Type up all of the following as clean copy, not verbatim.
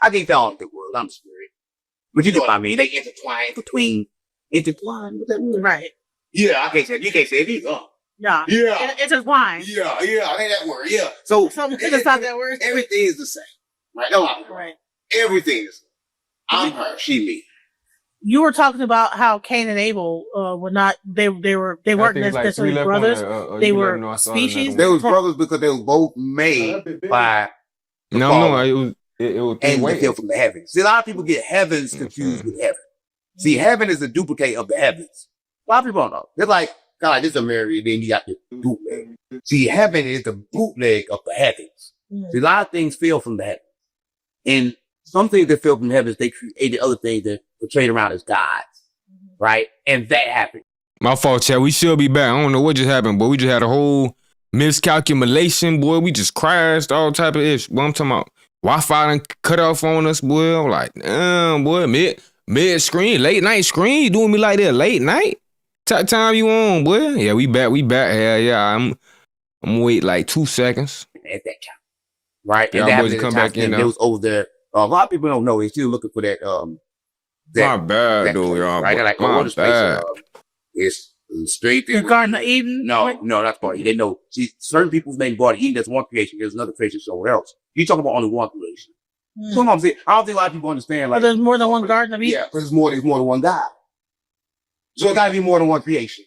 I think they're all the word. I'm sorry. But you know what I mean? They intertwine intertwine. What that mean? Right. Yeah, I can't say. You can't say it either. Yeah. Yeah. Intertwine. Yeah. I think that word. Yeah. So it's not that word. Everything is the same. Right. No. Right. Everything is. I'm her. She me. You were talking about how Cain and Abel were not. They weren't necessarily brothers. They were species. They was brothers because they were both made by. No, it was angel from the heavens. See, a lot of people get heavens confused with heaven. See, heaven is a duplicate of the heavens. A lot of people don't know. They're like, God, like, this is a Mary, and then you got the bootleg. See, heaven is the bootleg of the heavens. See, a lot of things fell from the heavens. And some things that fell from the heavens, they created other things that were portrayed around as gods. Right? And that happened. My fault, Chad. We should be back. I don't know what just happened, but we just had a whole miscalculation, boy. We just crashed, all type of ish. What I'm talking about. Wi-Fi done cut off on us, boy. I'm like, damn, boy, mid screen, late night screen. You doing me like that late night? Time you on, boy? Yeah, we back. Yeah. I'm wait like 2 seconds. At that time, right? Yeah, and boys come back in. It was over there. A lot of people don't know. They're still looking for that. My bad, though, y'all. Right? They're like, oh, what is place? It's straight the Garden of Eden. No, that's part. They know. See, certain people's name Garden of Eden. There's one creation. There's another creation somewhere else. You talking about only one creation. So I'm saying, I don't think a lot of people understand. Like, there's more than one Garden of Eden. Yeah, because there's more than one God. So it got to be more than one creation.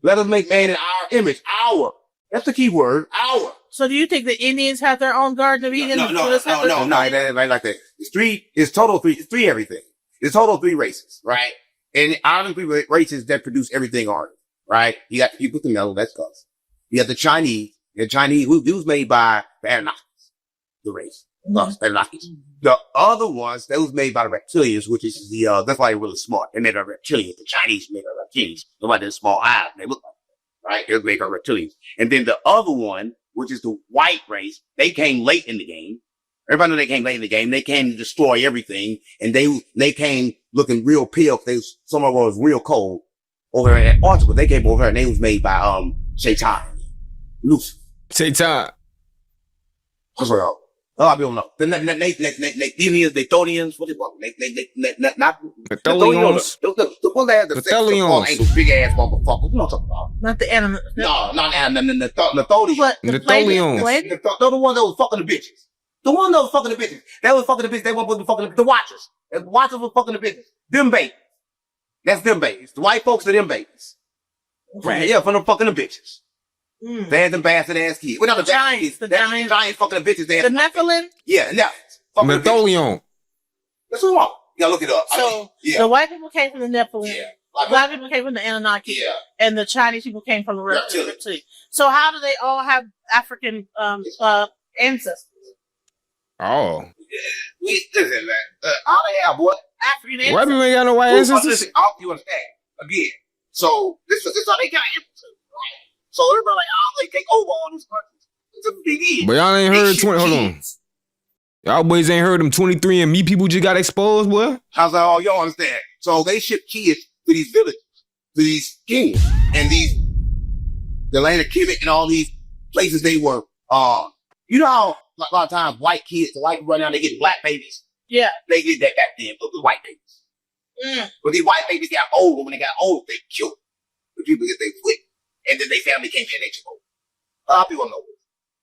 Let us make man in our image. Our. That's the key word. Our. So do you think the Indians have their own Garden of Eden? No, like that. It's three. It's total three. It's three everything. It's total three races, right? And out of the three races that produce everything on it, right? You got the people with the yellow, that's us. You got the Chinese. The Chinese, who was made by the Anunnakis, the race. Us, the Anunnakis. The other ones, that was made by the reptilians, which is that's why they're really smart. They made a reptilians. The Chinese made a reptilians. Nobody has small eyes. They look like that, right? They was made by reptilians. And then the other one, which is the white race, they came late in the game. Everybody know they came late in the game. They came to destroy everything. And they came looking real pale. Some of them was real cold over there at Antarctica. They came over there and they was made by, Shaitan. Lucifer. Shaitan. That's what a lot of people know. The Nathonians, what they call them? Not Natholians. The one that had the sex big ass motherfuckers. You know what I'm talking about? Not the animal. No, not the Natholians. Natholians. They're the ones that was fucking the bitches. The one that was fucking the bitches. They was fucking the bitches. They weren't fucking the watchers. The watchers were fucking the bitches. Them babies. That's them babies. The white folks are them babies. Right. Yeah, from them fucking the bitches. They had them bastard ass kids. Well, not the giants. The giants fucking the bitches. They had the Nephilim? Yeah, Natholion. That's what wrong. You gotta look it up. So, the white people came from the Nephilim. Yeah. Black people came from the Anunnaki. Yeah. And the Chinese people came from the reptilian. So how do they all have African ancestors? Oh. Listen, man. All they have, boy. African ancestors. Why do we ain't got no white ancestors? Listen, you understand. Again. So, this is how they got ancestors, right? So, everybody like, they take over all these countries. But y'all ain't heard 20, hold on. Y'all boys ain't heard them 23 and me people just got exposed, boy? How's that all y'all understand? So, they ship kids to these villages, to these kings, and the land of Kemet and all these places they were, you know how, like, a lot of times, white kids, the white run down, they get black babies. Yeah. They did that back then, but with white babies. But these white babies got old. When they got old, they killed the people that they flipped. And then their family came here and they killed. A lot of people know this.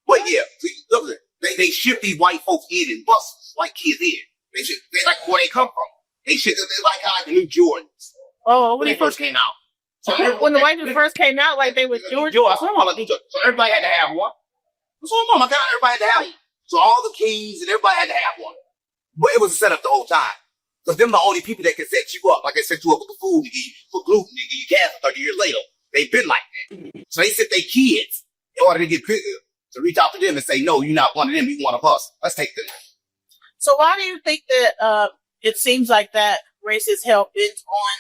But yeah, see, look at it. They ship these white folks in buses, white kids in. They like where they come from. They ship them like how the new Jordans. Oh, when they first came out. So when the white people first came out, like they was Jordans. So everybody had to have one. So everybody had to have one. So all the kings and everybody had to have one. But it was set up the whole time. Because them the only people that can set you up. Like they set you up with the food to eat, for gluten, to give you cancer 30 years later. They've been like that. So they sent their kids in order to get to reach out to them and say, no, you're not one of them, you're one of us. Let's take them. So why do you think that it seems like that race is hell bent on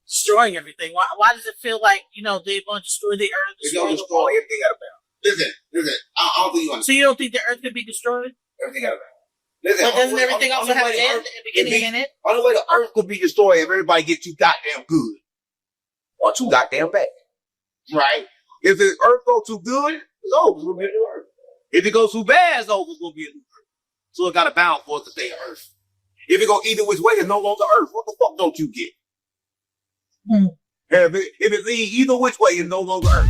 destroying everything? Why does it feel like, they're going to destroy the earth? They're going to destroy everything out of it. Listen. I don't think you understand. So you don't think the earth could be destroyed? Everything out of it. Listen, but doesn't everything also have an end, a beginning and an end? On the way the earth could be destroyed if everybody gets too goddamn good. Or too goddamn bad. Right? If the earth goes too good, it's over. It's going to be a new earth. If it goes too bad, it's over. It's going to be a new earth. So it got a bound for it to stay on Earth. If it go either which way, it's no longer Earth. What the fuck don't you get? If it lead either which way, it's no longer Earth.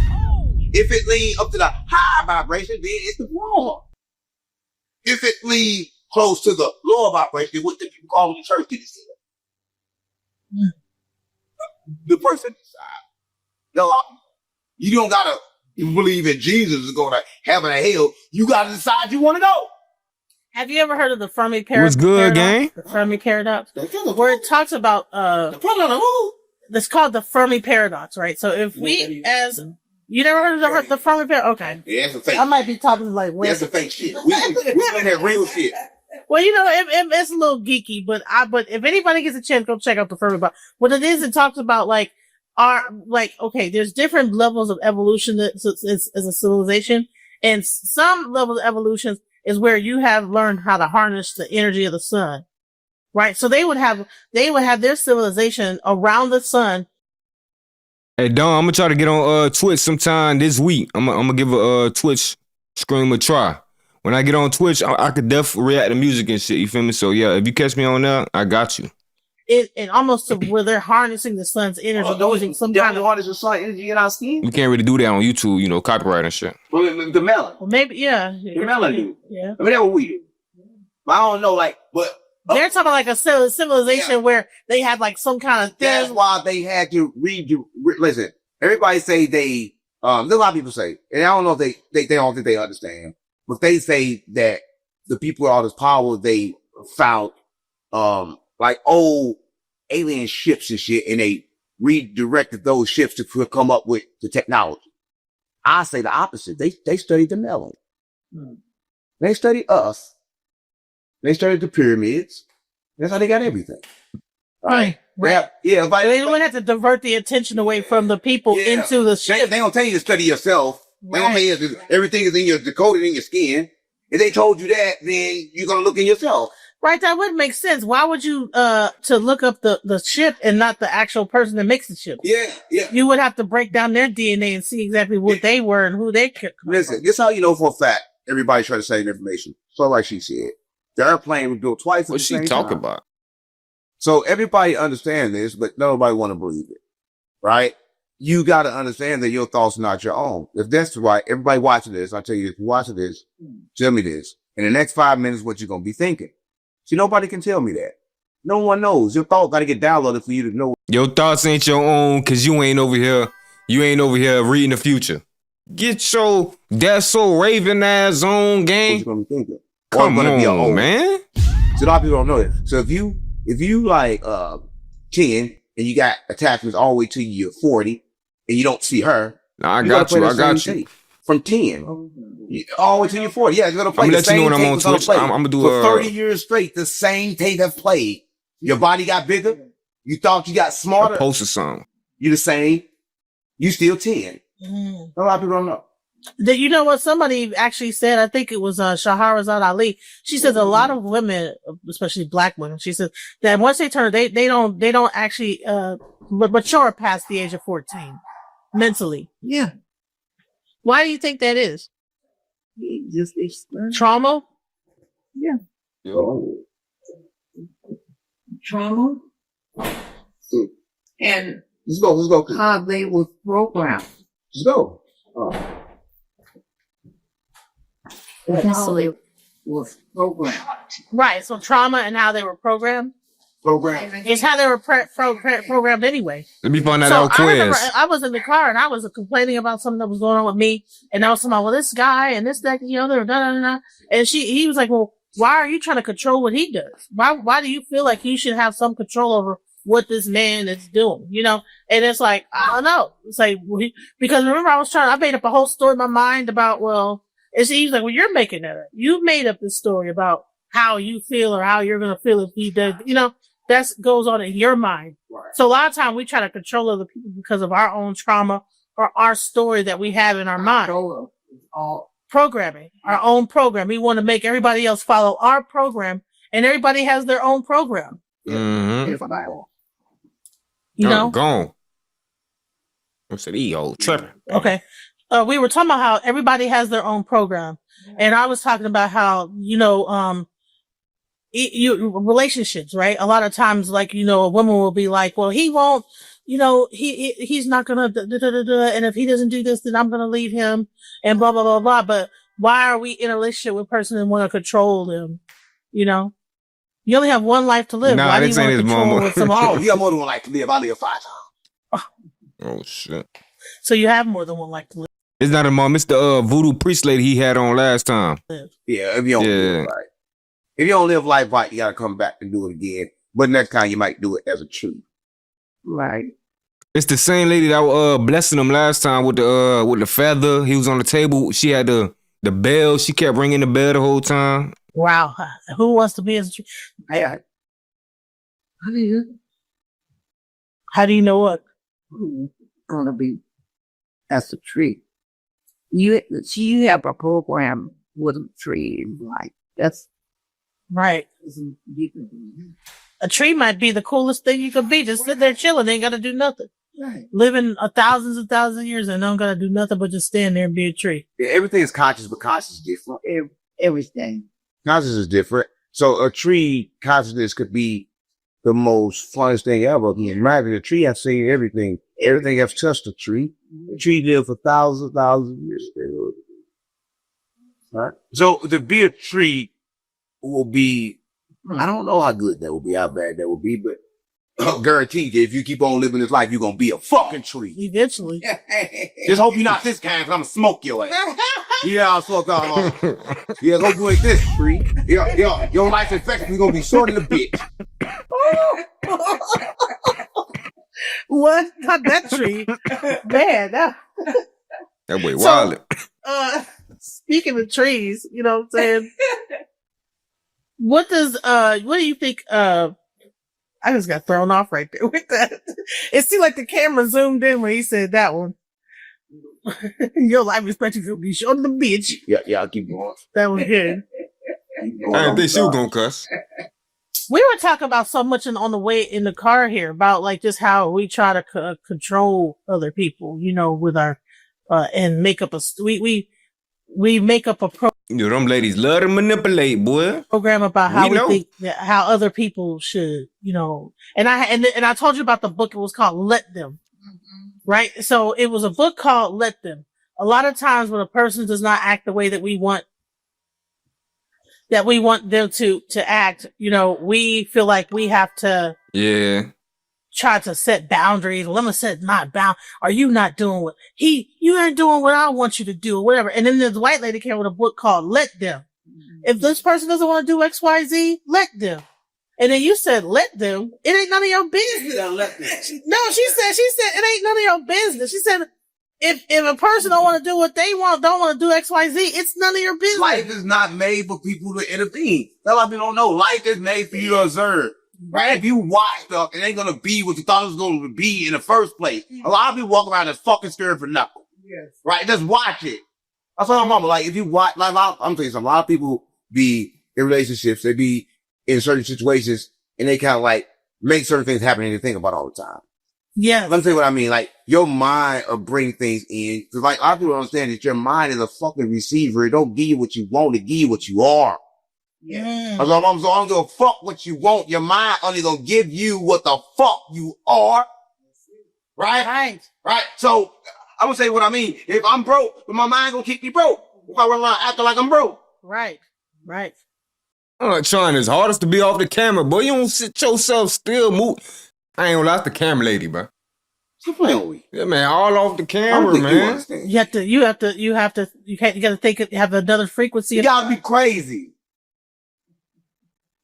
If it lead up to the high vibration, then it's the floor. If it lead close to the lower vibration, what the people call in the church, did you see that? The person decide. No, you don't gotta believe in Jesus is going to heaven or hell. You gotta decide you want to go. Have you ever heard of the Fermi paradox? What's good, gang? The Fermi paradox, where it talks about it's called the Fermi paradox, right? So if we, as you never heard of the Fermi paradox, okay? Yeah, it's a fake. I might be talking like that's a fake shit. We playing that real shit. Well, you know, it's a little geeky, but if anybody gets a chance, go check out the Fermi paradox. What it is, it talks about okay, there's different levels of evolution as a civilization, and some levels of evolution is where you have learned how to harness the energy of the sun, right? So they would have their civilization around the sun. Hey, Don, I'm gonna try to get on Twitch sometime this week. I'm gonna give a Twitch stream a try. When I get on Twitch, I could definitely react to music and shit. You feel me? So yeah, if you catch me on there, I got you. And almost to where they're harnessing the sun's energy, using some kind of harness the sun energy in our skin. We can't really do that on YouTube, you know, copyright and shit. Well, the melon. Well, maybe, yeah. The melon. Yeah. I mean, that was weird. But I don't know, but they're talking like a civilization where they had like some kind of thing. That's why they had to listen. Everybody say there's a lot of people say, and I don't know if they don't think they understand, but they say that the people with all this power, they found, like old alien ships and shit, and they redirected those ships to come up with the technology. I say the opposite. They studied the melon. They studied us. They studied the pyramids. That's how they got everything. Right. Yeah. They don't have to divert the attention away from the people into the ship. They don't tell you to study yourself. They don't tell you everything is decoded in your skin. If they told you that, then you're gonna look in yourself. Right, that would make sense. Why would you to look up the ship and not the actual person that makes the ship? Yeah. You would have to break down their DNA and see exactly what they were and who they could come Listen, from. this is how you know for a fact everybody's trying to save information. So like she said, the airplane was built twice. What's she talking about? So everybody understands this, but nobody want to believe it, right? You got to understand that your thoughts are not your own. If that's right, everybody watching this, I tell you, if you're watching this, tell me this. In the next 5 minutes, what you're going to be thinking. See, nobody can tell me that. No one knows. Your thought got to get downloaded for you to know. Your thoughts ain't your own because you ain't over here. You ain't over here reading the future. Get your that's so raven ass on, gang. What you going to be thinking? Come on, man. So a lot of people don't know that. So if you like 10 and you got attachments all the way to your 40 and you don't see her, I got you. From 10 all the way to your 40. Yeah, you're gonna play. I'm gonna let you know when I'm on Twitch. I'm gonna do for 30 years straight. The same tape have played. Your body got bigger. You thought you got smarter. I posted something. You the same. You still 10. A lot of people don't know. That, you know what somebody actually said, I think it was Shahrazad Ali. She says a lot of women, especially black women, she says that once they turn, they don't actually mature past the age of 14 mentally. Yeah. Why do you think that is? Just Trauma? Yeah. Oh. Trauma. And Let's go. how they were programmed. Let's go. How was programmed. Right. So trauma and how they were programmed is how they were programmed anyway. Let me find that So out I remember quiz. I was in the car and I was complaining about something that was going on with me, and I was talking about, well, this guy and this, that, the other, and he was like, well, why are you trying to control what he does? Why do you feel like you should have some control over what this man is doing? You know? And it's like, I don't know. It's like, because remember I made up a whole story in my mind about, well, he's like, well, you're making that up. You made up this story about how you feel or how you're going to feel if he does, you know, that goes on in your mind. Right. So a lot of times we try to control other people because of our own trauma or our story that we have in our mind. All Programming, our own program. We want to make everybody else follow our program, and everybody has their own program. Mm-hmm. You know? Gone. I said, old tripping. Okay. We were talking about how everybody has their own program. And I was talking about how, you know, relationships, right? A lot of times, like, you know, a woman will be like, well, he won't, you know, he's not gonna, and if he doesn't do this, then I'm gonna leave him, and blah, blah, blah, blah. But why are we in a relationship with a person and want to control them? You know, you only have one life to live. Nah, Why do you this want ain't to his control mama. with some Oh, you got more than one life to live. I live 5 times. Oh shit. So you have more than one life to live. It's not a mom. It's the voodoo priest lady he had on last time. Yeah, if you don't live right. If you don't live life right, you gotta come back and do it again. But next time you might do it as a truth. Right. It's the same lady that was blessing him last time with the feather. He was on the table. She had the bell. She kept ringing the bell the whole time. Wow. Who wants to be as I how do you know what? who's gonna be as a tree. You have a program with a tree, like that's Right. A tree might be the coolest thing you could be. Just sit there chilling, ain't gotta do nothing. right. Living thousands and thousands of years and don't gotta do nothing but just stand there and be a tree. Yeah, everything is conscious, but conscious is different. Everything. Conscious is different. So a tree consciousness could be the most funnest thing ever. Imagine a tree has seen everything. Everything has touched a tree. The tree lived for thousands of years. Right? So to be a tree will be, I don't know how good that will be, how bad that will be, but I'm guaranteed you, if you keep on living this life, you're going to be a fucking tree. Eventually. Just hope you're not this kind, because I'm going to smoke your ass. Yeah, I'll smoke on. Yeah, hope you ain't this tree. Yeah, your life expectancy going to be short in a bitch. What? Not that tree. Man, That boy So- wild. speaking of trees, you know what I'm saying? What do you think, I just got thrown off right there with that. It seemed like the camera zoomed in when he said that one. Your life expectancy will be short in the bitch. Yeah, I'll keep going. That was good. I didn't think she was gonna cuss. We were talking about so much on the way in the car here about like just how we try to control other people, you know, with our and make up we make up a You know, them ladies love to manipulate, boy. program about how We we know. think that how other people should, you know. And I told you about the book. It was called Let Them, right? So it was a book called Let Them. A lot of times when a person does not act the way that we want them to act, you know, we feel like we have to Yeah. try to set boundaries. Let me set my bound. Are you not doing what you ain't doing what I want you to do or whatever. And then this white lady came with a book called Let Them. If this person doesn't want to do X, Y, Z, let them. And then you said, let them. It ain't none of your business. No, she said, it ain't none of your business. She said, if a person don't want to do what they want, don't want to do X, Y, Z, it's none of your business. Life is not made for people to intervene. That's why people don't know. Life is made for you to observe. Right? If you watch stuff, it ain't gonna be what you thought it was gonna be in the first place. A lot of people walk around as fucking scared for nothing. Yes. Right? Just watch it. That's what I'm talking about. Like, if you watch, like, I'm telling you something, a lot of people be in relationships, they be in certain situations, and they kind of like make certain things happen and they think about all the time. Yeah. Let me tell you what I mean. Like, your mind will bring things in. Cause like, a lot of people don't understand that your mind is a fucking receiver. It don't give you what you want, it give you what you are. Yeah. So I don't give a fuck what you want. Your mind only gonna give you what the fuck you are. Right? Right. So I'm gonna say what I mean. If I'm broke, my mind gonna keep me broke. If I run around acting like I'm broke. Right. I'm like trying his hardest to be off the camera, boy. You don't sit yourself still, move. I ain't gonna lie, it's the camera lady, bro. Stop playing with me. Yeah, man, all off the I don't camera, think you man. understand. You gotta think you have another frequency. You gotta be crazy.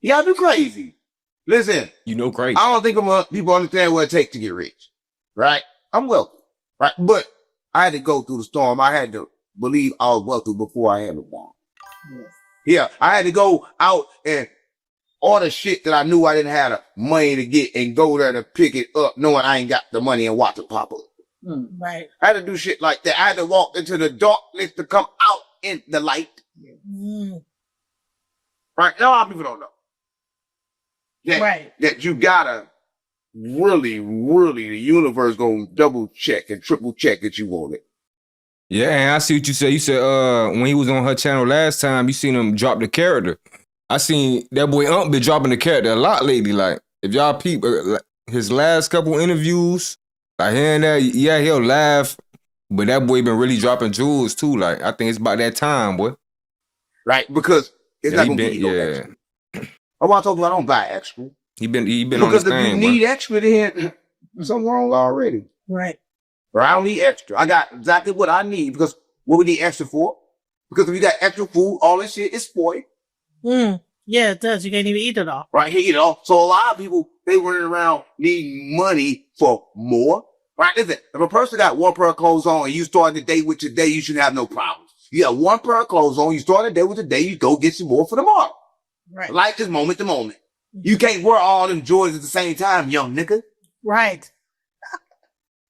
You gotta be crazy. Listen, You know, crazy. I don't think people understand what it takes to get rich. Right? I'm wealthy. Right? But I had to go through the storm. I had to believe I was wealthy before I had a bomb. Yes. Yeah, I had to go out and order shit that I knew I didn't have the money to get and go there to pick it up knowing I ain't got the money and watch it pop up. Right. I had to do shit like that. I had to walk into the darkness to come out in the light. Mm. Right? A lot of people don't know. Right. That you gotta really, the universe gonna double check and triple check that you want it. Yeah, and I see what you said. You said when he was on her channel last time, you seen him drop the character. I seen that boy been dropping the character a lot lately. Like, if y'all peep his last couple interviews, like here and there, yeah, he'll laugh, but that boy been really dropping jewels too. Like, I think it's about that time, boy. Right? Because it's not gonna be no extra. I want to talk about I don't buy extra. He been because on this if thing, you need extra, then something wrong already. Right. Or I don't need extra. I got exactly what I need because what we need extra for? Because if you got extra food, all this shit is spoiled. Yeah, it does. You can't even eat it all. Right here, you know. So a lot of people, they running around needing money for more. Right? Listen, if a person got one pair of clothes on and you start the day with your day, you should have no problems. You got one pair of clothes on, you start the day with the day, you go get some more for tomorrow. Right. Life is moment to moment. You can't wear all them Jordans at the same time, young nigga. Right.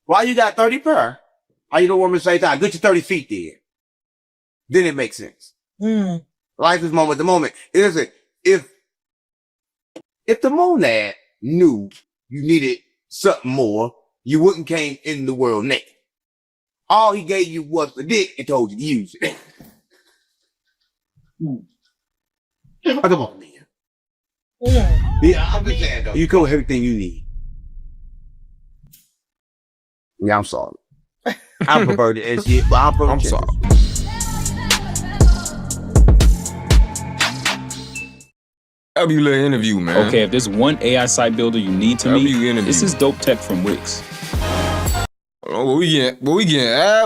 Why you got 30 pair? How you don't wear them at the same time? Get your 30 feet there. Then it makes sense. Life is moment to moment. Listen, if the monad knew you needed something more, you wouldn't came in the world naked. All he gave you was the dick and told you to use it. Come on, man. Yeah, I'm just saying though. You come with everything you need. Yeah, I'm sorry. I prefer the S shit, but I'm sorry. That'll be a little interview, man. Okay, if there's one AI site builder you need to meet, this is Dope Tech from Wix. Oh, what we getting?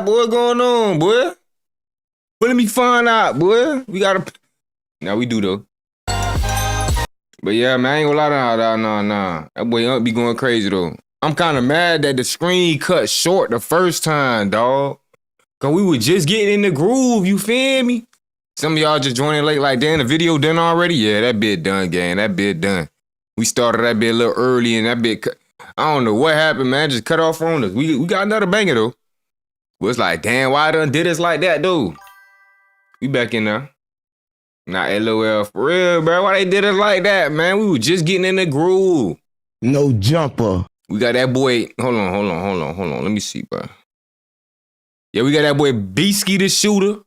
Boy, going on, boy? But let me find out, boy. We gotta. Now we do though. But yeah, man, I ain't gonna lie, nah. That boy be going crazy though. I'm kind of mad that the screen cut short the first time, dog. Cause we were just getting in the groove, you feel me? Some of y'all just joining late, like, damn, the video done already? Yeah, that bit done, gang. That bit done. We started that bit a little early and that bit I don't know what happened, man. Just cut off on us. We got another banger though. But it's like, damn, why I done did us like that, though? We back in there. Nah, LOL, for real, bro. Why they did us like that, man? We were just getting in the groove. No jumper. We got that boy. Hold on. Let me see, bro. Yeah, we got that boy Beasky the Shooter.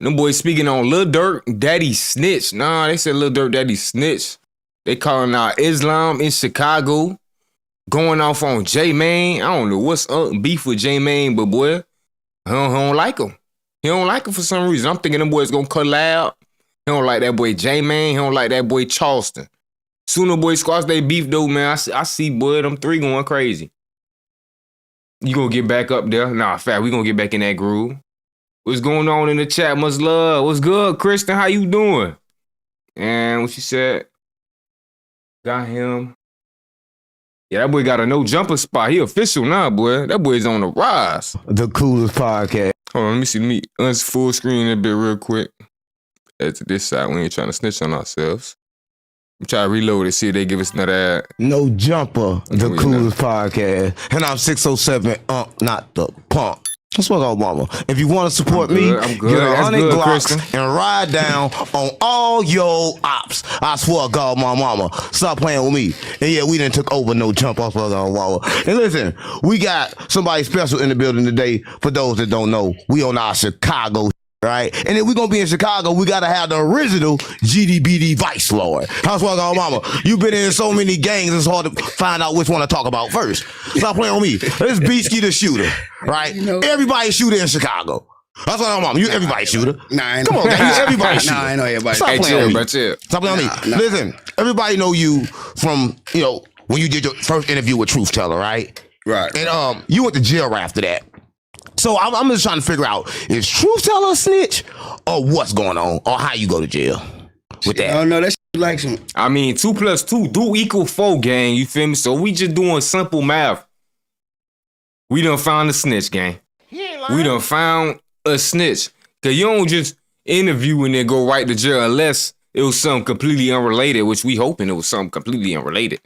Them boys speaking on Lil Durk, Daddy Snitch. Nah, they said Lil Durk, Daddy Snitch. They calling out Islam in Chicago. Going off on J-Mane. I don't know what's up beef with J-Mane, but boy, he don't like him. He don't like him for some reason. I'm thinking them boys gonna collab. He don't like that boy J-Mane. He don't like that boy Charleston. Sooner boy squash they beef though, man. I see, boy, them three going crazy. You gonna get back up there? Nah, fact, we gonna get back in that groove. What's going on in the chat? Much love. What's good, Kristen? How you doing? And what she said? Got him. Yeah, that boy got a no jumper spot. He official now, boy. That boy's on the rise. The coolest podcast. Hold on, let me see. Let me full screen a bit real quick. Head to this side. We ain't trying to snitch on ourselves. I'm trying to reload it, see if they give us another ad. No jumper. The coolest podcast. And I'm 607, not the punk. That's what I'm mama. If you want to support me, I'm good. Get 100 good, Glocks Kristen. and ride down on all your ops. I swear to God, my mama. Stop playing with me. And yeah, we done took over no jump off of God, mama. And listen, we got somebody special in the building today. For those that don't know, we on our Chicago, right? And if we're going to be in Chicago, we got to have the original GDBD Vice Lord. How's what, God, mama? You've been in so many gangs, it's hard to find out which one to talk about first. Stop playing with me. This Beasky the Shooter, right? You know, everybody shooter in Chicago. That's what I'm, mama. You everybody shooter. Nah, come on, gang. You everybody shooter. Nah, I know everybody. Stop playing with me. Stop playing with me. Listen, everybody know you from, you know, when you did your first interview with Truth Teller, right? Right. And you went to jail right after that. So I'm just trying to figure out, is Truth Teller a snitch or what's going on or how you go to jail with that? Oh, no, that's like some... I mean, 2 + 2 do equal 4, gang. You feel me? So we just doing simple math. We done found a snitch, gang. We done found a snitch. Cause you don't just interview and then go right to jail unless it was something completely unrelated, which we hoping it was something completely unrelated.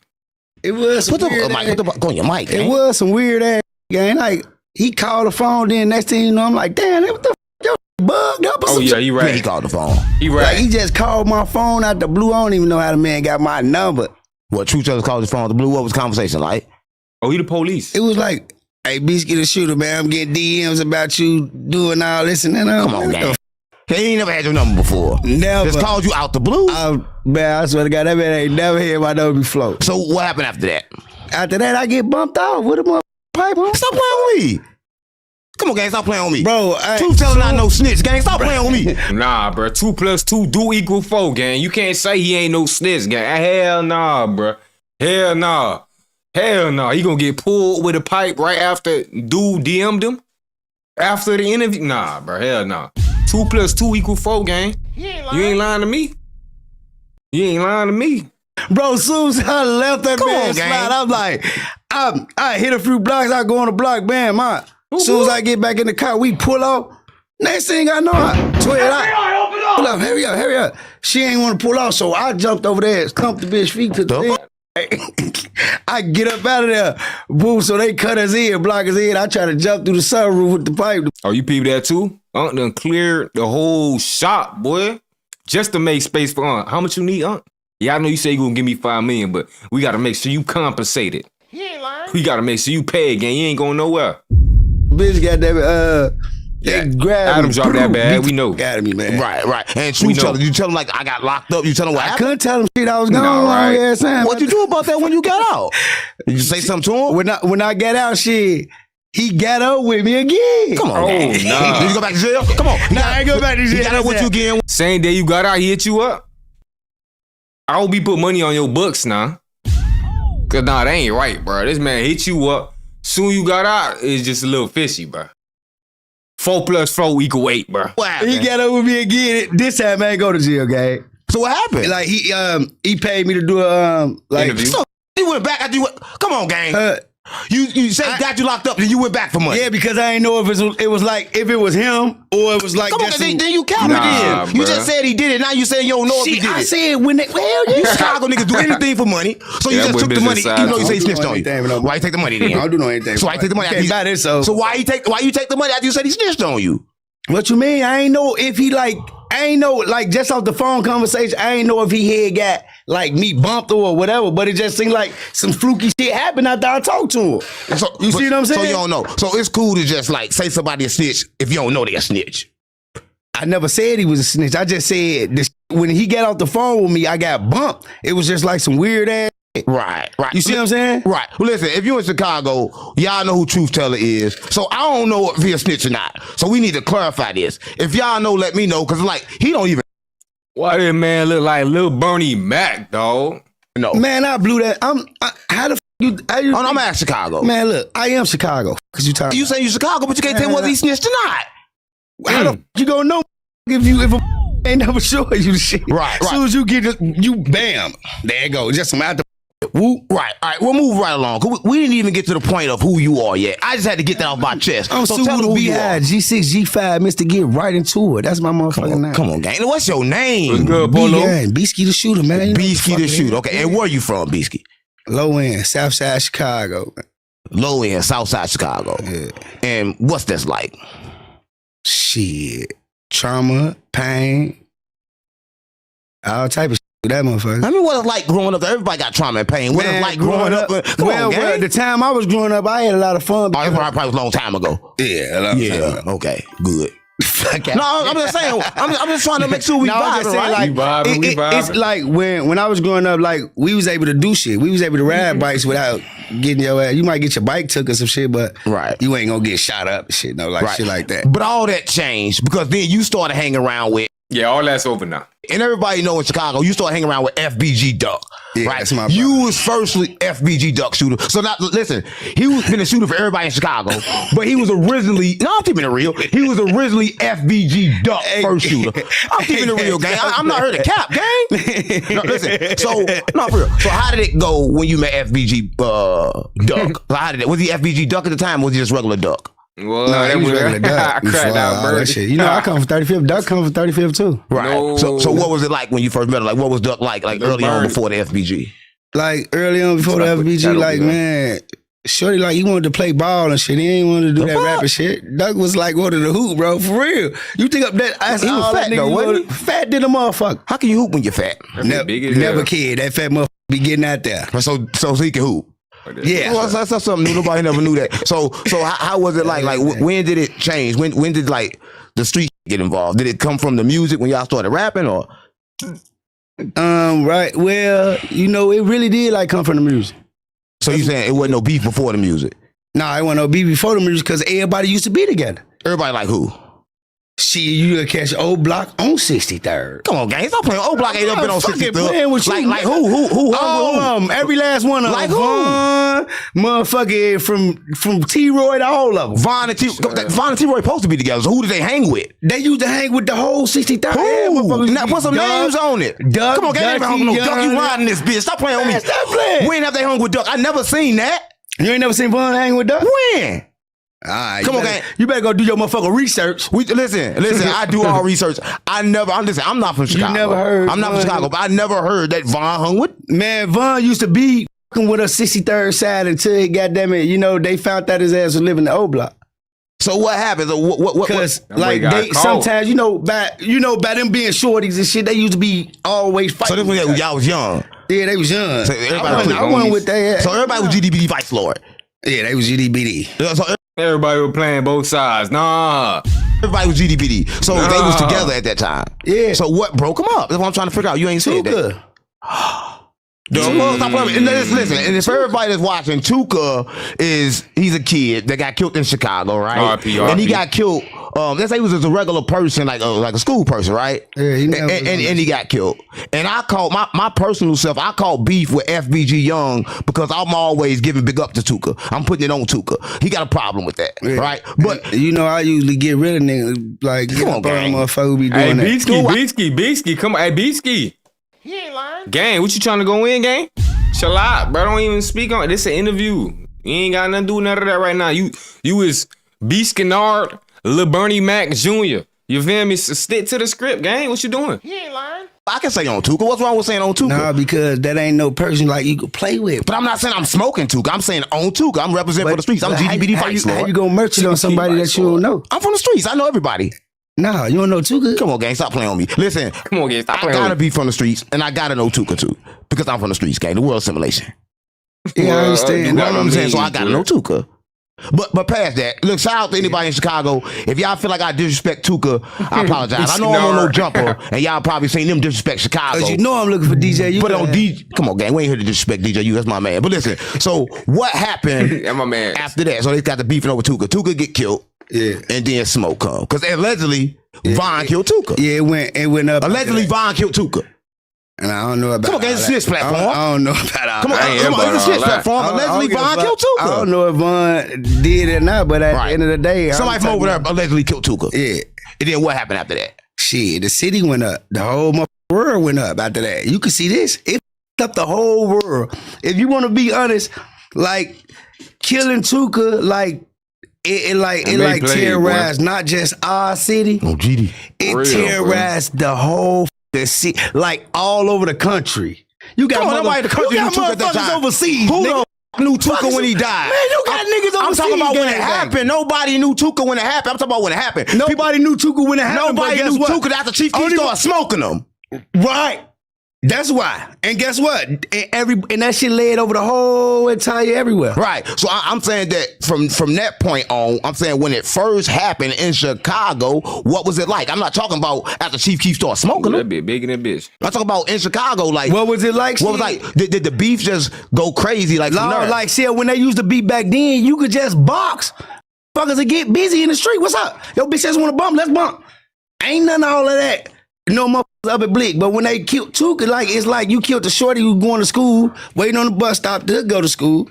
It was some weird ass... Go on your mic, gang. It was some weird ass, gang. Like, he called the phone, then next thing you know, I'm like, damn, what the f***, yo, bugged up or Oh, something? yeah, he right. He called the phone. He right. Like, he just called my phone out the blue. I don't even know how the man got my number. What, Truth Teller called his phone out the blue? What was the conversation like? Oh, he the police. It was like, hey, Beasky the Shooter, man, I'm getting DMs about you doing all this and that. Come on, gang. He ain't never had your number before. Never. Just called you out the blue. Man, I swear to God, that man ain't never had my number before. So what happened after that? After that, I get bumped off with a motherfucking pipe on. Stop playing with me. Come on, gang, stop playing with me. Bro, Truth telling not no snitch, gang. Stop playing with me. Nah, bro. 2 + 2 do equal 4, gang. You can't say he ain't no snitch, gang. Hell nah, bro. Hell nah. Hell nah. He gonna get pulled with a pipe right after dude DM'd him? After the interview? Nah, bro. Hell nah. 2 + 2 = 4, gang. You ain't lying to me. You ain't lying to me. Bro, as soon as I left that man slide, I'm like, I hit a few blocks, I go on the block, bam, as soon as I get back in the car, we pull off. Next thing I know, I swear pull up, hurry up. She ain't want to pull off, so I jumped over there, thumped the bitch feet to the thing. I get up out of there, boom, so they cut us in, block us in. I try to jump through the sunroof with the pipe. Oh, you peeped that too? Unc done cleared the whole shop, boy. Just to make space for Unc. How much you need, Unc? Yeah, I know you say you gonna give me $5 million, but we gotta make sure you compensated. He ain't lying. We gotta make sure you pay again. You ain't going nowhere. Bitch got that, they grabbed Adam me. dropped that bag. We know. Got me, man. Right. And you tell him like I got locked up. You tell him what I happened? couldn't tell him shit. I was gone. No, right. What'd you do about that when you got out? Did you say something to him? When I got out, shit, he got up with me again. Come on, Oh, gang. nah. Did you go back to jail? Come on. I ain't go back to jail. He got up with you again. Same day you got out, he hit you up. I hope he put money on your books now. Cause nah, that ain't right, bro. This man hit you up. Soon you got out, it's just a little fishy, bro. 4 + 4 = 8, bro. What happened? He got up with me again. This time I ain't go to jail, gang. So what happened? Like he paid me to do a Interview. So he went back after you went. Come on, gang. You said he got you locked up, then you went back for money. Yeah, because I ain't know if it was like if it was him or it was like. Come on, just then you counted Nah, in. You bruh. just said he did it. Now you saying you don't know if he did I it. said when they You Chicago niggas do anything for money, so you Yeah, just boy took the business money, side. even though you say he I don't do snitched on anything, you. no. Why you take the money I then? don't do no anything. So why you take the money? You can't buy this, so why you take the money after you said he snitched on you? what you mean? I ain't know if he I ain't know just off the phone conversation. I ain't know if he had got like me bumped or whatever, but it just seemed like some fluky shit happened after I talked to him. So, You see what I'm saying? So you don't know. So it's cool to just like say somebody a snitch if you don't know they a snitch. I never said he was a snitch. I just said when he got off the phone with me, I got bumped. It was just like some weird ass. Right. You see what I'm saying? Right. Well, listen, if you in Chicago, y'all know who Truth Teller is. So I don't know if he a snitch or not. So we need to clarify this. If y'all know, let me know, because like he don't even Why that man look like Lil Bernie Mac, dog? know. Man, I blew that. How the f you? How you I'm at Chicago. Man, look, I am Chicago. Cause you talking. You say you Chicago, but you can't tell whether he snitched or not. How the f you gonna know if a ain't never showing you the shit? Right, As soon as you get it, you bam, there you go. Just some out the whoop. Right. All right. We'll move right along. 'Cause we didn't even get to the point of who you are yet. I just had to get that off my chest. I'm so Super tell me who you are. Beehive, G6, G5, Mr. Get right into it. That's my motherfucking name. Come on, gang. What's your What's name? good, Polo? Beasky the shooter, man. You know Beasky what the fuck Shooter. it Okay. And where you from, Beasky? is. Low end, South Side Chicago. Low end, Southside Chicago. Yeah. And what's this like? Shit. Trauma, pain, all type of shit. That motherfucker. I mean, what it's like growing up? Everybody got trauma and pain. What it's Man, like growing up? Come on, gang. well, the time I was growing up, I had a lot of fun. Oh, that's probably was a long time ago. Yeah, a lot of Yeah. time. Okay. Good. Fuck No, I'm just saying. I'm just trying to make sure we No, I'm vibe, just saying, right? like, We vibing. it's like when I was growing up, like we was able to do shit. We was able to ride bikes without getting your ass. You might get your bike took or some shit, but Right. you ain't gonna get shot up and shit. No, like Right. shit like that. But all that changed because then you started hanging around with, Yeah, all that's over now. and everybody know in Chicago, you started hanging around with FBG Duck. Yeah, right? that's my You brother. was firstly FBG Duck shooter. So now, listen, he was been a shooter for everybody in Chicago, but he was originally, no, I'm keeping it real. He was originally FBG Duck first shooter. I'm keeping it real, gang. I'm not here to cap, gang. No, listen, so, no, for real. So how did it go when you met FBG Duck? So how did it, was he FBG Duck at the time or was he just regular Duck? Well, No, that he was was regular duck. I cracked before out all that bird. shit. You know, I come from 35th. Duck come from 35th too. Right. No. So what was it like when you first met him? Like what was Duck like early on Bernie. before the FBG? Like early on before the That's what I put FBG, that like over there. man, shorty like he wanted to play ball and shit. He ain't wanted to do that rapping shit. Duck was like wanted to hoop, bro, for real. You think up that? That's He was all fat that nigga though, wasn't wanted. Fat than a motherfucker. How can you hoop when you're fat? Big as Never hell. kid. That fat motherfucker be getting out there. So he can hoop. Yeah. Well, that's something new. Nobody never knew that. So how was it like? Like when did it change? When did like the street get involved? Did it come from the music when y'all started rapping, or? Right. Well, you know, it really did like come from the music. So you saying it wasn't no beef before the music? Nah, it wasn't no beef before the music because everybody used to be together. Everybody like who? See, you gonna catch Old Block on 63rd. Come on, gang. Stop playing. Old Block ain't up been on 63rd. Playing with you, like who? Every last one of them. Like who? Vaughn, motherfucker from T-Roy to all of them. Vaughn and T-Roy supposed to be together. So who did they hang with? They used to hang with the whole 63rd. Who? Now, put some names on it. Duck, come on, gang. Duck, you riding this bitch. Stop playing on me. Stop playing. When have they hung with Duck? I never seen that. You ain't never seen Vaughn hang with Duck? When? All right, come on, gang. You better go do your motherfucking research. Listen. I do all research. I'm not from Chicago. You never heard. I'm not from Chicago, but I never heard that Vaughn hung with. Man, Vaughn used to be fucking with a 63rd side until he, goddamn it, you know, they found out his ass was living in the old block. So what happened? Because like they sometimes, you know, by them being shorties and shit, they used to be always fighting. So this when y'all was young. Yeah, they was young. So I wasn't with that. So everybody was GDBD Vice Lord. Yeah, they was GDBD. So everybody was playing both sides. Nah. Everybody was GDBD. So they was together at that time. Yeah. So what broke them up? That's what I'm trying to figure out. You ain't said that. Listen, and if everybody that's watching, he's a kid that got killed in Chicago, right? RP. And he got killed. Let's say he was just a regular person, like a school person, right? Yeah, and he got killed. And I called my personal self. I called beef with FBG Young because I'm always giving big up to Tuka. I'm putting it on Tuka. He got a problem with that, right? But you know, I usually get rid of niggas like come on, gang. Motherfucker who be doing that. Beatsky, come on, hey Beatsky. He ain't lying. Gang, what you trying to go in, gang? Chill out, bro. Don't even speak on it. This is an interview. You ain't got nothing to do with none of that right now. You is B. Skinard, Lil Bernie Mac Jr. You feel me? So stick to the script, gang. What you doing? He ain't lying. I can say on Tuka. What's wrong with saying on Tuka? Nah, because that ain't no person like you could play with. But I'm not saying I'm smoking Tuka. I'm saying on Tuka. I'm representing for the streets. I'm GDBD Vice Lord. How you gonna merch it on somebody that you don't know? I'm from the streets. I know everybody. Nah, you don't know Tuka? Come on, gang. Stop playing on me. Listen. Come on, gang. Stop playing on me. I gotta be from the streets, and I gotta know Tuka too. Because I'm from the streets, gang. The world simulation. Yeah, I understand. You know what I'm saying? So I gotta know Tuka. But past that, look, shout out to anybody in Chicago. If y'all feel like I disrespect Tuka, I apologize. I know I'm on no jumper, and y'all probably seen them disrespect Chicago. Cause you know I'm looking for DJ. But on DJ, come on, gang, we ain't here to disrespect DJ. That's my man. But listen, so what happened my man. after that? So they got the beefing over Tuka. Tuka get killed. Yeah. And then smoke come. Because allegedly, Vaughn killed Tuka. Yeah, it went up. Allegedly, Vaughn killed Tuka. And I don't know about Come on, gang, it's a snitch platform. I don't know about all Come on, it's a snitch platform. Allegedly, Vaughn killed Tuka. I don't know if Vaughn did it or not, but at the end of the day, somebody from over there allegedly killed Tuka. Yeah. And then what happened after that? Shit, the city went up. The whole world went up after that. You can see this. It up the whole world. If you want to be honest, like killing Tuka, like it terrorized not just our city. Oh, GD. It terrorized the whole city, like all over the country. You got nobody in the country knew Tuka at that time. Overseas. Who knew Tuka when he died? Man, you got niggas overseas. I'm talking about when it happened. Nobody knew Tuka when it happened. I'm talking about when it happened. Nobody knew Tuka when it happened. Nobody knew Tuka after Chief Keef started smoking them. Right. That's why. And guess what? And that shit laid over the whole entire everywhere. Right. So I'm saying that from that point on, I'm saying when it first happened in Chicago, what was it like? I'm not talking about after Chief Keef started smoking them. That bitch bigger than bitch. I'm talking about in Chicago, like what was it like? What was like? Did the beef just go crazy? Like shit, when they used to beat back then, you could just box. Fuckers would get busy in the street. What's up? Yo, bitch just want to bump. Let's bump. Ain't none of all of that. No motherfuckers up at Blick. But when they killed Tuka, like it's like you killed the shorty who going to school, waiting on the bus stop to go to school,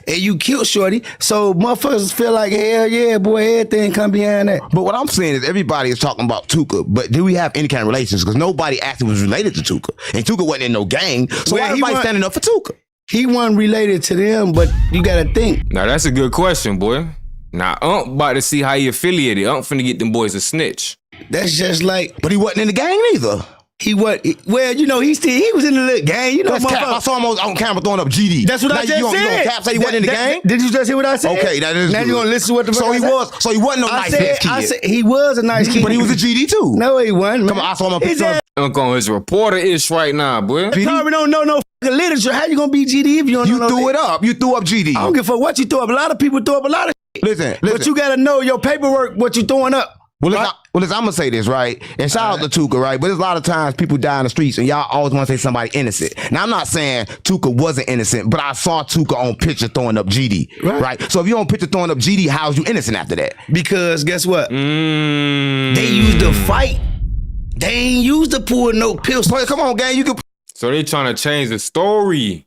and you killed shorty. So motherfuckers feel like, hell yeah, boy, everything come behind that. But what I'm saying is everybody is talking about Tuka, but do we have any kind of relations? Because nobody actually was related to Tuka. And Tuka wasn't in no gang. So why everybody standing up for Tuka? He wasn't related to them, but you gotta think. Now that's a good question, boy. Now about to see how he affiliated. Finna get them boys a snitch. That's just like, but he wasn't in the gang either. He was, well, you know, he was in the little gang. You know, I saw him on camera throwing up GD. That's what I just said. You gonna cap say he wasn't in the gang? Did you just hear what I said? Okay, that is now good. You gonna listen to what the So he wasn't no nice kid. I said he was a nice kid, but he was a GD too. No, he wasn't. Come on, I saw him a picture. Uncle is reporter-ish right now, boy. You probably don't know no fucking literature. How you gonna be GD if you don't know? You threw it up. You threw up GD. I don't give a fuck what you threw up. A lot of people throw up a lot of shit. Listen. But you gotta know your paperwork, what you throwing up. Well, I'm gonna say this, right? And shout out to Tuka, right? But there's a lot of times people die in the streets, and y'all always want to say somebody innocent. Now, I'm not saying Tuka wasn't innocent, but I saw Tuka on picture throwing up GD, right? So if you on picture throwing up GD, how's you innocent after that? Because guess what? They used to fight. They ain't used to pull no pistols. But come on, gang, you can. So they trying to change the story.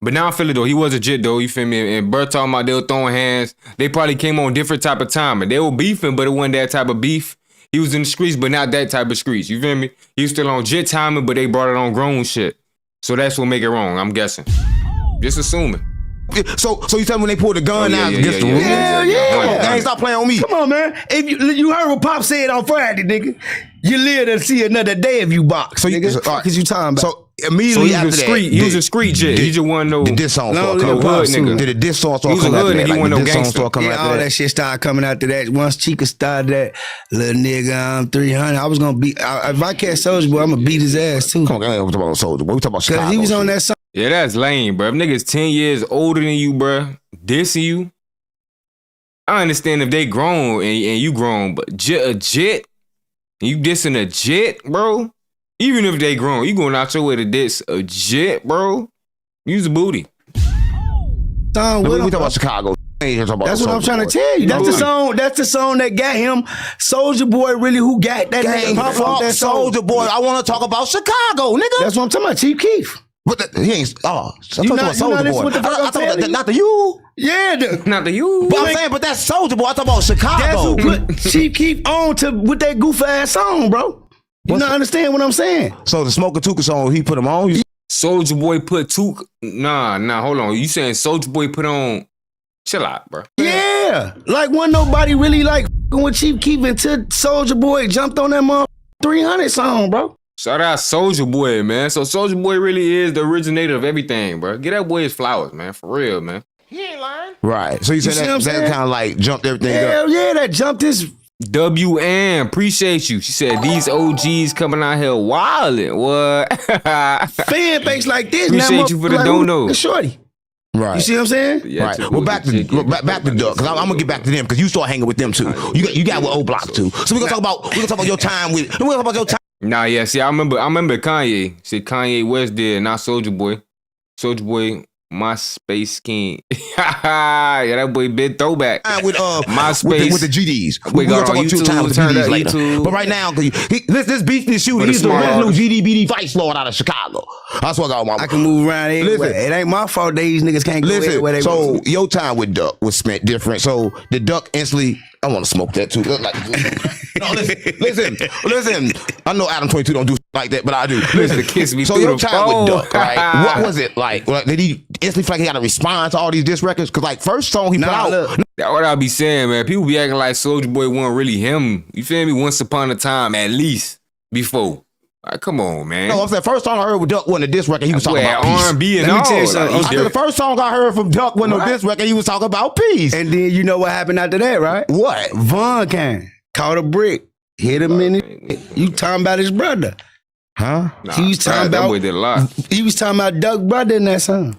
But now I feel it though. He was a jit though. You feel me? And Bert talking about they were throwing hands. They probably came on different type of timing. They were beefing, but it wasn't that type of beef. He was in the streets, but not that type of streets. You feel me? He was still on jit timing, but they brought it on grown shit. So that's what make it wrong. I'm guessing. Just assuming. So you tell me when they pulled the gun out against the room? Yeah. Gang, stop playing on me. Come on, man. If you heard what Pop said on Friday, nigga, you live to see another day if you box. So nigga, because you talking about. So immediately after that, he was a street jit. He just wasn't no diss song start coming hood nigga. Did the diss song start coming after that? He wasn't no gangster. All that shit started coming after that. Once Chica started that, little nigga, I'm 300. I was gonna beat. If I catch Soulja Boy, I'm gonna beat his ass too. Come on, gang, we talking about Soulja Boy. We talking about Chicago. Cause he was on that song. Yeah, that's lame, bro. If niggas 10 years older than you, bro, dissing you, I understand if they grown and you grown, but a jit, you dissing a jit, bro. Even if they grown, you going out your way to diss a jit, bro. Use a booty. We talking about Chicago. That's what I'm trying to tell you. That's the song. That's the song that got him. Soulja Boy, really, who got that name? Fuck that Soulja Boy. I want to talk about Chicago, nigga. That's what I'm talking about. Chief Keef. But he ain't. Oh, I'm talking about Soulja Boy. I thought not the you. Yeah, not the you. But I'm saying, but that's Soulja Boy. I talk about Chicago. That's who put Chief Keef on with that goof ass song, bro. You not understand what I'm saying? So the Smoke and Tuka song, he put him on. Soulja Boy put Tuka. Nah. Hold on. You saying Soulja Boy put on? Chill out, bro. Yeah, like when nobody really like with Chief Keef until Soulja Boy jumped on that mother 300 song, bro. Shout out Soulja Boy, man. So Soulja Boy really is the originator of everything, bro. Get that boy his flowers, man. For real, man. He ain't lying. Right. So you said that kind of like jumped everything up. Hell yeah, that jumped his. WM, appreciate you. She said these OGs coming out here wildin'. What? Fan base like this. Appreciate you for the dono. Shorty. Right. You see what I'm saying? Yeah, right. Well, back to Duck, because I'm gonna get back to them because you start hanging with them too. You got with O Block too. So we're gonna talk about your time with. We're gonna talk about your time. Nah, yeah. See, I remember Kanye. See, Kanye West did, not Soulja Boy. Soulja Boy, MySpace king. Yeah, that boy big throwback. With MySpace with the GDs. We're gonna talk about your time with the GDs later. YouTube. But right now, this beefy shooter, he's the original GD vice lord out of Chicago. That's what I got. I can move around anywhere. It ain't my fault these niggas can't go anywhere they want to. Your time with Duck was spent different. So the Duck instantly, I want to smoke that too. Like, no, listen. I know Adam 22 don't do like that, but I do. Listen, kiss me. So your time with Duck, right? What was it like? Did he instantly feel like he got to respond to all these diss records? Because like first song he put out. That's what I be saying, man. People be acting like Soulja Boy wasn't really him. You feel me? Once upon a time, at least before. Like, come on, man. No, I'm saying first song I heard with Duck wasn't a diss record. He was talking about peace. R&B and all. Let me tell you something. I said the first song I heard from Duck wasn't no diss record. He was talking about peace. And then you know what happened after that, right? What? Vaughn came, caught a brick, hit him in it. You talking about his brother? Huh? Nah, he was talking that about. boy did a lot. He was talking about Duck brother in that song.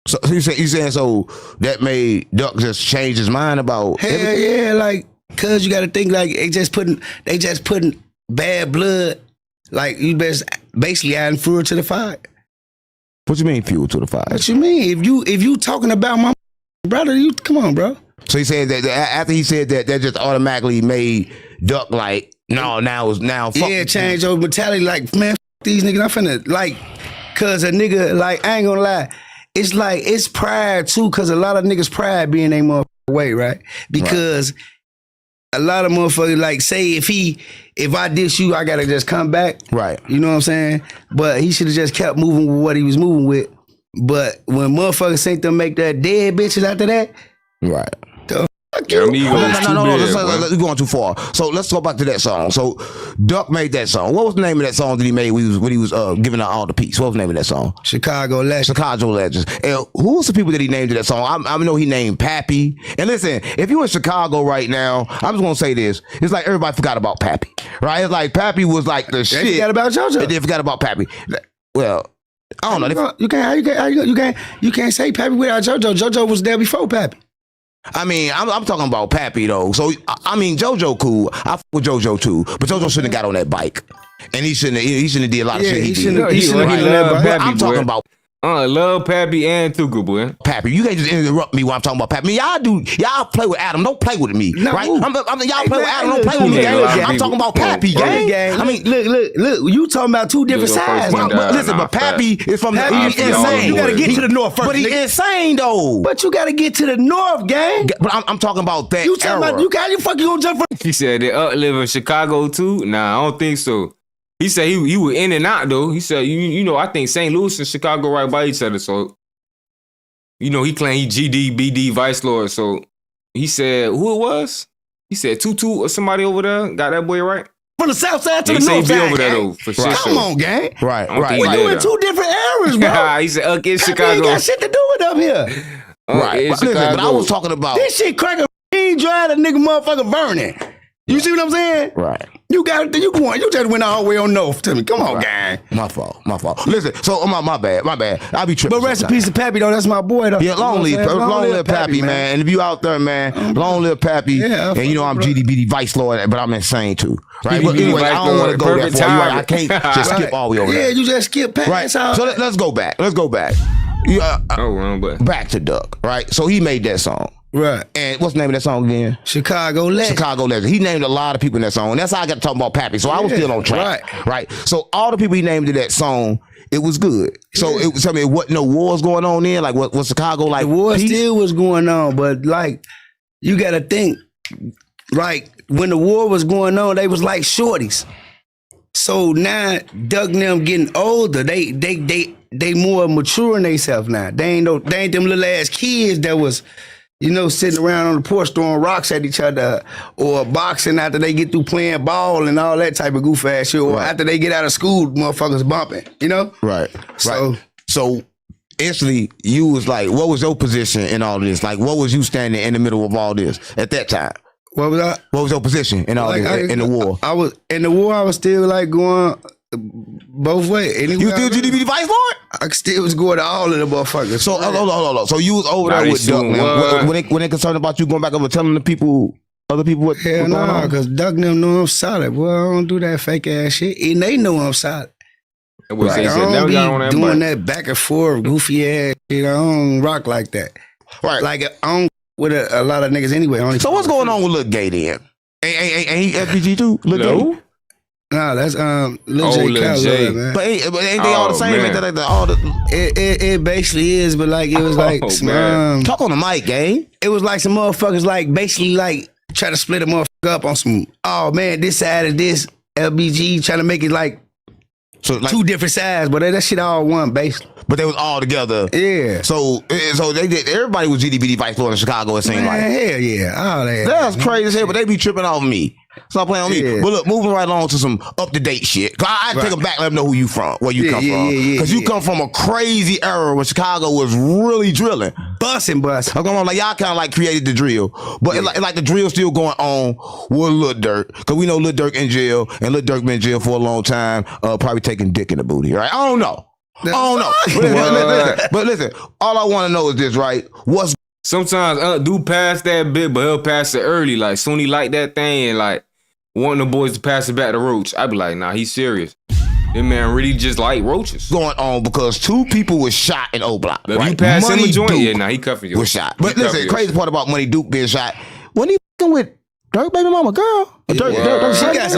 So you saying so that made Duck just change his mind about everything? Yeah, like cause you got to think like they just putting bad blood. Like you basically adding fuel to the fire. What you mean fuel to the fire? What you mean? If you talking about my brother, you come on, bro. So he said that after he said that just automatically made Duck like now fuck. Yeah, change over mentality. Like man, these niggas. I'm finna like, cause a nigga like I ain't gonna lie. It's like it's pride too, cause a lot of niggas pride being a motherfucker way, right? Because a lot of motherfuckers like say if I diss you, I gotta just come back. Right. You know what I'm saying? But he should have just kept moving with what he was moving with. But when motherfuckers think them make that dead bitches after that, right. No, you're going too far. So let's go back to that song. So Duck made that song. What was the name of that song that he made when he was giving out all the peace? What was the name of that song? Chicago Legends. Chicago Legends. And who was the people that he named to that song? I know he named Pappy. And listen, if you in Chicago right now, I'm just gonna say this. It's like everybody forgot about Pappy, right? It's like Pappy was like the shit. They forgot about JoJo. They forgot about Pappy. Well, I don't know. You can't say Pappy without JoJo. JoJo was there before Pappy. I mean, I'm talking about Pappy though. So I mean, JoJo cool. I fuck with JoJo too, but JoJo shouldn't have got on that bike, and he shouldn't have did a lot of shit. He shouldn't. I'm talking about. I love Pappy and Tuka, boy. Pappy, you can't just interrupt me while I'm talking about Pappy. I mean, y'all play with Adam. Don't play with me, right? Y'all play with Adam. Don't play with me, gang. I'm talking about Pappy, gang. I mean, look. You talking about two different sides. Listen, but Pappy is from the insane. You gotta get to the north first. But he's insane though. But you gotta get to the north, gang. But I'm talking about that. You talking about you gonna jump from? He said they live in Chicago too. Nah, I don't think so. He said he was in and out though. He said you know I think St. Louis and Chicago right by each other. So you know he claimed he GD BD Vice Lord. So he said who it was. He said Tutu or somebody over there got that boy right. From the south side to they the north side. over there though for sure. Come on, gang. Right. We're doing two different eras, bro. He said in Chicago. Ain't got shit to do with up here. Right. But listen, but I was talking about this shit cracking. He ain't drive a nigga motherfucker burning. You see what I'm saying? Right. You just went all the way on north to me. Come on, gang. My fault. Listen, so my bad. I be tripping. But rest in peace to Pappy though. That's my boy though. Yeah, long live Pappy, man. And if you out there, man, long live Pappy. Yeah, and you know I'm GDBD Vice Lord, but I'm insane too. Right. But anyway, I don't want to go there for you. I can't just skip all the way over there. Yeah, you just skip past. Right. So let's go back. Yeah. Wrong button. Back to Duck. Right. So he made that song. Right. And what's the name of that song again? Chicago Legend. He named a lot of people in that song. And that's how I got to talk about Pappy. So I was still on track. Right. So all the people he named in that song, it was good. So it was something. What no wars going on then? Like what was Chicago like? The war still was going on, but like you got to think, like when the war was going on, they was like shorties. So now Doug and them getting older, they more mature in themselves now. They ain't them little ass kids that was, you know, sitting around on the porch throwing rocks at each other or boxing after they get through playing ball and all that type of goof ass shit. Or after they get out of school, motherfuckers bumping, you know? Right. So instantly you was like, what was your position in all this? Like, what was you standing in the middle of all this at that time? What was I? What was your position in all this, in the war? I was in the war. I was still like going both ways. Anyway, you still GDB Vice Lord? I still was going to all of the motherfuckers. So hold on. So you was over there with Duck, man. When they concerned about you going back over telling the people, other people what going on? Because Duck and them know I'm solid. Boy, I don't do that fake ass shit. And they know I'm solid. Right. I don't be doing that back and forth goofy ass shit. I don't rock like that. Right. Like I don't with a lot of niggas anyway. So what's going on with Lil Gay then? Ain't he FBG too? Lil Gay? Nah, that's Lil J, man. But ain't they all the same? It basically is, but like it was like talk on the mic, gang. It was like some motherfuckers like basically like try to split a motherfucker up on some. Oh man, this side is this LBG trying to make it like two different sides, but that shit all one basically. But they was all together. Yeah. So they did. Everybody was GDBD Vice Lord in Chicago. It seemed like. Hell yeah, all that. That's crazy as hell. But they be tripping off me. Stop playing on me. But look, moving right along to some up to date shit. I take them back. Let them know who you from, where you come from. Because you come from a crazy era when Chicago was really drilling, busting. I'm going on like y'all kind of like created the drill, but it like the drill still going on with Lil Durk. Because we know Lil Durk in jail, and Lil Durk been in jail for a long time. Probably taking dick in the booty. Right? I don't know. But listen, all I want to know is this, right? Sometimes do pass that bit, but he'll pass it early. Like soon he like that thing and like wanting the boys to pass it back to Roach. I'd be like, nah, he's serious. That man really just like roaches. Going on because 2 people was shot in O Block. If you pass him a joint, he cuffing you. Was shot. But listen, the crazy part about Money Duke being shot, when he with Durk baby mama girl. She got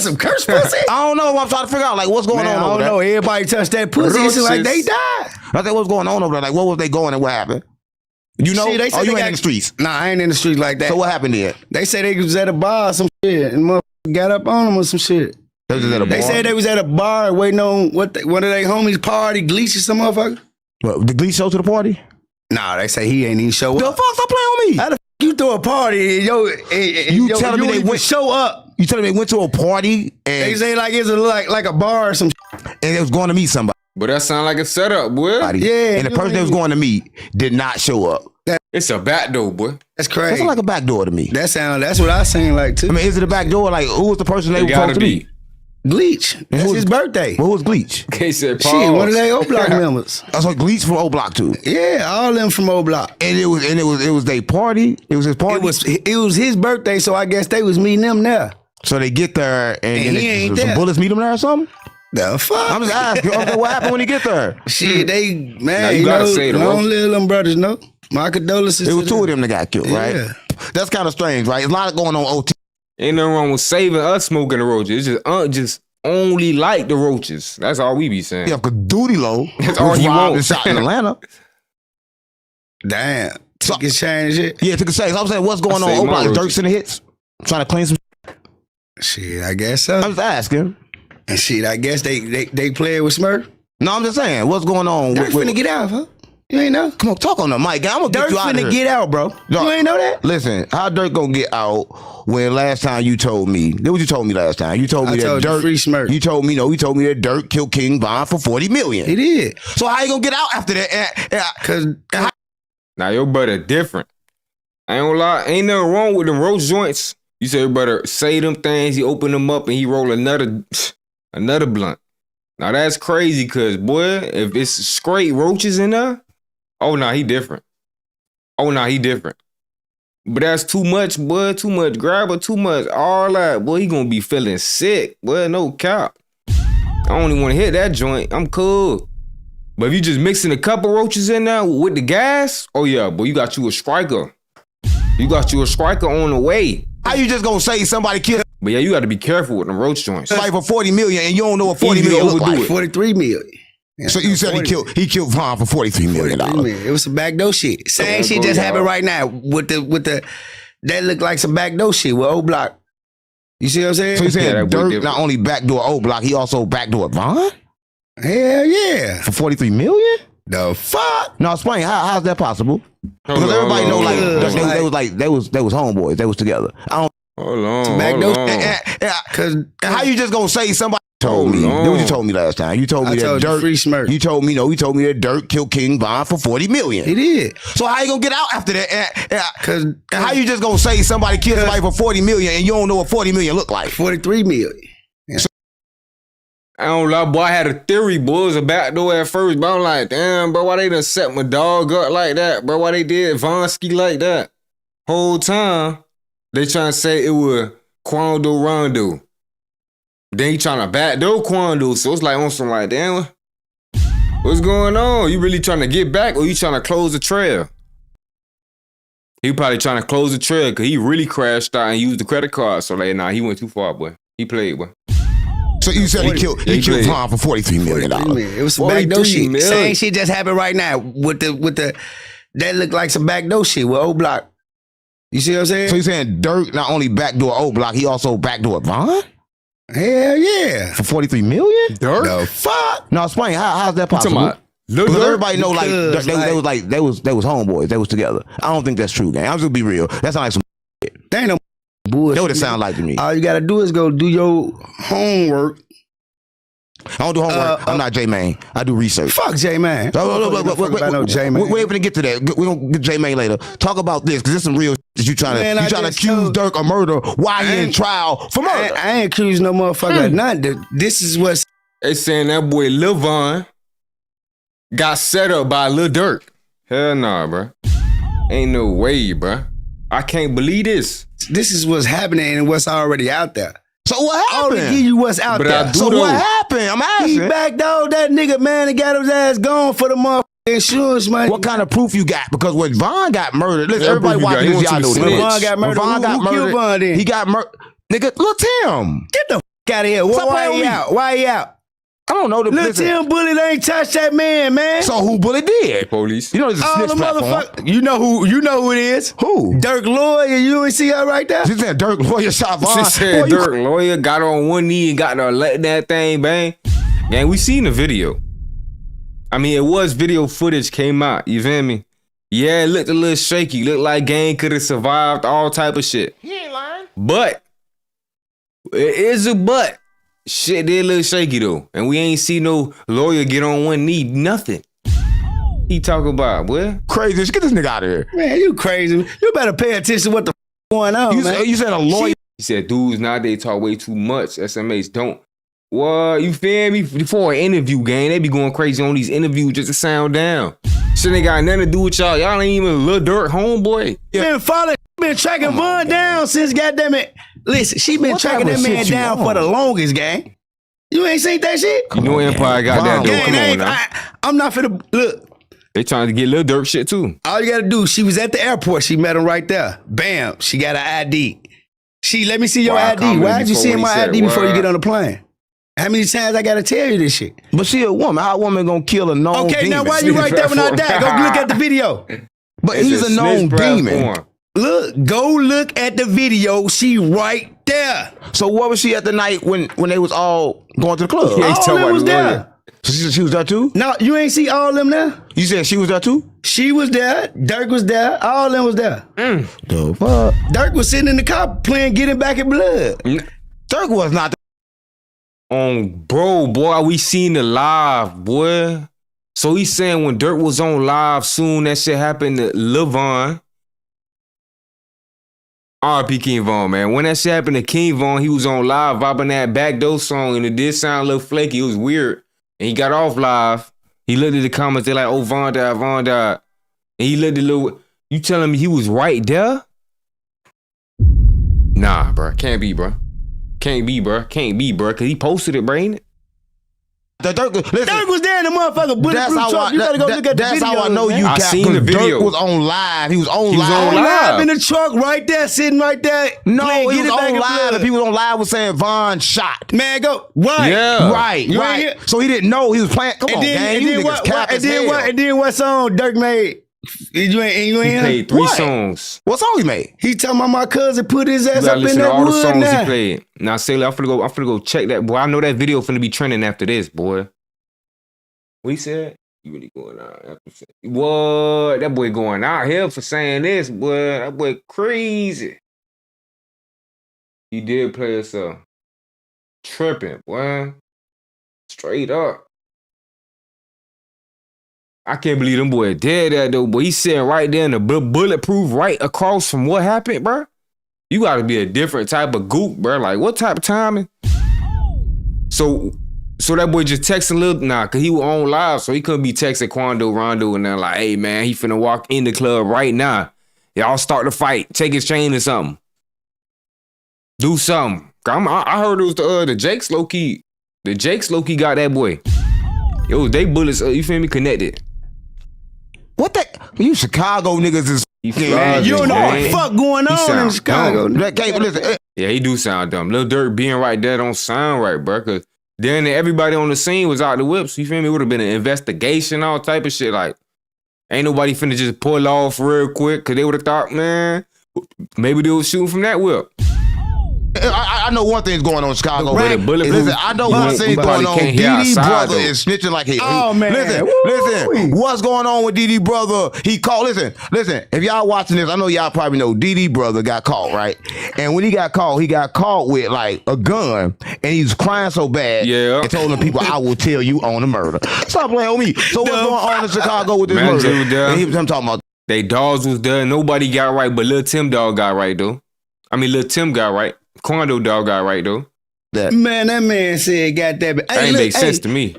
some curse pussy. I don't know what I'm trying to figure out. Like what's going on over there? I don't know. Everybody touched that pussy. It's like they died. I think what's going on over there? Like what was they going and what happened? You know? See, they said you ain't in the streets? Nah, I ain't in the streets like that. So what happened then? They said they was at a bar or some shit and motherfucker got up on them or some shit. They was at a bar? They said they was at a bar waiting on one of their homies party, Gleech or some motherfucker. What, did Gleech show to the party? Nah, they say he ain't even show up. The fuck, stop playing on me. How the fuck you throw a party and you telling me they went show up? You telling me they went to a party and they say like it's like a bar or some shit. And they was going to meet somebody. But that sound like a setup, boy. Yeah. And the person they was going to meet did not show up. It's a back door, boy. That's crazy. That sound like a back door to me. That's what I sing like too. I mean, is it a back door? Like, who was the person they were supposed to meet? Bleach. That's his birthday. What was Bleach? Okay, said Shit, pause. one of their O Block members. That's like Bleach from O Block too. Yeah, all them from O Block. And it was their party. It was his party. It was his birthday, so I guess they was meeting them there. So they get there and he ain't some there. bullets meet him there or something? The fuck? I'm just asking, okay, what happened when he get there? Shit, they, Now man, you you gotta know, say the long roast. live them brothers, no? My condolences. It was to two them. of them that got killed, right? Yeah. That's kind of strange, right? There's a lot going on OT. Ain't nothing wrong with saving us smoking the roaches. It's just only like the roaches. That's all we be saying. Yeah, because Duty Low That's all was he robbed wants. and shot in Atlanta. Damn. Took his chain and shit. Yeah, took a shot. So I'm saying, what's going I on? saved O my Block, roaches. Dirk's in the hits? Trying to clean some. Shit, I guess so. I'm just asking. And shit, I guess they played with Smurf. No, I'm just saying, what's going on? Dirk finna get out, huh? You ain't know? Come on, talk on the mic. I'm gonna Dirk get you out of finna here. get out, bro. No. You ain't know that? Listen, how Dirk gonna get out when last time you told me? That what you told me last time. You told me I that told you Dirk. free Smurf. You told me you told me that Dirk killed King Von for $40 million. He did. So how you gonna get out after that? Cause Now your brother different. I ain't gonna lie, ain't nothing wrong with them roast joints. You say your brother say them things, he open them up and he roll another blunt. Now that's crazy, cause boy, if it's straight roaches in there, oh nah, he different. Oh nah, he different. But that's too much, boy, too much grabber, too much all that. Boy, he gonna be feeling sick. Boy, no cap. I don't even wanna hit that joint. I'm cool. But if you just mixing a couple roaches in there with the gas, oh yeah, boy, you got you a striker. You got you a striker on the way. How you just gonna say somebody killed But yeah, you got to be careful with them roach joints. somebody for $40 million and you don't know what $40 Easy to million look overdo like? it. 43 million. Yeah, So you said he killed Von for $43 million. 43 million. It was some backdoor shit. Same shit just happened right now with the that looked like some backdoor shit with O Block. You see what I'm saying? So you saying Yeah, that would Dirk different. not only backdoor O Block, he also backdoor Von Hell yeah. for $43 million? The fuck? No, explain how's that possible? Because Hold on, everybody hold know on, like they was homeboys. They was together. I don't. Hold on, Backdoor. hold on. Cause How you just gonna say somebody told me? Hold on. That what you told me last time. You told me I that told you Dirk. free Smurf. You told me that Dirk killed King Von for $40 million. He did. So how you gonna get out after that? Cause How you just gonna say somebody killed somebody for $40 million and you don't know what $40 million look like? 43 million. I don't lie, boy. I had a theory, boy. It was a backdoor at first, but I'm like, damn, bro, why they done set my dog up like that, bro? Why they did Vonsky like that? Whole time, they trying to say it was Quando Rondo. Then he trying to backdoor Quando, so it's like on some like, damn, what's going on? You really trying to get back or you trying to close the trail? He probably trying to close the trail because he really crashed out and used the credit card. So like, nah, he went too far, boy. He played, boy. So you said he killed played. Von for $43 million. 43 million. It was some 43 backdoor shit. million. Same shit just happened right now with the that looked like some backdoor shit with O Block. You see what I'm saying? So you saying Dirk not only backdoor O Block, he also backdoor Von Hell yeah. for $43 million? Dirk? The fuck? No, explain how's that You talking possible? about Lil Because Durk? everybody know like Because, they was homeboys. They was together. I don't think that's true, gang. I'm just gonna be real. That sounds like some. That ain't no bullshit. That what it sound like to me. All you gotta do is go do your homework. I don't do homework. I'm not J-Man. I do research. Fuck J Man. We're able to get to that. We're gonna get J-Man later. Talk about this because there's some real shit. You trying to accuse Dirk of murder while he in trial for murder. I ain't accusing no motherfucker of nothing. This is what's They saying that boy Lil Von got set up by Lil Durk. Hell nah, bro. Ain't no way, bro. I can't believe this. this is what's happening and what's already out there. So what I only happened? give you what's out But I there. do So though. what happened? I'm He asking. backdoored that nigga, man, and got his ass gone for the motherfucking insurance money. What kind of proof you got? Because when Von got murdered, listen, Yeah, everybody proof you got. watching He this, went y'all to know the this. snitch. Von got murdered. Von got Who killed murdered. Von then? He got murdered. Nigga, Lil Tim. Get the fuck out of here. Stop Why playing he with me. out? Why he out? I don't know the Lil listen. Tim Bullet ain't touched that man, man. So who Bullet did? Police. You know there's a all snitch the platform. motherfuckers. You know who it is? Who? Dirk Lloyd and UNC right there. She said Dirk lawyer shot Von. She said Boy, you Dirk lawyer got on one knee and got to let that thing bang. Gang, we seen the video. I mean, it was video footage came out. You feel me? Yeah, it looked a little shaky. Looked like Gang could have survived all type of shit. He ain't lying. But it is a but. Shit did look shaky though. And we ain't see no lawyer get on one knee. Nothing. He talk about, boy. Crazy. Just get this nigga out of here. Man, you crazy. You better pay attention to what the going on, man. You said a lawyer. He said, dudes nowadays talk way too much. SMH don't. What, you feel me? Before an interview, gang, they be going crazy on these interviews just to sound down. Shit ain't got nothing to do with y'all. Y'all ain't even Lil Durk homeboy. Been tracking Von down since goddamn it. Listen, she been tracking that man down for the longest, gang. You ain't seen that shit? You know Empire got that though. Come on now. I'm not finna look. They trying to get Lil Durk shit too. All you gotta do, she was at the airport. She met him right there. Bam, she got an ID. She let me see your ID. Why did you see my ID before you get on the plane? How many times I gotta tell you this shit? But she a woman. How a woman gonna kill a known demon? Now why you right there when I die? Go look at the video. But he's a known demon. Look, go look at the video. She right there. So what was she at the night when they was all going to the club? All them was there. So she was there too? No, you ain't see all them there? You said she was there too? She was there. Dirk was there. All them was there. The fuck? Dirk was sitting in the car playing Getting Back in Blood. Dirk was not bro, boy, we seen the live, boy. So he's saying when Dirk was on live soon, that shit happened to Lil Von. R.I.P. King Von, man. When that shit happened to King Von, he was on live vibing that backdoor song, and it did sound a little flaky. It was weird. And he got off live. He looked at the comments. They're like, oh, Von died, Von died. And he looked at little. You telling me he was right there? Nah, bro. Can't be, bro. Can't be, bro. Can't be, bro. Because he posted it, bro, ain't it? Dirk was there in the motherfucker bulletproof truck. You gotta go look at the video. That's how I know you I seen the video. Dirk was on live. He was on He was live. on live. In the truck right there, sitting right there. No, he was on live. Blood. And people on live was saying Von shot. Man, go. Right. Yeah. Right, You right. ain't hear- So he didn't know he was playing. Come on, gang. You niggas cap as hell. And then what song Dirk made? You ain't He hear? played 3 What? songs. What song he made? He talking about my cousin put his You ass gotta up in listen to that all the wood songs now. he played. Now, Sailor, I'm finna go check that. Boy, I know that video finna be trending after this, boy. What he said? You really going out after what? That boy going out here for saying this, boy. That boy crazy. He did play himself. Tripping, boy. Straight up. I can't believe them boy dead that though, boy. He sitting right there in the bulletproof right across from what happened, bro. You gotta be a different type of goop, bro. Like, what type of timing? So that boy just texting cause he was on live, so he couldn't be texting Quando Rondo and then like, hey man, he finna walk in the club right now. Y'all start the fight, take his chain or something. Do something. I heard it was the Jakes low key. The Jakes low key got that boy. Yo, they bullets, you feel me, connected. What the? You Chicago niggas is. You don't know what the fuck going on in Chicago. Listen, Yeah, he do sound dumb. Lil Durk being right there don't sound right, bro. Cause then everybody on the scene was out the whips. You feel me? It would have been an investigation, all type of shit. Like, ain't nobody finna just pull off real quick. Cause they would have thought, man, maybe they was shooting from that whip. I know one thing's going on in Chicago. Right. Listen, I know one thing's going on. DD brother is snitching like hell. Oh, man. Listen, what's going on with DD brother? He called, listen, if y'all watching this, I know y'all probably know DD brother got caught, right? And when he got caught with like a gun and he was crying so bad. Yeah. And told the people, I will tell you on the murder. Stop playing with me. So what's going on in Chicago with this Man, murder? dude, And he was talking about. They dogs was there. Nobody got right, but Lil Tim dog got right, though. I mean, Lil Tim got right. Quando dog got right, though. Man, that man said, got that. That ain't make sense to me.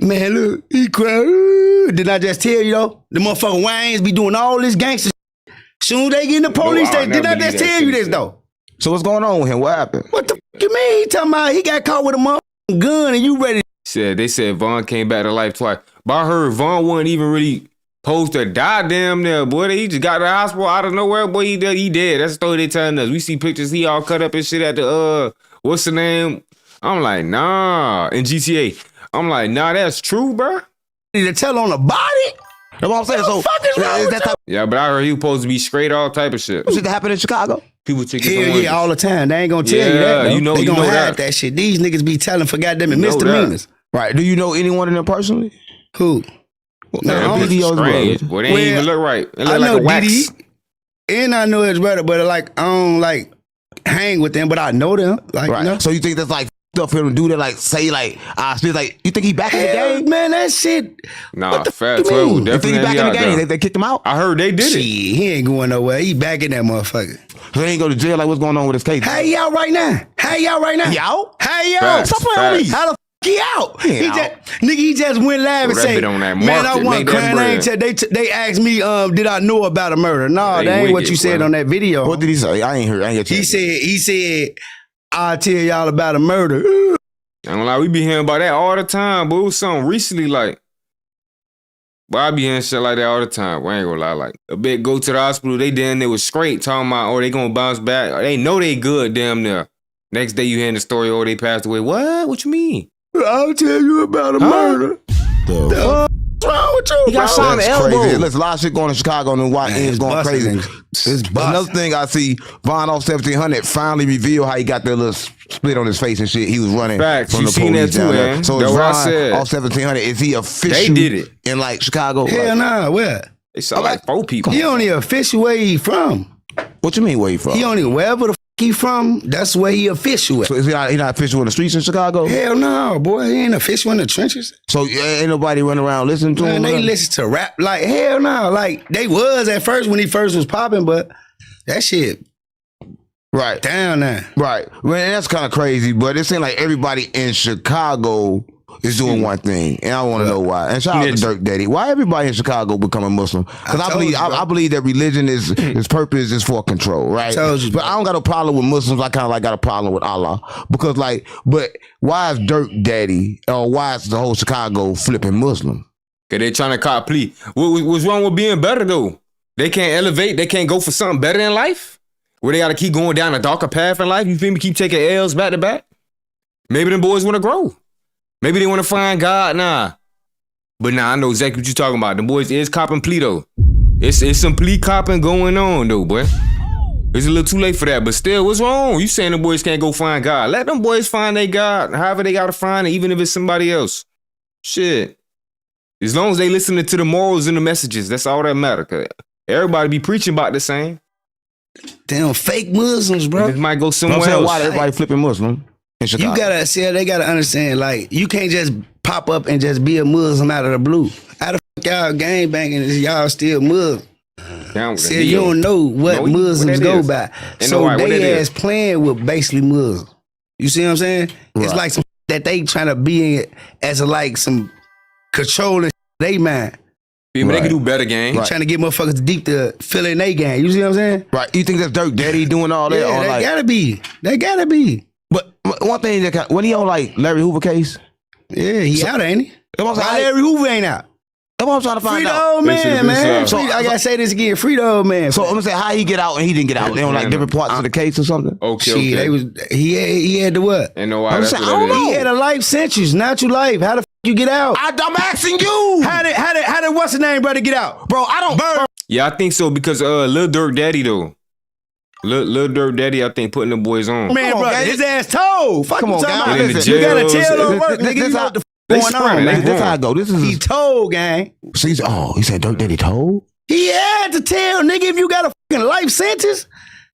Man, look, he cried. Did I just tell you, though? The motherfucking Waynes be doing all this gangster shit. Soon they get in the police station. Did I just tell you this, though? So what's going on with him? What happened? What the fuck you mean? He talking about he got caught with a motherfucking gun and you ready? They said Von came back to life twice. But I heard Von wasn't even really supposed to die damn there, boy. He just got to the hospital out of nowhere, boy. He dead. That's the story they telling us. We see pictures, he all cut up and shit at the, what's the name? I'm like, nah. In GTA. I'm like, nah, that's true, bro. To tell on the body? That's what I'm saying. What the fuck is wrong with that? Yeah, but I heard he was supposed to be straight, all type of shit. Shit that happened in Chicago? People took his Hell own. yeah, all the time. They ain't gonna tell you that, though. You know, they gonna hide that. that shit. These niggas be telling for goddamn it, You know misdemeanors. Right. Do you know anyone in them personally? Who? No, That bitch strange. Boy, they ain't even look right. It look like a wax. DD, and I know his brother, but like I don't like hang with them, but I know them. Like, Right. you know? So you think that's like stuff for him to do that? Like say like still like you think he back in the game? Man, that shit. Nah, you Fat 12 mean? definitely You think he back in the game? there. They kicked him out. I heard they did Shit, it. he ain't going nowhere. He back in that motherfucker. So he ain't go to jail. Like what's going on with his case? How he out right now? How he out right now? He out? How he out? Facts, Stop playing with me. facts. How the he out? He ain't He just went live and Throw that say, bit on that man, I market, want make that crying. I ain't bread." they asked me, did I know about a murder? No, They that ain't what wicked, you said bro. on that video. What did he say? I ain't heard. I ain't heard. He said, I'll tell y'all about a murder. I ain't gonna lie, we be hearing about that all the time, but it was something recently like. But I be hearing shit like that all the time. I ain't gonna lie, like a bit go to the hospital, they damn near was straight talking about, oh, they gonna bounce back. They know they good damn near. Next day you hearing the story, oh, they passed away. What? What you mean? I'll tell you about a murder. What's wrong with you, He got bro? shot in the That's elbow. crazy. Listen, a lot of shit going to Chicago and why ends going crazy. It's busting. Another thing I see, Von off 1700 finally revealed how he got that little split on his face and shit. He was running Facts. from You the seen police that too, down there. man. So That's is what I Von said. off 1700? Is he official? They did it. In like Chicago? Hell Like, nah, where? They shot like 4 people. He only official where he from. what you mean where he from? He only wherever the he from, that's where he official at. So is he not official in the streets in Chicago? Hell no, boy. He ain't official in the trenches. So ain't nobody running around listening to Man, him? they listen to rap like hell no. Like they was at first when he first was popping, but that shit Right. down there. Right. Well, that's kind of crazy, but it seems like everybody in Chicago is doing one thing, and I want to know why. And shout out to Dirk Daddy. Why everybody in Chicago becoming Muslim? Because I believe that religion is its purpose is for control, right? Told you, but I don't got a problem with Muslims. I kind of like got a problem with Allah because, like, but why is Dirk Daddy or why is the whole Chicago flipping Muslim? Cause they trying to cop plea. What's wrong with being better though? They can't elevate. They can't go for something better in life. Where they got to keep going down a darker path in life. You feel me? Keep taking L's back to back. Maybe them boys want to grow. Maybe they want to find God. Nah. But nah, I know exactly what you're talking about. The boys is copping plea though. It's some plea copping going on though, boy. It's a little too late for that, but still, what's wrong? You saying the boys can't go find God? Let them boys find their God, however they gotta find it, even if it's somebody else. Shit. As long as they listening to the morals and the messages, that's all that matter. Cause everybody be preaching about the same. Damn fake Muslims, bro. It might go I'm somewhere saying else. why everybody flipping Muslim in Chicago? You gotta see, they gotta understand, like, you can't just pop up and just be a Muslim out of the blue. How the fuck y'all gang banging is y'all still Muslim? Down with See, the you deal. don't know what No, Muslims what that go is. by. Ain't So nobody what they that ass is. playing with basically Muslims. You see what I'm saying? It's like some that they trying to be in as like some controlling they mind. Feel me? They can do better, gang. Trying to get motherfuckers deep to fill in their game. You see what I'm saying? Right. You think that's Dirk Daddy doing all that? Yeah, or they like, gotta be. They gotta be. but one thing that when he on like Larry Hoover case, Yeah, he out, ain't he? that's what I'm Why saying. Larry Hoover ain't out? That's what I'm trying to Free find the out. old They should've man, been man. so- I gotta say this again. Free the old man. So I'm gonna say how he get out and he didn't get out. They on like different parts of the case or something. Okay, Shit, okay. he had to what? Ain't no why I'm that's saying, what I don't that is. know. He had a life sentence, natural life. How the f you get out? I'm asking you, How did what's his name, brother, get out? bro. I don't. Yeah, I think so because Lil Durk Daddy though. Lil Durk Daddy, I think putting the boys on. Man, Come on, brother, gang. his ass told. Fuck Come you on, talking gang. about? In the Listen, You gotta jails. tell them work, This- nigga. You this know how- what the They f going on, spreading, man. they This how I go. This is He told, gang. he said Dirk Daddy told. He had to tell, nigga, if you got a fucking life sentence,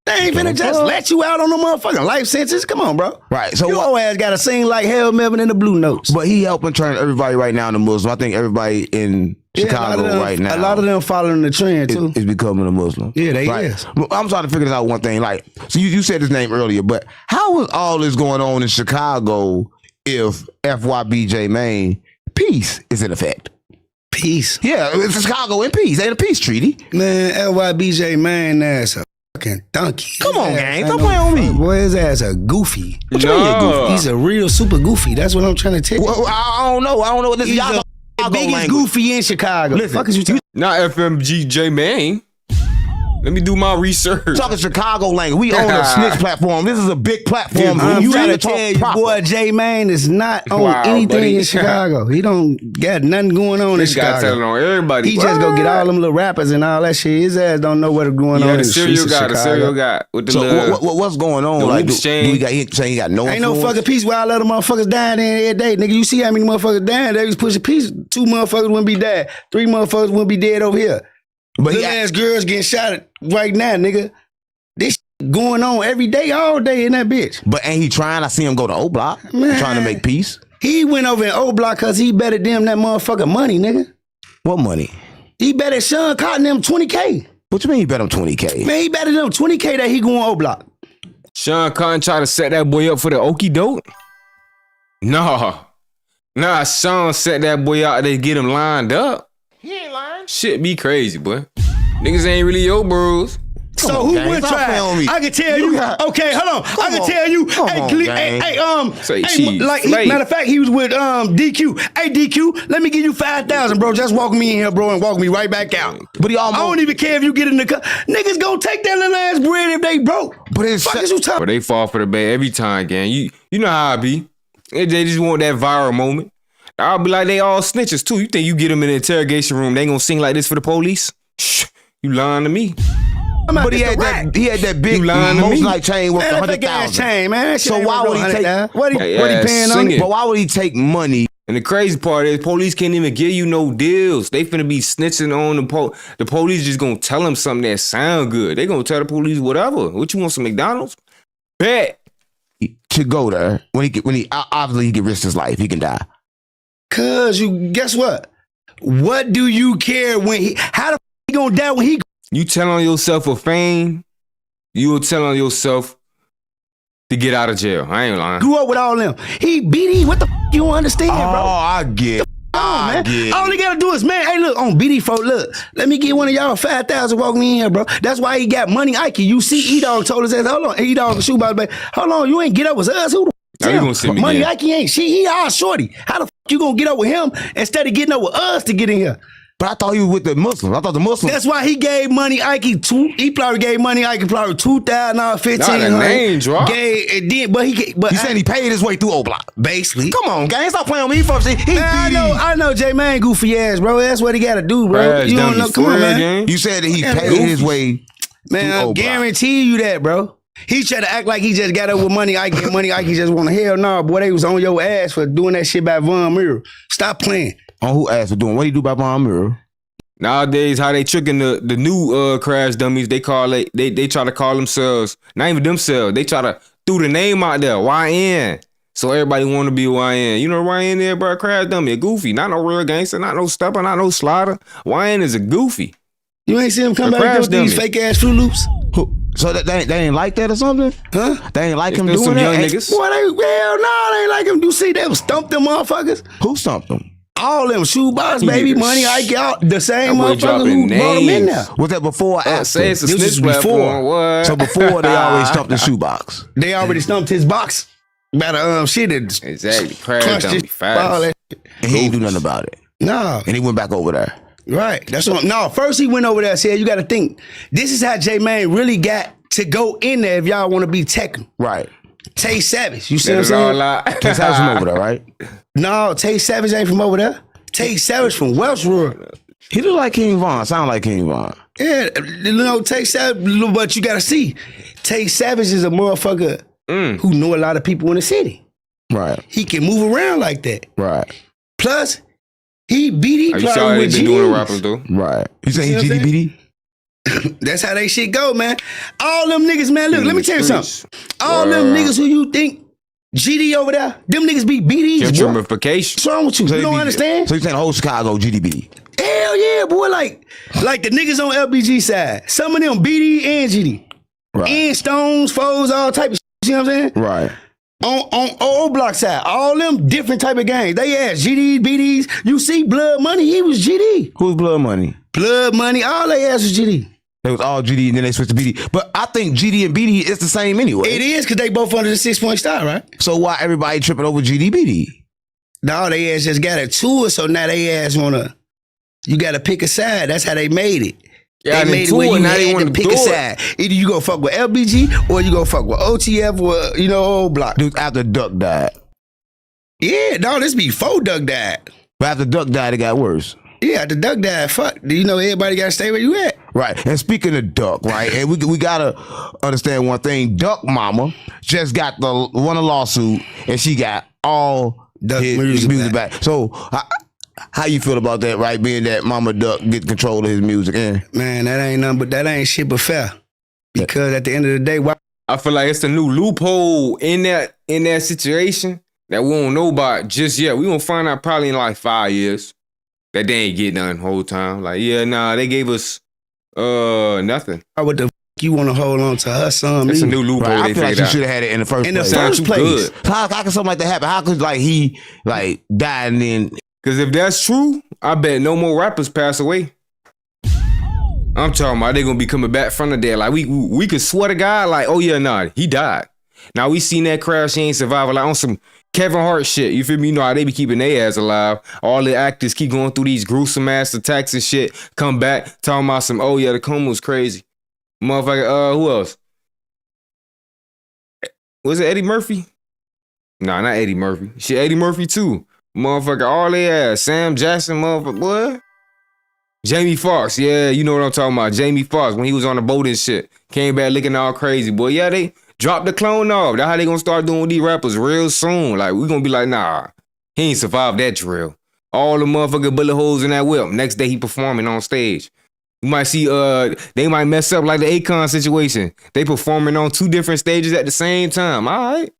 they ain't finna just let you out on no motherfucking life sentence. Come on, bro. Right. So Your ass gotta sing like Hell Melvin in the Blue Notes. But he helping turn everybody right now into Muslim. I think everybody in Chicago right now. A lot of them following the trend too. is becoming a Muslim. Yeah, they is. Well, I'm trying to figure this out one thing. Like, so you said his name earlier, but how was all this going on in Chicago if FYBJ Maine peace is in effect? Peace. Yeah, it's Chicago in peace. Ain't a peace treaty. Man, LYBJ, man, that's a fucking donkey. Come on, His ass gang. ain't Stop no playing with me. Boy, his ass a goofy. No. He's a real super goofy. That's what I'm trying to tell you. Well, I don't know. I don't know what this He's y'all the Chicago biggest language. goofy in Chicago. Listen, Fuck is you talking? Not FMGJ Maine. Let me do my research. Talking Chicago language. We own a snitch platform. This is a big platform. I'm You trying need to talk tell you, proper. boy, J Man is not on Wow, anything buddy. in Chicago. He don't got nothing going on in This guy telling Chicago. on everybody. He just go get all them little rappers and all that shit. His ass don't know what's going on Yeah, in the the streets cereal of guy, Chicago. the cereal guy with the So little. what's going on? the Like, loose do chain. he got? He saying he got no. Ain't no influence? fucking peace while other motherfuckers dying every day, nigga. You see how many motherfuckers dying? They was pushing peace. 2 motherfuckers wouldn't be dead. 3 motherfuckers wouldn't be dead over here. But Little ass girls getting shot at right now, nigga. This going on every day, all day in that bitch. But ain't he trying? I see him go to O Block, trying to make peace. He went over in O Block because he betted them that motherfucking money, nigga. What money? He betted Sean Cotton them $20K. What you mean he bet him $20K? Man, he betted them $20K that he going O Block. Sean Cotton try to set that boy up for the okie doke? Nah, Sean set that boy out there to get him lined up. He ain't lying. Shit be crazy, boy. Niggas ain't really your bros. So who would try? I can tell you. Okay, hold on. I can tell you. Matter of fact, he was with DQ. Hey DQ, let me give you 5,000, bro. Just walk me in here, bro, and walk me right back out. But I don't even care if you get in the car. Niggas gonna take that little ass bread if they broke. But it's But they fall for the bait every time, gang. You know how I be. They just want that viral moment. I'll be like, they all snitches too. You think you get them in the interrogation room, they ain't gonna sing like this for the police? Shh, you lying to me. But he had that big most night chain worth 100,000 chain, man. So why would he take? What he paying on it? But why would he take money? And the crazy part is, police can't even give you no deals. They finna be snitching on the police. Just gonna tell them something that sound good. They gonna tell the police whatever. What you want, some McDonald's? Bet to go there when he obviously he can risk his life. He can die. Cause guess what? What do you care when how the he gonna die when he? You tell on yourself for fame, you will tell on yourself to get out of jail. I ain't lying. Grew up with all them. He BD, what the you don't understand, bro? Oh, I get it. All he gotta do is, man, hey, look, on BD folk, look, let me get one of y'all 5,000 walk me in here, bro. That's why he got money, Ike. You see, E-Dog told us that, hold on, E-Dog shoebox, baby. Hold on, you ain't get up with us. Who the you gonna send me money, again. Ike ain't shit. He our shorty. How the you gonna get up with him instead of getting up with us to get in here? But I thought he was with the Muslims. I thought the Muslims. That's why he gave money Ike he probably gave money Ike probably $2,000, $1,500. Not a name drop. He said he paid his way through O Block. Basically. Come on, gang. Stop playing with me folks. I know J Man goofy ass, bro. That's what he gotta do, bro. You don't know. Come on, man. You said that he paid his way. Man, I guarantee you that, bro. He tried to act like he just got up with money. I get money. Ike just want to hell no, boy. They was on your ass for doing that shit by Von Miller. Stop playing. On who ass for doing? What he do by Von Miller? Nowadays, how they tricking the new crash dummies, they call it, they try to call themselves, not even themselves, they try to throw the name out there, YN. So everybody want to be YN. You know YN there, bro? Crash dummy, a goofy. Not no real gangster, not no stepper, not no slider. YN is a goofy. You ain't see him come back with these fake ass Fruit Loops? So they ain't like that or something? Huh? They ain't like him doing doing that? Young niggas. Boy, hell no, they ain't like him. You see, they stumped them motherfuckers. Who stumped them? All them shoebox, baby, money, I got the same motherfucker who brought them in there. Was that before or after? Say it's a This snitch is before. platform. What? So before they always stumped the shoebox. They already stumped his box. About shit that Exactly. Crash crunched dummy his fast. And he ain't do nothing about it. No. And he went back over there. Right. That's what. No, first he went over there and said, you got to think, this is how J Man really got to go in there if y'all want to be teching. Right. Tay Savage. You see what I'm saying? Tay Savage from over there, right? No, Tay Savage ain't from over there. Tay Savage from Westwood. He look like King Von. Sound like King Von. Yeah, you know, Tay Savage, but you got to see, Tay Savage is a motherfucker who know a lot of people in the city. Right. He can move around like that. Right. Plus, he BD Are you probably sure with they been doing GD. the rappers though? Right. You say he See what I'm GDBD? That's how they shit go, man. All them niggas, man, look, let me tell you something. All them niggas who you think GD over there, them niggas be BDs, boy. Gentrification. What's wrong with you? So You don't be- understand? So you saying the whole Chicago GDBD? Hell yeah, boy. Like the niggas on LBG side. Some of them BD and GD. Right. And Stones, Foes, all type of shit. You know what I'm saying? Right. On O Block side, all them different type of gangs. They ass GDs, BDs. You see Blood Money, he was GD. Who's Blood Money? Blood Money, all they ass was GD. They was all GD and then they switched to BD. But I think GD and BD is the same anyway. It is because they both under the 6-point star, right? So why everybody tripping over GD BD? No, they ass just got a tour, so now they ass wanna. You gotta pick a side. That's how they made it. Yeah, they made it where you had to pick a side. Either you go fuck with LBG or you go fuck with OTF or O Block. Dude, after Duck died. Yeah, no, this before Doug died. But after Duck died, it got worse. Yeah, after Doug died, fuck. You know everybody gotta stay where you at. Right. And speaking of Duck, right, and we gotta understand one thing. Duck Mama just got won a lawsuit and she got all Duck his music back. So how you feel about that, right? Being that Mama Duck get control of his music, Man, that ain't nothing but that ain't shit but fair. Because at the end of the day, why? I feel like it's a new loophole in that situation that we don't know about just yet. We gonna find out probably in like 5 years that they ain't get done the whole time. Like, yeah, nah, they gave us nothing. What the you want to hold on to her son? It's a new loophole. Right, I they feel like figured you out. should have had it in the first In the place. first place. How could something like that happen? How could like he like die and then? Because if that's true, I bet no more rappers pass away. I'm talking about they gonna be coming back from the dead. Like we could swear to God, like, oh yeah, nah, he died. Now we seen that crash, he ain't survived. Like on some Kevin Hart shit. You feel me? You know how they be keeping their ass alive. All the actors keep going through these gruesome ass attacks and shit. Come back talking about some, oh yeah, the coma was crazy. Motherfucker, who else? Was it Eddie Murphy? Nah, not Eddie Murphy. Shit, Eddie Murphy too. Motherfucker, all they ass. Sam Jackson, motherfucker, what? Jamie Foxx, yeah, you know what I'm talking about. Jamie Foxx, when he was on the boat and shit. Came back looking all crazy, boy. Yeah, they dropped the clone off. That's how they gonna start doing with these rappers real soon. Like, we gonna be like, nah, he ain't survived that drill. All the motherfucking bullet holes in that whip. Next day he performing on stage. You might see, they might mess up like the Akon situation. They performing on 2 different stages at the same time. All right.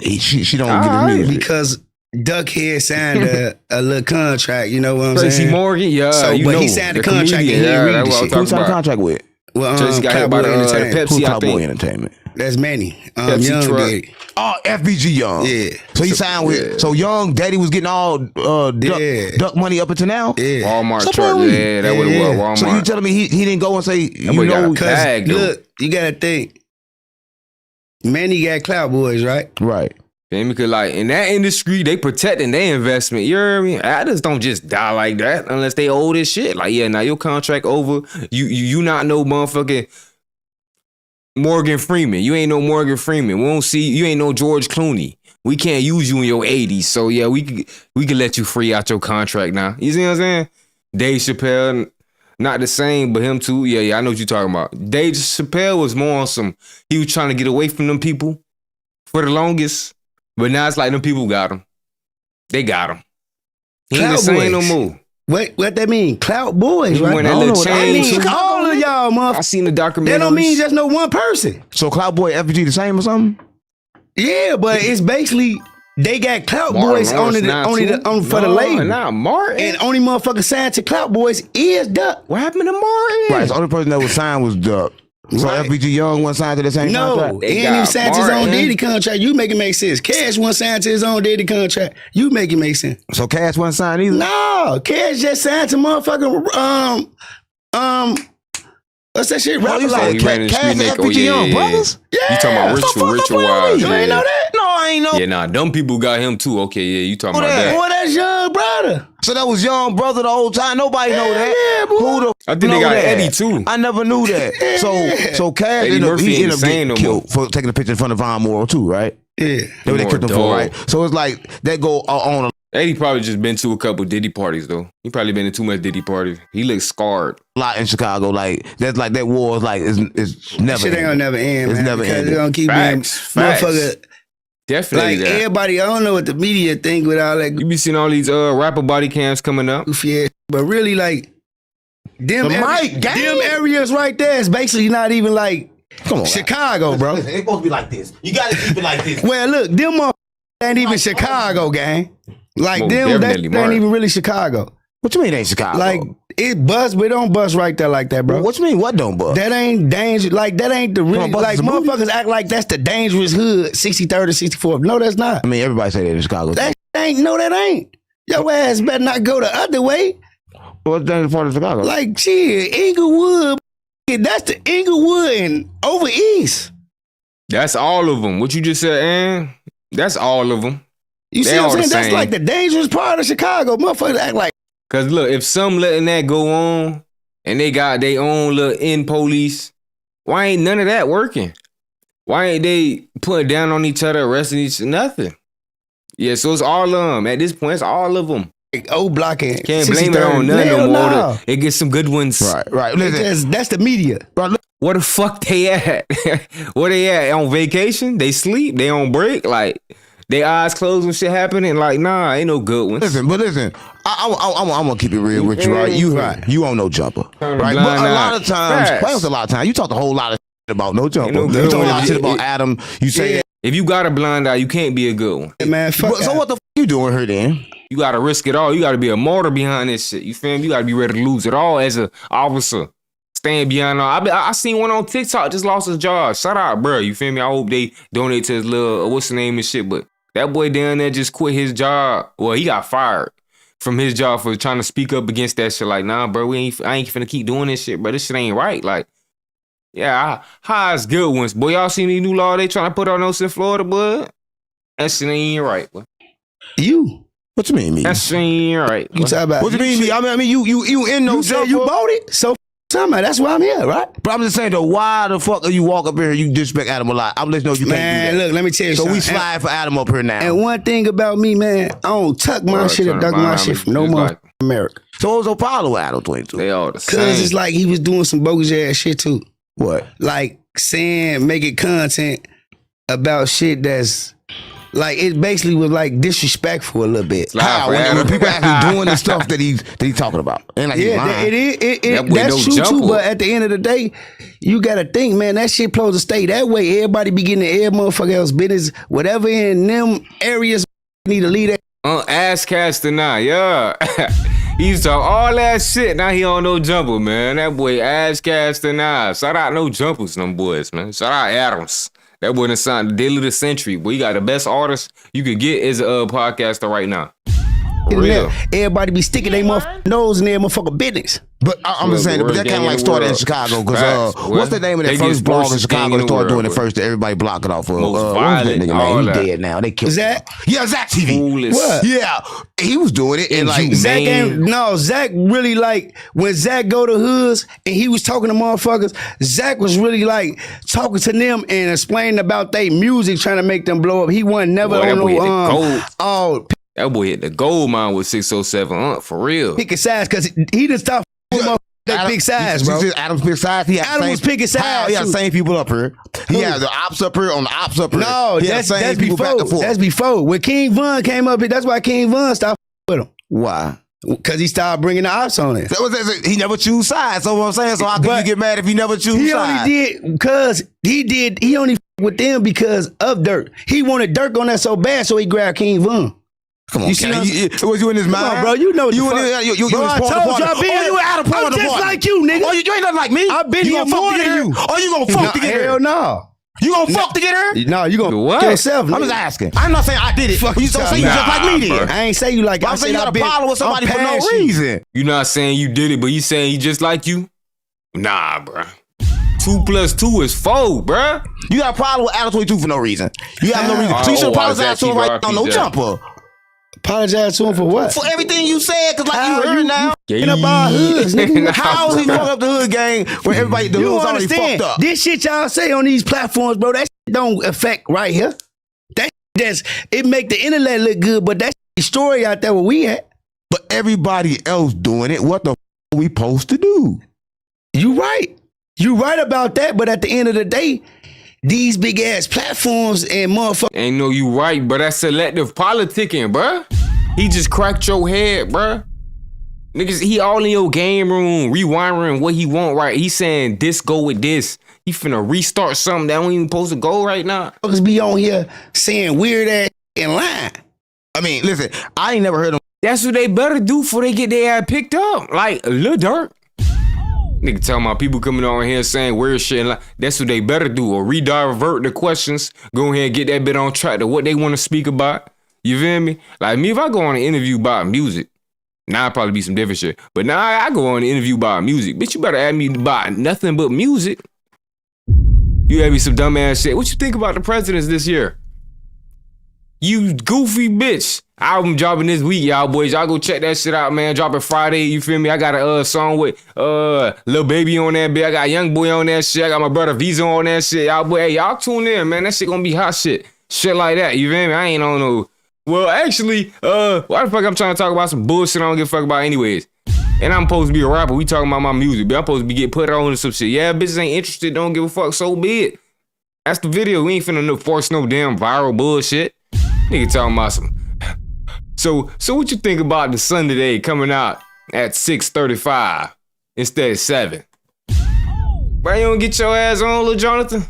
She don't All get right. the music. Because Duckhead signed a little contract, you know what I'm Tracy saying? Morgan, yeah. So, you but know, he signed the the contract and he comedian, didn't read that's the what I'm shit. Who talking signed about. contract with? Well, Tracy got hit by Cowboy the Entertainment. Pepsi, Who I Cowboy think. Entertainment? That's Manny. Pepsi Young truck. Daddy. Oh, FBG Young. Yeah. So he signed with. Yeah. So Young Daddy was getting all Yeah. duck money up until now. Yeah. Walmart So truck, probably- yeah, that would have Walmart. So you telling me he didn't go and say boy got know a bag, though. Look, you gotta think. Manny got Clout Boys, right? right? Because like in that industry, they protecting their investment. You know what I mean? Actors don't just die like that unless they old as shit. Like, yeah, now your contract over. You not no motherfucking Morgan Freeman. You ain't no Morgan Freeman. We don't see you ain't no George Clooney. We can't use you in your 80s. So yeah, we could let you free out your contract now. You see what I'm saying? Dave Chappelle, not the same, but him too. Yeah, I know what you're talking about. Dave Chappelle was more on some, he was trying to get away from them people for the longest. But now it's like them people got him. They got him. He ain't the same no more. What that mean? Clout Boys, He right? wearing that I don't little know what that chain, mean. too. All of y'all, I motherfuckers. seen the documentary. That don't mean just no one person. So Cloud Boy FBG the same or something? Yeah, but it's basically they got Clout Boys for the label. Nah, Martin. And only motherfucker signed to Clout Boys is Duck. What happened to Martin? Right. So the only person that was signed was Duck. So Right. FBG Young wasn't signed to the same No, contract. he They ain't even got signed to his own Martin. Diddy contract. You make it make sense. Cash wasn't signed to his own Diddy contract. You make it make sense. So Cash wasn't signed either. No, Cash just signed to motherfucking what's that shit? Oh, Rapper you like, like he ran in the Cash street and naked. FBG Young brothers? You talking about Ritual Wise? you ain't know that? No, I ain't know. Yeah, nah, them people got him too. Okay, yeah, you talking about that? Boy, that's young brother. So that was Young brother the whole time. Nobody know that. yeah, boy. Who the I think they know got that? Eddie too. I never knew that. So Cash Eddie ended up, Murphy he ain't ended up the getting same no killed for taking a picture in front of Von Moore too, right? Yeah. They were More killed him for, dog. right? So it's like that go on. Eddie probably just been to a couple Diddy parties though. He probably been to too much Diddy parties. He looks scarred. A lot in Chicago, like that's like that war is like it's never. Shit ain't gonna never end, It's man. never because ending. it's gonna keep Facts. being motherfucker. Definitely Like that. everybody, I don't know what the media think with all that You be seeing all these rapper body cams coming up. goofy ass, but really like them, The mic, gang. them areas right there is basically not even like Come on, Chicago, bro. It's supposed to be like this. You gotta keep it like this. Well, look, them motherfuckers ain't even Chicago, gang. Like Most them, that definitely, ain't Mark. even really Chicago. What you mean it ain't Chicago? Like it buzz, but it don't buzz right there like that, bro. what you mean? What don't buzz? That ain't dangerous. Like that ain't the real. Come on, Like bust the booty. motherfuckers act like that's the dangerous hood, 63rd and 64th. No, that's not. I mean, everybody say that in Chicago. That ain't. No, that ain't. Your ass better not go the other way. What's the dangerous part of Chicago? Like shit, Inglewood. That's the Inglewood and over east. That's all of them. What you just said, Ann? That's all of them. You They see what all I'm the saying? That's same. like the dangerous part of Chicago. Motherfuckers act like Cause look, if some letting that go on and they got their own little in police, why ain't none of that working? Why ain't they putting down on each other, arresting each nothing? Yeah, so it's all of them. At this point, it's all of them. O Block and Can't blame it 63rd. on none Hell no more. no. It gets some good ones. right. Listen, That's the media. Where the fuck they at? Where they at? On vacation? They sleep? They on break? Like, they eyes closed when shit happening? Like, nah, ain't no good ones. listen, I'm gonna keep it real with you, right? You don't know jumper, right? blind But a eye. lot of times, Facts. well, a lot of times, you talk a whole lot of about no jumper. no You good talking one. about shit about Adam. You say If you got a blind eye, you can't be a good one. Yeah, man, fuck so what the you doing her then? You gotta risk it all. You gotta be a martyr behind this shit. You feel me? You gotta be ready to lose it all as an officer. Stand beyond all. I seen one on TikTok just lost his job. Shout out, bro. You feel me? I hope they donate to his little what's the name and shit. But that boy down there just quit his job. Well, he got fired from his job for trying to speak up against that shit. Like, nah, bro, I ain't finna keep doing this shit, bro. This shit ain't right. Like, yeah, how's good ones, boy. Y'all seen the new law they trying to put on us in Florida, bud? That shit ain't right, boy. You. What you mean, me? That shit ain't right. You talk about What you mean, me? I mean, you in no you said jumper. you bought it, so somebody. That's why I'm here, right? But I'm just saying, though, why the fuck are you walk up here and you disrespect Adam a lot? I'm letting you know you can't Man, do that. look, let me tell you So something. we slide for Adam up here now. And one thing about me, man, I don't tuck my Bro, shit or tryna duck my find shit me from no just more like- America. So what was your problem with Adam 22? They all the same. Cause it's like he was doing some bogus ass shit too. What? Like making content about shit that's like it basically was like disrespectful a little bit. How? When people actually doing the stuff that he's talking about. And like Yeah, he's lying. That boy that's no true jumper. too. But at the end of the day, you gotta think, man, that shit supposed to stay that way. Everybody be getting every motherfucker else business, whatever in them areas need to leave that. Ass caster now, yeah. He used to talk all that shit. Now he on no jumper, man. That boy ass caster now. Shout out no jumpers, them boys, man. Shout out Adams. That boy done signed the deal of the century. Boy, you got the best artist you could get as a podcaster right now. For real. Everybody be sticking their motherfucking nose in their motherfucking business. But I'm just saying, but that kind of like started in Chicago. Because what's the name of that first blog in Chicago that started doing it first that everybody blocked it off of? Most Violent, nigga, all man? that. He dead now. They killed Zach? him. Yeah, Zach TV. Foolish. What? Yeah, he was doing it. And like, Zach Man. Zach really like when Zach go to hoods and he was talking to motherfuckers, Zach was really like talking to them and explaining about their music, trying to make them blow up. He wasn't never Boy, that on boy hit the no gold. That boy hit the gold mine with 607, for real. picking sides because he just stopped that big size, bro. Adam's big size. He had Adam was picking sides. He had the too. same people up here. He had the ops up here on the ops up here. No, He had that's the same people back before. and forth. That's before. When King Von came up here, that's why King Von stopped with him. Why? Because he started bringing the ops on it. He never choose sides. So what I'm saying, so how can you get mad if he never choose He sides? only did because he only with them because of Dirk. He wanted Dirk on that so bad, so he grabbed King Von. Come on, You see was you in his Come mind, on, bro. You know you the fuck. you Bro, was I part of the told you party. I been Oh, you out of part I'm of the just party. like you, nigga. Oh, you ain't nothing like me. I've been you here gonna fuck more to than get her? you. Oh, you gonna fuck to get Hell her? no. You gonna fuck to get her? No, you gonna What? fuck yourself. I'm nigga. just asking. I'm not saying I did it. Fuck You you don't say talking you just about. like me then. I ain't say you like I'm I saying said you got I a been. problem with somebody I'm for no past you. reason. You not saying you did it, but you saying he just like you? Nah, bruh. 2 + 2 is 4, bruh. You got a problem with Adam 22 for no reason. You have no reason. So you should apologize to him right on no jumper. Apologize to him for what? For everything you said, because like How you heard you- now. In about hoods, nigga. How is he fuck up the hood gang when everybody, the You hood's already understand? fucked up? This shit y'all say on these platforms, bro, that shit don't affect right here. It make the internet look good, but that's the story out there where we at. But everybody else doing it, what the f are we supposed to do? You right. You right about that, but at the end of the day, these big ass platforms and motherfuckers. Ain't no you right, but that's selective politicking, bruh. He just cracked your head, bruh. Niggas, he all in your game room, rewiring what he want, right? He saying this go with this. He finna restart something that don't even supposed to go right now. Motherfuckers be on here saying weird ass and lying. I mean, listen, I ain't never heard him. That's what they better do before they get their ass picked up. Like, Lil Durk. Nigga talking about people coming on here saying weird shit. And that's what they better do. Or redivert the questions. Go ahead and get that bit on track to what they want to speak about. You feel me? Like me, if I go on an interview about music, now I'd probably be some different shit. But now I go on an interview about music. Bitch, you better ask me about nothing but music. You had me some dumbass shit. What you think about the presidents this year? You goofy bitch. Album dropping this week, y'all boys. Y'all go check that shit out, man. Dropping Friday, you feel me? I got a song with Lil Baby on that bitch. I got Young Boy on that shit. I got my brother Visa on that shit. Y'all boy, hey, y'all tune in, man. That shit gonna be hot shit. Shit like that, you feel me? I ain't on no... Well, actually, why the fuck I'm trying to talk about some bullshit I don't give a fuck about anyways? And I'm supposed to be a rapper. We talking about my music, but I'm supposed to be getting put on and some shit. Yeah, bitches ain't interested. Don't give a fuck. So be it. That's the video. We ain't finna force no damn viral bullshit. Nigga talking about some... So what you think about the sun today coming out at 6:35 instead of 7? Why you don't get your ass on, little Jonathan?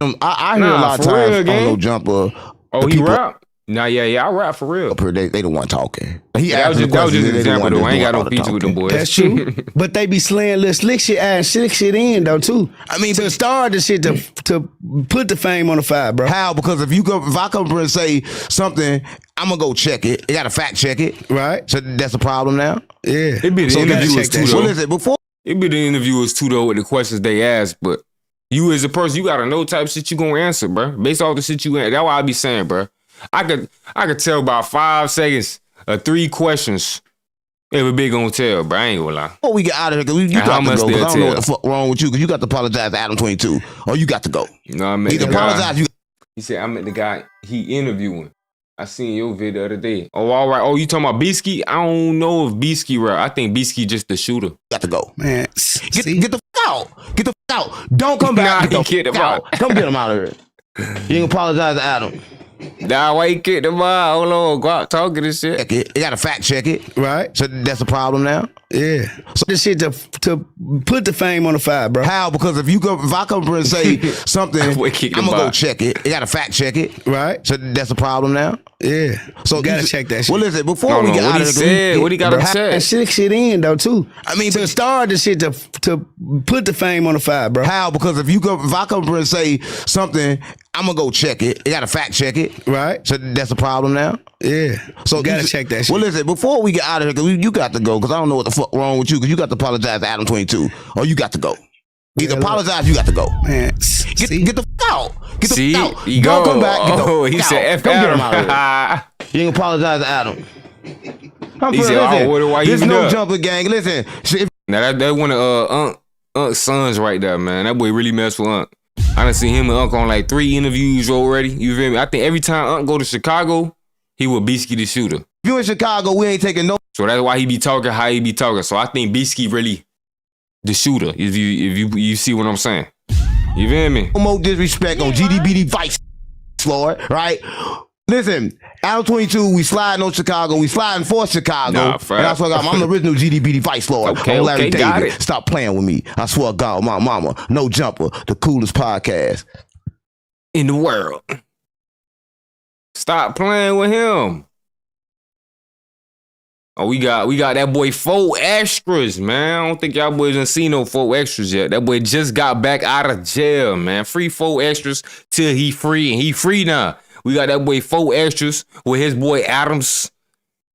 I hear a lot of times on No Jumper. Oh, he rap? Nah, yeah, I rap for real. They don't want talking. That was just an example though. I ain't got no feature with them boys. That's true. But they be slaying little slick shit and slick shit in though too. I mean, to start the shit to put the fame on the fire, bro. How? Because if I come here and say something, I'm gonna go check it. You gotta fact check it, right? So that's a problem now. Yeah. It be the interviewers too though. What is it before? It be the interviewers too though with the questions they ask, but you as a person, you gotta know type of shit you gonna answer, bro. Based off the shit you answer. That's why I be saying, bro. I could tell about 5 seconds of 3 questions. Every big gonna tell, bro. I ain't gonna lie. Before we get out of here, because you got to go. Because I don't know what the fuck wrong with you. Because you got to apologize to Adam 22, or you got to go. No, I mean, either apologize. He said, I met the guy he interviewing. I seen your video the other day. Oh, all right. Oh, you talking about Beasky? I don't know if Beasky rap. I think Beasky just the shooter. Got to go, man. Get the fuck out. Get the fuck out. Don't come back. Get him out. Come get him out of here. You can apologize to Adam. Nah, why you kick them out? Hold on, go out talking this shit. You gotta fact check it, right? So that's a problem now. Yeah. So this shit to put the fame on the fire, bro. How? Because if I come here and say something, I'm gonna go check it. You gotta fact check it, right? So that's a problem now. Yeah. So you gotta check that shit. What is it? Before we get out of here, what he gotta say? And slick shit in though too. I mean, to start the shit to put the fame on the fire, bro. How? Because if I come here and say something, I'm gonna go check it. You gotta fact check it, right? So that's a problem now. Yeah. So you gotta check that shit. What is it? Before we get out of here, because you got to go. Because I don't know what the fuck wrong with you. Because you got to apologize to Adam 22, or you got to go. Either apologize, you got to go. Man, get the fuck out. Get the fuck out. He Don't come back. Oh, he said F Adam. You ain't apologize to Adam. He said, why you There's no jumper gang. Listen. Now that one of Unc's sons right there, man. That boy really messed with Unc. I done seen him and Unc on like 3 interviews already. You feel me? I think every time Unc go to Chicago, he with Beasky the shooter. If you in Chicago, we ain't taking no. So that's why he be talking how he be talking. So I think Beasky really the shooter. If you see what I'm saying. You feel me? No more disrespect on GDBD Vice Lord, right? Listen, Adam 22, we sliding on Chicago. We sliding for Chicago. Nah, and I swear to God, I'm the original GDBD Vice Lord. Okay, Larry got David. it. Stop playing with me. I swear to God, my mama, No Jumper, the coolest podcast in the world. Stop playing with him. Oh, we got that boy 4 extras, man. I don't think y'all boys done seen no 4 extras yet. That boy just got back out of jail, man. Free 4 extras till he free, and he free now. We got that boy 4 extras with his boy Adams,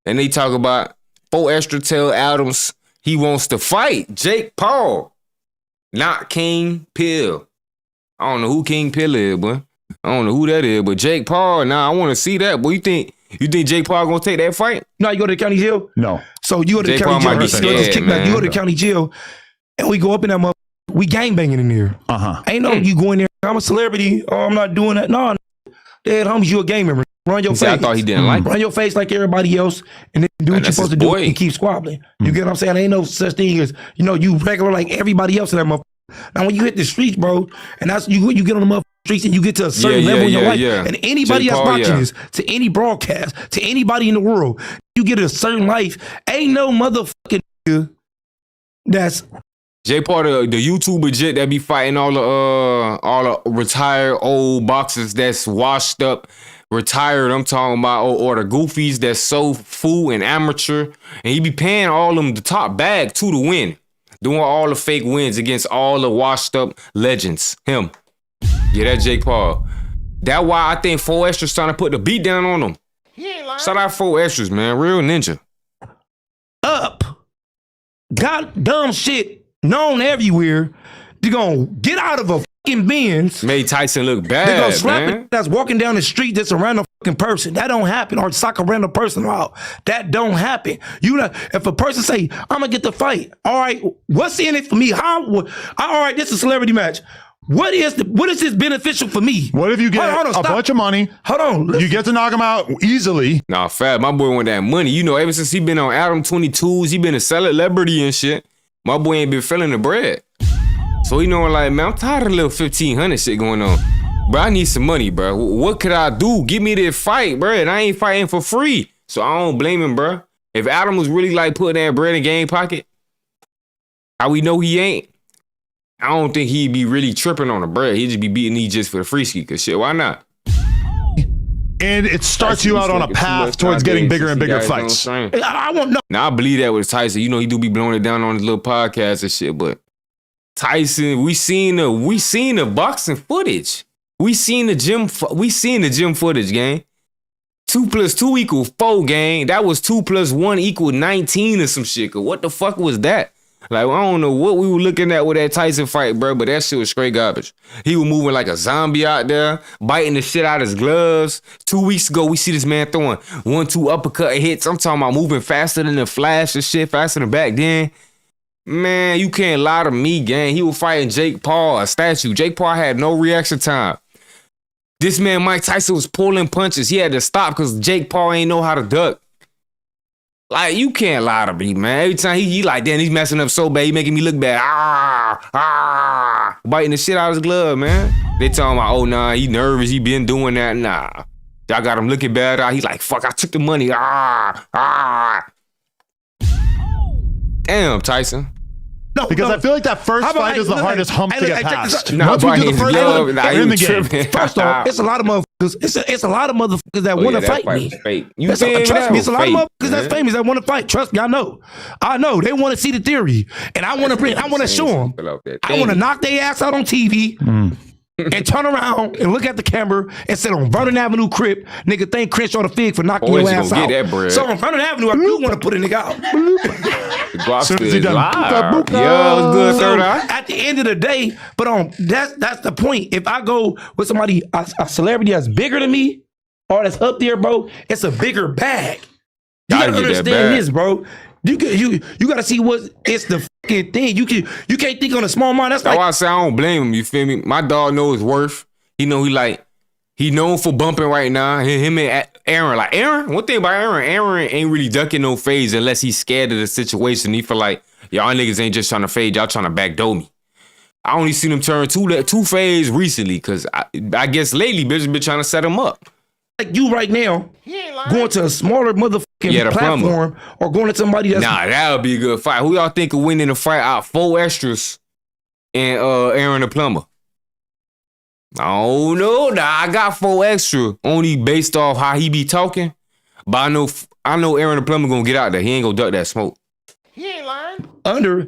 and they talk about 4 extra tell Adams he wants to fight Jake Paul, not King Pill. I don't know who King Pill is, boy. I don't know who that is, but Jake Paul. Nah, I want to see that. Boy, you think Jake Paul gonna take that fight? No, you go to the county jail? No. So you go to the Jake county Paul might jail. be scared, You go to the county jail, and we go up in that motherfucker. We gangbanging in there. Ain't no you go in there. I'm a celebrity. Oh, I'm not doing that. No, dead homies, you a gang member. Run your face. I thought he didn't like it. Run your face like everybody else, and then do what you're supposed to do and keep squabbling. You get what I'm saying? Ain't no such thing as you regular like everybody else in that motherfucker. Now when you hit the streets, bro, and that's you get on the motherfucking streets and you get to a certain level in your life, and anybody that's watching this, to any broadcast, to anybody in the world, you get a certain life. Ain't no motherfucking nigga that's Jake Paul, the YouTuber jet that be fighting all the retired old boxers that's washed up, retired. I'm talking about or the goofies that's so fool and amateur, and he be paying all them the top bag to win. Doing all the fake wins against all the washed up legends. Him. Yeah, that Jake Paul. That's why I think 4 extras trying to put the beat down on him. Shout out 4 extras, man. Real ninja. Up. Got dumb shit known everywhere. They're gonna get out of a fucking Benz. Made Tyson look bad. They're gonna slap man. it that's walking down the street that's a random fucking person. That don't happen. Or sock a random person out. That don't happen. If a person say, I'm gonna get the fight, all right, what's in it for me? All right, this is a celebrity match. What is this beneficial for me? What if you get a bunch of money? Hold on. Listen. You get to knock him out easily. Nah, Fab, my boy want that money. Ever since he been on Adam 22s, he been a celebrity and shit. My boy ain't been feeling the bread. So like, man, I'm tired of the little 1,500 shit going on. Bro, I need some money, bro. What could I do? Give me this fight, bro. And I ain't fighting for free. So I don't blame him, bro. If Adam was really like putting that bread in game pocket, how we know he ain't? I don't think he'd be really tripping on the bread. He'd just be beating these just for the free ski. Cause shit, why not? And it starts you out on a path towards getting bigger and bigger fights. I won't know. Now I believe that with Tyson. You know, he do be blowing it down on his little podcast and shit. But Tyson, we seen the boxing footage. We seen the gym footage, gang. 2 + 2 = 4, gang. That was 2 + 1 = 19 or some shit. What the fuck was that? Like, I don't know what we were looking at with that Tyson fight, bro, but that shit was straight garbage. He was moving like a zombie out there, biting the shit out of his gloves. 2 weeks ago, we see this man throwing 1-2 uppercut hits. I'm talking about moving faster than the Flash and shit, faster than back then. Man, you can't lie to me, gang. He was fighting Jake Paul, a statue. Jake Paul had no reaction time. This man, Mike Tyson, was pulling punches. He had to stop because Jake Paul ain't know how to duck. Like, you can't lie to me, man. Every time he like, damn, he's messing up so bad. He making me look bad. Biting the shit out of his glove, man. They talking about, oh, nah, he nervous. He been doing that. Nah. Y'all got him looking bad. He like, fuck, I took the money. Damn, Tyson. No, because I feel like that first fight is the hardest hump to get past. Once we do the first fight, in the game. First off, it's a lot of motherfuckers. It's a lot of motherfuckers that want to fight me. Trust me, it's a lot of motherfuckers that's famous that want to fight. Trust me, I know. They want to see the theory, and I want to show them. I want to knock their ass out on TV. And turn around and look at the camera and sit on Vernon Avenue crib. Nigga, thank Crenshaw the Fig for knocking your ass out. So on Vernon Avenue, I do want to put a nigga out. Soon as he done. Yeah, it was good, third eye. At the end of the day, but that's the point. If I go with somebody, a celebrity that's bigger than me or that's up there, bro, it's a bigger bag. You gotta understand this, bro. You gotta see what it's the fucking thing. You can't think on a small mind. That's like why I say I don't blame him. You feel me? My dog knows his worth. He know he known for bumping right now. Him and Aaron. Like Aaron, one thing about Aaron ain't really ducking no fades unless he's scared of the situation. He feel like y'all niggas ain't just trying to fade, y'all trying to backdoor me. I only seen him turn two fades recently because I guess lately bitches been trying to set him up. Like you right now, going to a smaller motherfucking platform or going to somebody that's... Nah, that would be a good fight. Who y'all think will win in the fight out 4 extras and Aaron the Plumber? I don't know. Nah, I got 4 extra only based off how he be talking. But I know Aaron the Plumber gonna get out there. He ain't gonna duck that smoke. He ain't lying.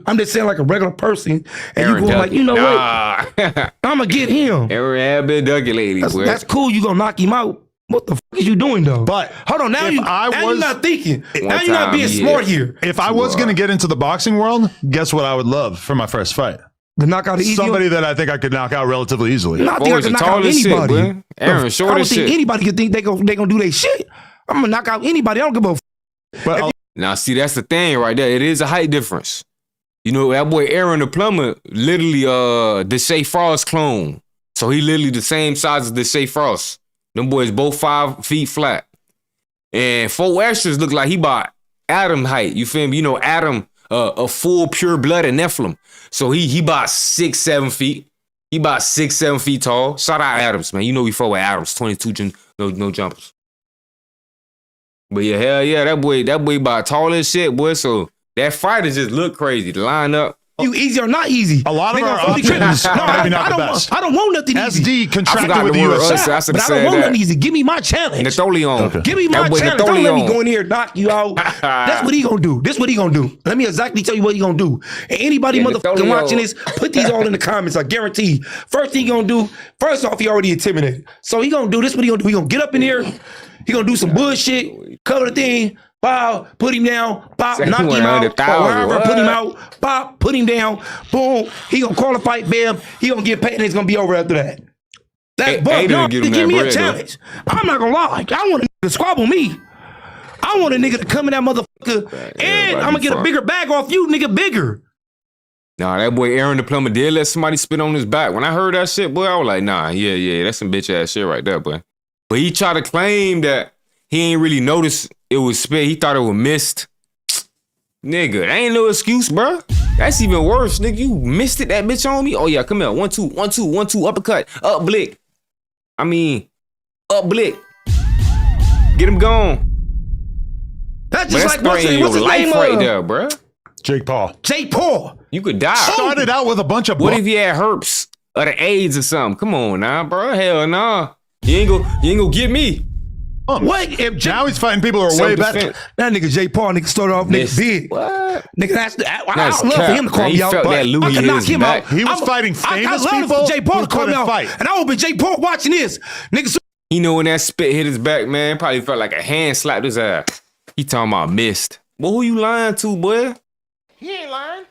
I'm just saying like a regular person. And Aaron you going like, you know what? I'm gonna get him. Aaron have been ducking lately, that's cool. You gonna knock him out. What the fuck is you doing though? But hold on, now you're not thinking. Now you're not being smart here. If I was going to get into the boxing world, guess what I would love for my first fight? The knockout easy. Somebody that I think I could knock out relatively easily. I think I can knock out anybody. Shit, Aaron, short I don't as think shit. anybody could think they gonna do their shit. I'm gonna knock out anybody. I don't give a But now see, that's the thing right there. It is a height difference. You know, that boy Aaron the Plumber literally Deshae Frost clone. So he literally the same size as Deshae Frost. Them boys both 5 feet flat. And 4 extras look like he bought Adam height. You feel me? You know, Adam, a full pure blood and Nephilim. So he bought 6-7 feet. He about 6-7 feet tall. Shout out Adams, man. You know we fought with Adams, 22 no jumpers. But yeah, hell yeah, that boy about tall as shit, boy. So that fighter just look crazy. The lineup. You easy or not easy? A lot of our options maybe not the best. I don't want nothing easy. SD contracted with the USC. But I don't want nothing easy. Give me my challenge. Napoleon. Okay. Give me my challenge. Don't let me go in here and knock you out. That's what he gonna do. This what he gonna do. Let me exactly tell you what he gonna do. And anybody motherfucking watching this, put these all in the comments. I guarantee. First thing he gonna do, first off, he already intimidated. So he gonna do this. What he gonna do? He gonna get up in here. He gonna do some bullshit. Cover the thing. Bow, put him down, pop, knock him out, or put him out, pop, put him down, boom, he gonna call a fight, bam, he gonna get paid and it's gonna be over after that. But y'all give me a challenge. I'm not gonna lie, I want a nigga to squabble me. I want a nigga to come in that motherfucker and I'm gonna get a bigger bag off you, nigga, bigger. Nah, that boy Aaron the Plumber did let somebody spit on his back. When I heard that shit, boy, I was like, nah, yeah, that's some bitch ass shit right there, boy. But he tried to claim that he ain't really noticed it was spit. He thought it was missed. Nigga, that ain't no excuse, bro. That's even worse, nigga. You missed it, that bitch on me? Oh, yeah, come here. 1-2, 1-2, 1-2, uppercut, up blick. I mean, up blick. Get him gone. That's just like, what's his life name? Right there, bro. Jake Paul. Jake Paul. You could die. Started out with a bunch of. What if he had herpes or the AIDS or something? Come on now, bro. Hell nah. You ain't gonna get me. What if now he's fighting people who are way better? That nigga Jake Paul nigga started off nigga big. What? Nigga, I love for him to call me out. Felt that I can knock him out. He was fighting famous I people. love for Jake Paul to call me out. Fight. And I hope if Jake Paul watching this, nigga. You know when that spit hit his back, man, probably felt like a hand slapped his ass. He talking about missed. Boy, who you lying to, boy? He ain't lying.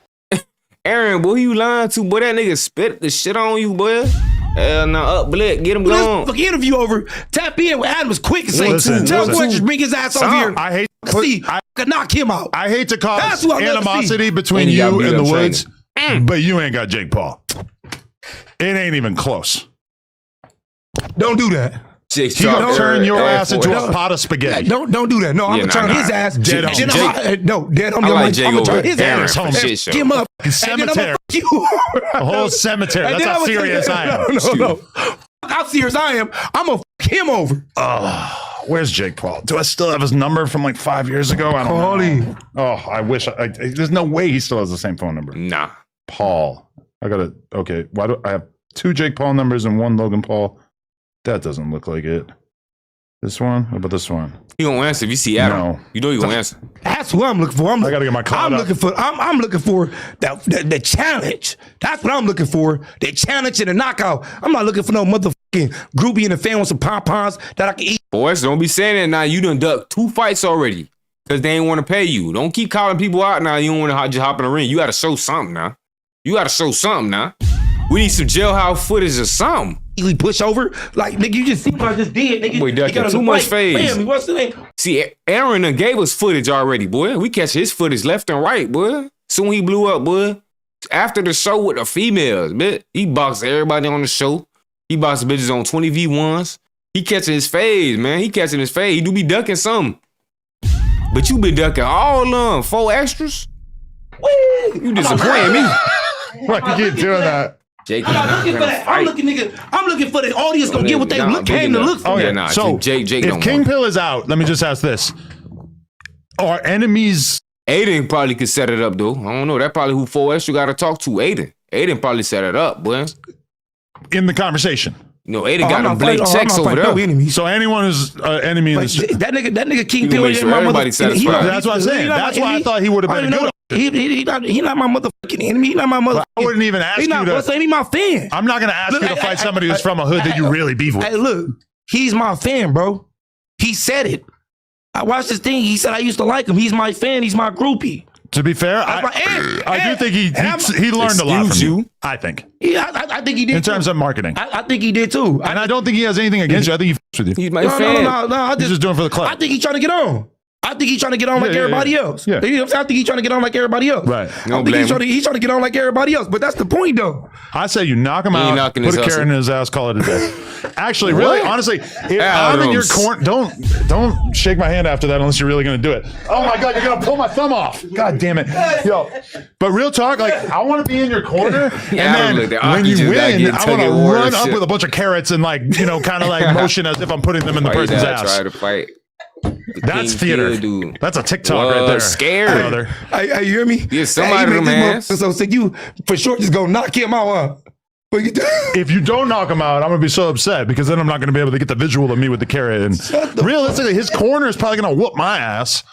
Aaron, boy, who you lying to, boy? That nigga spit the shit on you, boy. Hell no, up, Blick, get him going. Fuck interview over. Tap in with Adams quick and say, tell Boy, just bring his ass over here. I hate I could knock him out. I hate to cause That's what animosity between you and the Woods, but you ain't got Jake Paul. It ain't even close. Don't do that. He gonna turn your ass into a pot of spaghetti. Don't do that. No, I'm gonna turn his ass dead on. Dead on. I'm gonna turn his ass home. Get him up. Cemetery. A whole cemetery. That's how serious I am. No. How serious I am. I'm gonna fuck him over. Where's Jake Paul? Do I still have his number from like 5 years ago? I don't know. Oh, I wish. There's no way he still has the same phone number. Nah. Paul. I gotta. Okay. Why do I have 2 Jake Paul numbers and 1 Logan Paul? That doesn't look like it. This one? What about this one? You gonna answer if you see Adam. No. You know you gonna answer. That's what I'm looking for. I gotta get my cloud up. I'm looking for the challenge. That's what I'm looking for. The challenge and the knockout. I'm not looking for no motherfucking groupie in the fan with some pom-poms that I can eat. Boys, don't be saying that now. You done ducked 2 fights already. Cause they ain't wanna pay you. Don't keep calling people out now. You don't wanna just hop in the ring. You gotta show something now. You gotta show something now. We need some jailhouse footage or something. We push over, like nigga, you just see what I just did, nigga. Boy, ducking too much phase. Family, what's the name? See, Aaron done gave us footage already, boy. We catch his footage left and right, boy. Soon he blew up, boy. After the show with the females, bitch. He boxed everybody on the show. He boxed bitches on 20v1s. He catching his phase, man. He catching his phase. He do be ducking something. But you been ducking all of them. 4 extras? Woo! You disappointing me. Why you keep doing that? Jake, I'm looking for that. I'm looking for the audience gonna get what they came to look for. Okay, nah, so Jake if King Pill is out, let me just ask this: are enemies? Aiden probably could set it up though. I don't know. That probably who 4 extra got to talk to. Aiden probably set it up, boy. In the conversation. No, Aiden got them blank checks over there. So anyone who's enemy in the street. That nigga King Pill ain't my motherfucker. That's what I'm saying. That's why I thought he would have been good. He not my motherfucking enemy. He not my motherfucking. I wouldn't even ask you to. He my fan. I'm not gonna ask you to fight somebody who's from a hood that you really beef with. Hey, look, he's my fan, bro. He said it. I watched this thing. He said I used to like him. He's my fan. He's my groupie. To be fair, I do think he learned a lot from you. I think. Yeah, I think he did. In terms of marketing, I think he did too. And I don't think he has anything against you. I think he f***s with you. He's my fan. No. He's just doing it for the club. I think he's trying to get on. I think he's trying to get on like everybody else. Yeah. You know what I'm saying? I think he's trying to get on like everybody else. Right. I think he's trying to get on like everybody else. But that's the point, though. I say you knock him out, put a carrot in his ass, call it a day. Actually, really, honestly, if I'm in your corner, don't shake my hand after that unless you're really going to do it. Oh my God, you're going to pull my thumb off. God damn it. Yo, but real talk, like I want to be in your corner, and then when you win, I want to run up with a bunch of carrots and like, you know, kind of like motion as if I'm putting them in the person's ass. Try to fight. That's theater. That's a TikTok right there. Scared. Hey, you hear me? Yeah, somebody them ass. So you for sure just go knock him out. If you don't knock him out, I'm gonna be so upset because then I'm not gonna be able to get the visual of me with the carrot. And realistically, his corner is probably gonna whoop my ass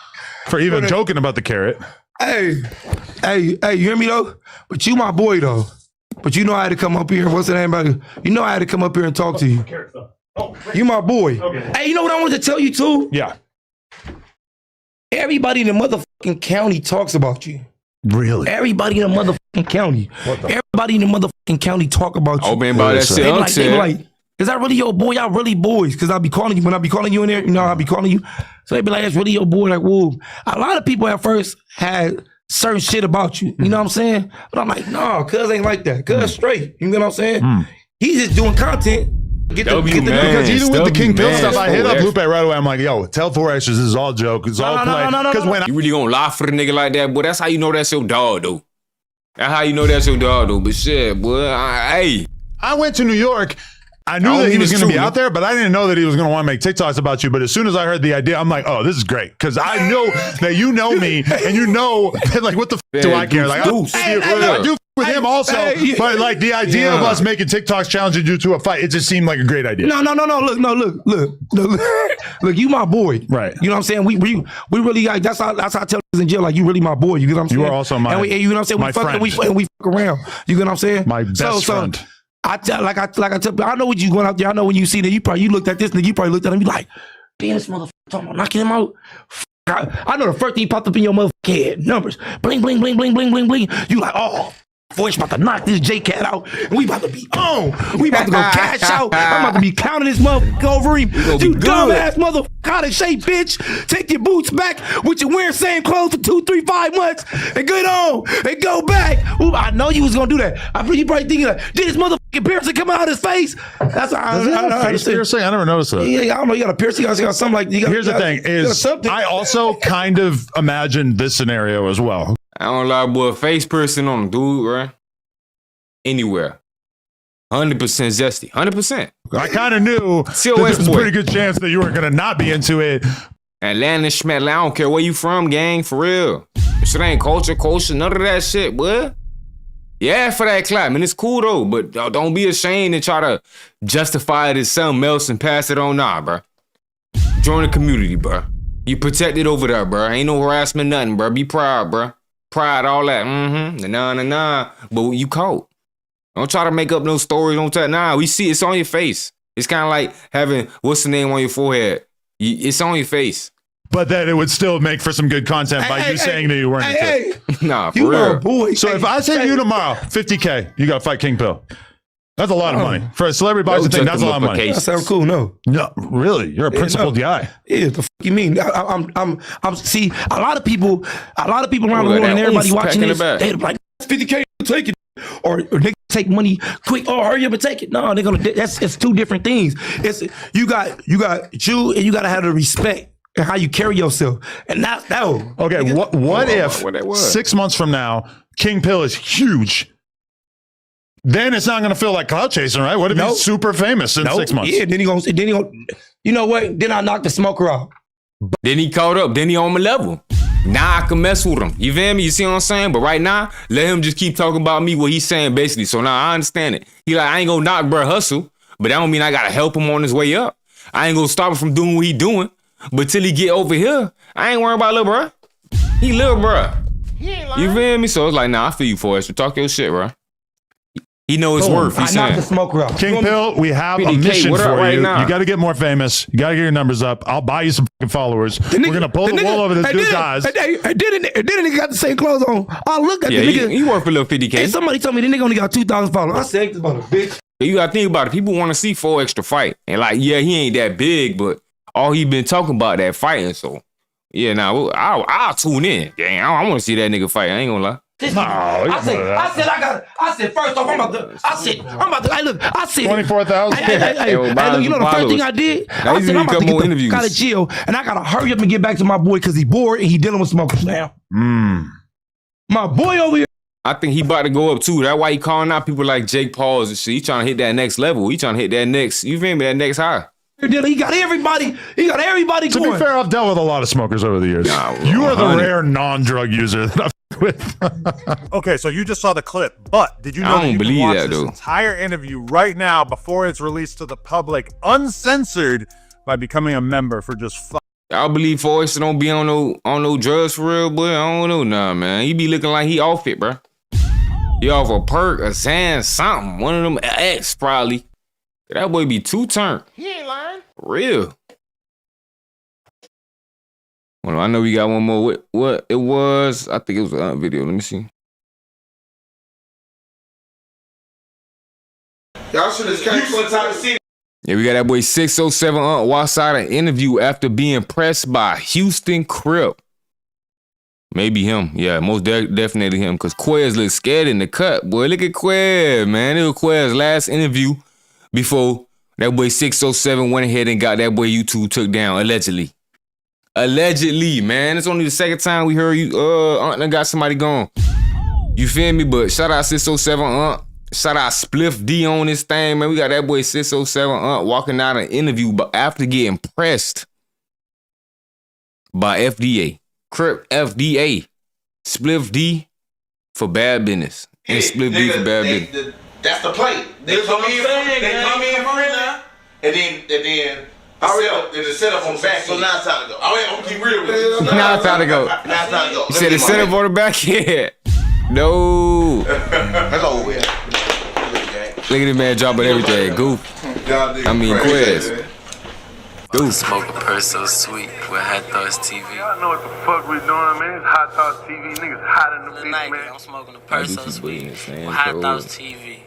for even joking about the carrot. Hey, you hear me though? But you my boy though. But you know I had to come up here. What's the name about it? You know I had to come up here and talk to you. You my boy. Okay. Hey, you know what I wanted to tell you too? Yeah. Everybody in the motherfucking county talks about you. Really? Everybody in the motherfucking county. Everybody in the motherfucking county talk about you. Oh man, by that shit. They be like, is that really your boy? Y'all really boys? Because I'll be calling you when I be calling you in there. You know, I'll be calling you. So they be like, that's really your boy. Like, whoa. A lot of people at first had certain shit about you. You know what I'm saying? But I'm like, no, cuz ain't like that. Cuz straight. You know what I'm saying? He's just doing content. Because even with the King Pill stuff, I hit up Lupe right away. I'm like, yo, tell 4 extras this is all joke. It's all play. Because when you really gonna lie for the nigga like that, boy, that's how you know that's your dog, though. That's how you know that's your dog, though. But shit, boy, hey. I went to New York I knew that he was going to be out there, but I didn't know that he was going to want to make TikToks about you. But as soon as I heard the idea, I'm like, oh, this is great. Because I know that you know me and you know, like, what the f do I care? Like, I do with him also. But like the idea of us making TikToks challenging you to a fight, it just seemed like a great idea. No. Look, you my boy. Right. You know what I'm saying? We really like, that's how I tell niggas in jail, like, you really my boy. You know what I'm saying? You are also my, and you know what I'm saying? my friend. We fuck around. You know what I'm saying? My best friend. I tell, I know what you going out there. I know when you see that, you looked at this nigga, you probably looked at him, you like, damn, this motherfucker talking about knocking him out. I know the first thing popped up in your motherfucking head, numbers, bling, bling, bling, bling, bling, bling, bling. You like, oh, voice about to knock this J-Cat out, and we about to be on. We about to go cash out. I'm about to be counting this motherfucker over him. You dumbass motherfucker, out of shape, bitch. Take your boots back with your wearing same clothes for 2, 3, 5 months, and get on and go back. Ooh, I know you was gonna do that. You probably thinking, did this motherfucking piercing come out of his face? That's I Piercing? I never noticed that. Yeah, I don't know. You got a piercing. You got something like. Here's the thing: is I also kind of imagined this scenario as well. I don't lie, boy. Face piercing on a dude, right? Anywhere. 100% zesty. 100%. I kind of knew there was a pretty good chance that you were going to not be into it. Atlanta, Schmetlin, I don't care where you from, gang, for real. Shit ain't culture, none of that shit, boy. Yeah, for that clap. I mean, it's cool, though, but don't be ashamed and try to justify it as something else and pass it on. Nah, bro. Join the community, bro. You protected over there, bro. Ain't no harassment, nothing, bro. Be proud, bro. Pride, all that. Nah. But you caught. Don't try to make up no stories. Don't tell. Nah, we see it's on your face. It's kind of like having what's the name on your forehead. It's on your face. But that it would still make for some good content by you saying that you weren't into it. Nah, for real. Boy. So if I say to you tomorrow, $50K, you got to fight King Pill. That's a lot of money for a celebrity boxing thing. That's a lot of money. That sounds cool. No, really, you're a principled guy. Yeah, the fuck you mean? I'm. See, a lot of people around the world and everybody watching this, they're like, $50K, take it, or they take money quick. Oh, hurry up and take it. No, they're gonna. It's two different things. It's you got you and you got to have the respect and how you carry yourself, and that. Okay, what if 6 months from now, King Pill is huge? Then it's not going to feel like clout chasing, right? What if he's super famous in 6 months? Yeah, then he gonna, you know what? Then I knock the smoker out. Then he caught up. Then he on my level. Now I can mess with him. You feel me? You see what I'm saying? But right now, let him just keep talking about me, what he's saying basically. So now I understand it. He like, I ain't gonna knock bruh hustle, but that don't mean I gotta help him on his way up. I ain't gonna stop him from doing what he doing. But till he get over here, I ain't worrying about little bruh. He little bruh. You feel me? So it's like, nah, I feel you for it. So talk your shit, bruh. He know his worth. He's saying. The smoker out. King Pill, we have a mission for you. You got to get more famous. You got to get your numbers up. I'll buy you some fucking followers. We're going to pull the wool over this dude's eyes. And then the nigga got the same clothes on. I look at the nigga. He worth a little $50K. Hey, somebody told me the nigga only got 2,000 followers. I said, this about a bitch. You got to think about it. People want to see 4 extra fight. And like, yeah, he ain't that big, but all he been talking about that fighting. So, yeah, now I'll tune in. Gang, I want to see that nigga fight. I ain't going to lie. I said, first off, I'm about to, 24,000. Hey, look, you know the first thing I did? I said, I'm about to get the out of jail, and I gotta hurry up and get back to my boy because he bored and he dealing with smokers now. My boy over here. I think he about to go up too. That's why he calling out people like Jake Pauls and shit. He trying to hit that next level. He trying to hit that next, you feel me, that next high. He got everybody going. To be fair, I've dealt with a lot of smokers over the years. You are the rare non-drug user that I've with. Okay, so you just saw the clip, but did you know that you can watch this entire interview right now before it's released to the public, uncensored, by becoming a member for just I believe Forrest don't be on no drugs for real, boy. I don't know, nah, man. He be looking like he off it, bro. He off a perk, a Zan, something. One of them X probably. That boy be too turned. He ain't lying. Real. Well, I know we got one more. What it was? I think it was a video. Let me see. Y'all should have catch one time to see. Yeah, we got that boy 607 outside an interview after being pressed by Houston Crip. Maybe him. Yeah, most definitely him. Because Quez looked scared in the cut. Boy, look at Quez, man. It was Quez's last interview before that boy 607 went ahead and got that boy YouTube took down, allegedly. Allegedly, man. It's only the second time we heard you, Aunt got somebody gone. You feel me? But shout out 607, Shout out Spliff D on this thing, man. We got that boy 607 walking out an interview after getting pressed by FDA. Crip FDA. Spliff D for bad business. And Spliff D for bad business. That's the play. They come in friendly, and then the setup on the back. So now it's time to go. I'm gonna keep real with you. Now it's time to go. Now it's time to go. You said the setup on the back end. No. That's over with. Look at this man dropping everything. Goof. I mean, Quiz. Goof. Smoke a purse so sweet with Hot Thoughts TV. Y'all know what the fuck we doing, man. It's Hot Thoughts TV. Niggas hot in the bitch, man. I'm smoking a purse so sweet with Hot Thoughts TV.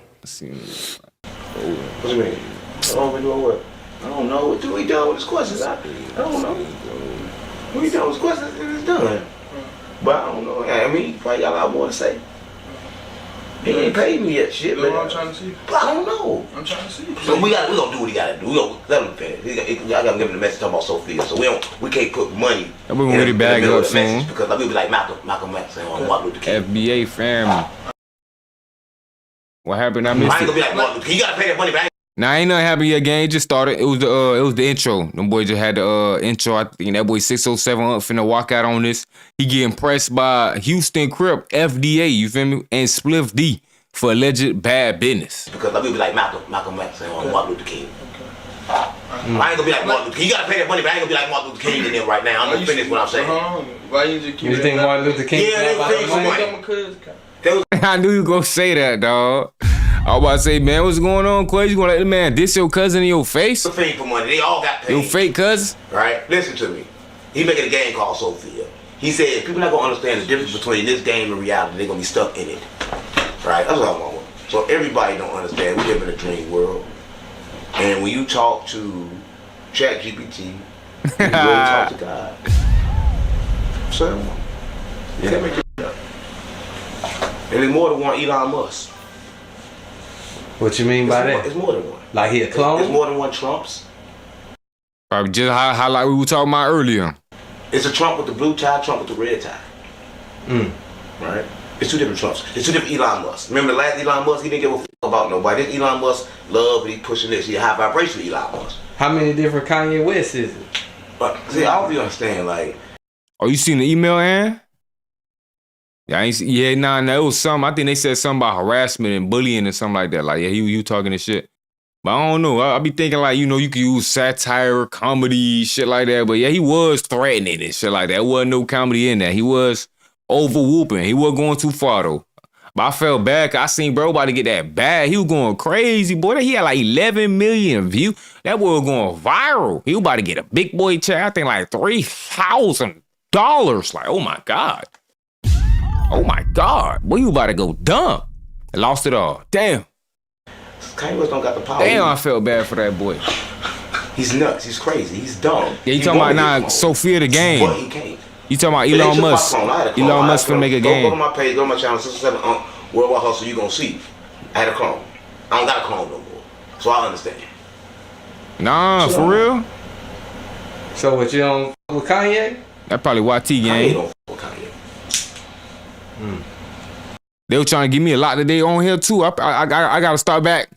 What you mean? I don't know. What we done with his questions? I don't know. What we done with his questions? It's done. But I don't know. I mean, he probably got a lot more to say. He ain't paid me yet, shit. But I'm trying to see. But I don't know. I'm trying to see. So we gonna do what he gotta do. We gonna let him finish. I gotta give him the message talking about Sophia. So we can't put money. And we're gonna get it back up soon. Because like we be like Malcolm X saying on Martin Luther King. FBA family. What happened? I missed I ain't it. gonna be like Martin Luther King. You gotta pay that money back. Nah, ain't nothing happened yet, gang. It just started. It was the intro. Them boys just had the intro. I think that boy 607 finna walk out on this. He getting pressed by Houston Crip, FDA, you feel me? And Spliff D for alleged bad business. Because like we be like Malcolm X saying on Martin Luther King. I ain't gonna be like Martin Luther King. You gotta pay that money, but I ain't gonna be like Martin Luther King in there right now. I'm gonna finish what I'm saying. Why you just keep You think Martin Luther King? Yeah, they paid for money. I knew you gonna say that, dog. I was about to say, man, what's going on, Quay? You gonna let the man diss your cousin in your face? They paid for money. They all got paid. Your fake cousin? Right? Listen to me. He making a game called Sophia. He said people not gonna understand the difference between this game and reality. They're gonna be stuck in it. Right? That's what I want. So everybody don't understand. We live in a dream world. And when you talk to ChatGPT, you really talk to God. So you can't make it up. And there's more than one Elon Musk. What you mean by that? It's more than one. Like he a clone? It's more than one Trumps. Probably just how like we were talking about earlier. It's a Trump with the blue tie, Trump with the red tie. Right? It's two different Trumps. It's two different Elon Musk. Remember the last Elon Musk? He didn't give a fuck about nobody. This Elon Musk love, he pushing this. He a high vibration Elon Musk. How many different Kanye West is it? But see, I hope you understand, like. Oh, you seen the email, Ann? Yeah, it was something. I think they said something about harassment and bullying or something like that. Like, yeah, you talking this shit. But I don't know. I be thinking like, you can use satire, comedy, shit like that. But yeah, he was threatening and shit like that. There wasn't no comedy in that. He was over whooping. He wasn't going too far though. But I felt bad. I seen bro about to get that bad. He was going crazy, boy. He had like 11 million views. That boy was going viral. He was about to get a big boy check. I think like $3,000. Like, oh my God. Oh my God. Boy, you about to go dumb. I lost it all. Damn. Kanye West don't got the power. Damn, I felt bad for that boy. He's nuts. He's crazy. He's dumb. Yeah, you talking about now Sophia the game. But he can't. You talking about Elon Musk. Elon Musk finna make a game. Go to my page, go to my channel, 607 Worldwide Hustle, you gonna see. I had a clone. I don't got a clone no more. So I understand. Nah, for real? So what, you don't with Kanye? That probably YT game. Kanye don't with Kanye. They were trying to give me a lot today on here too. I gotta start back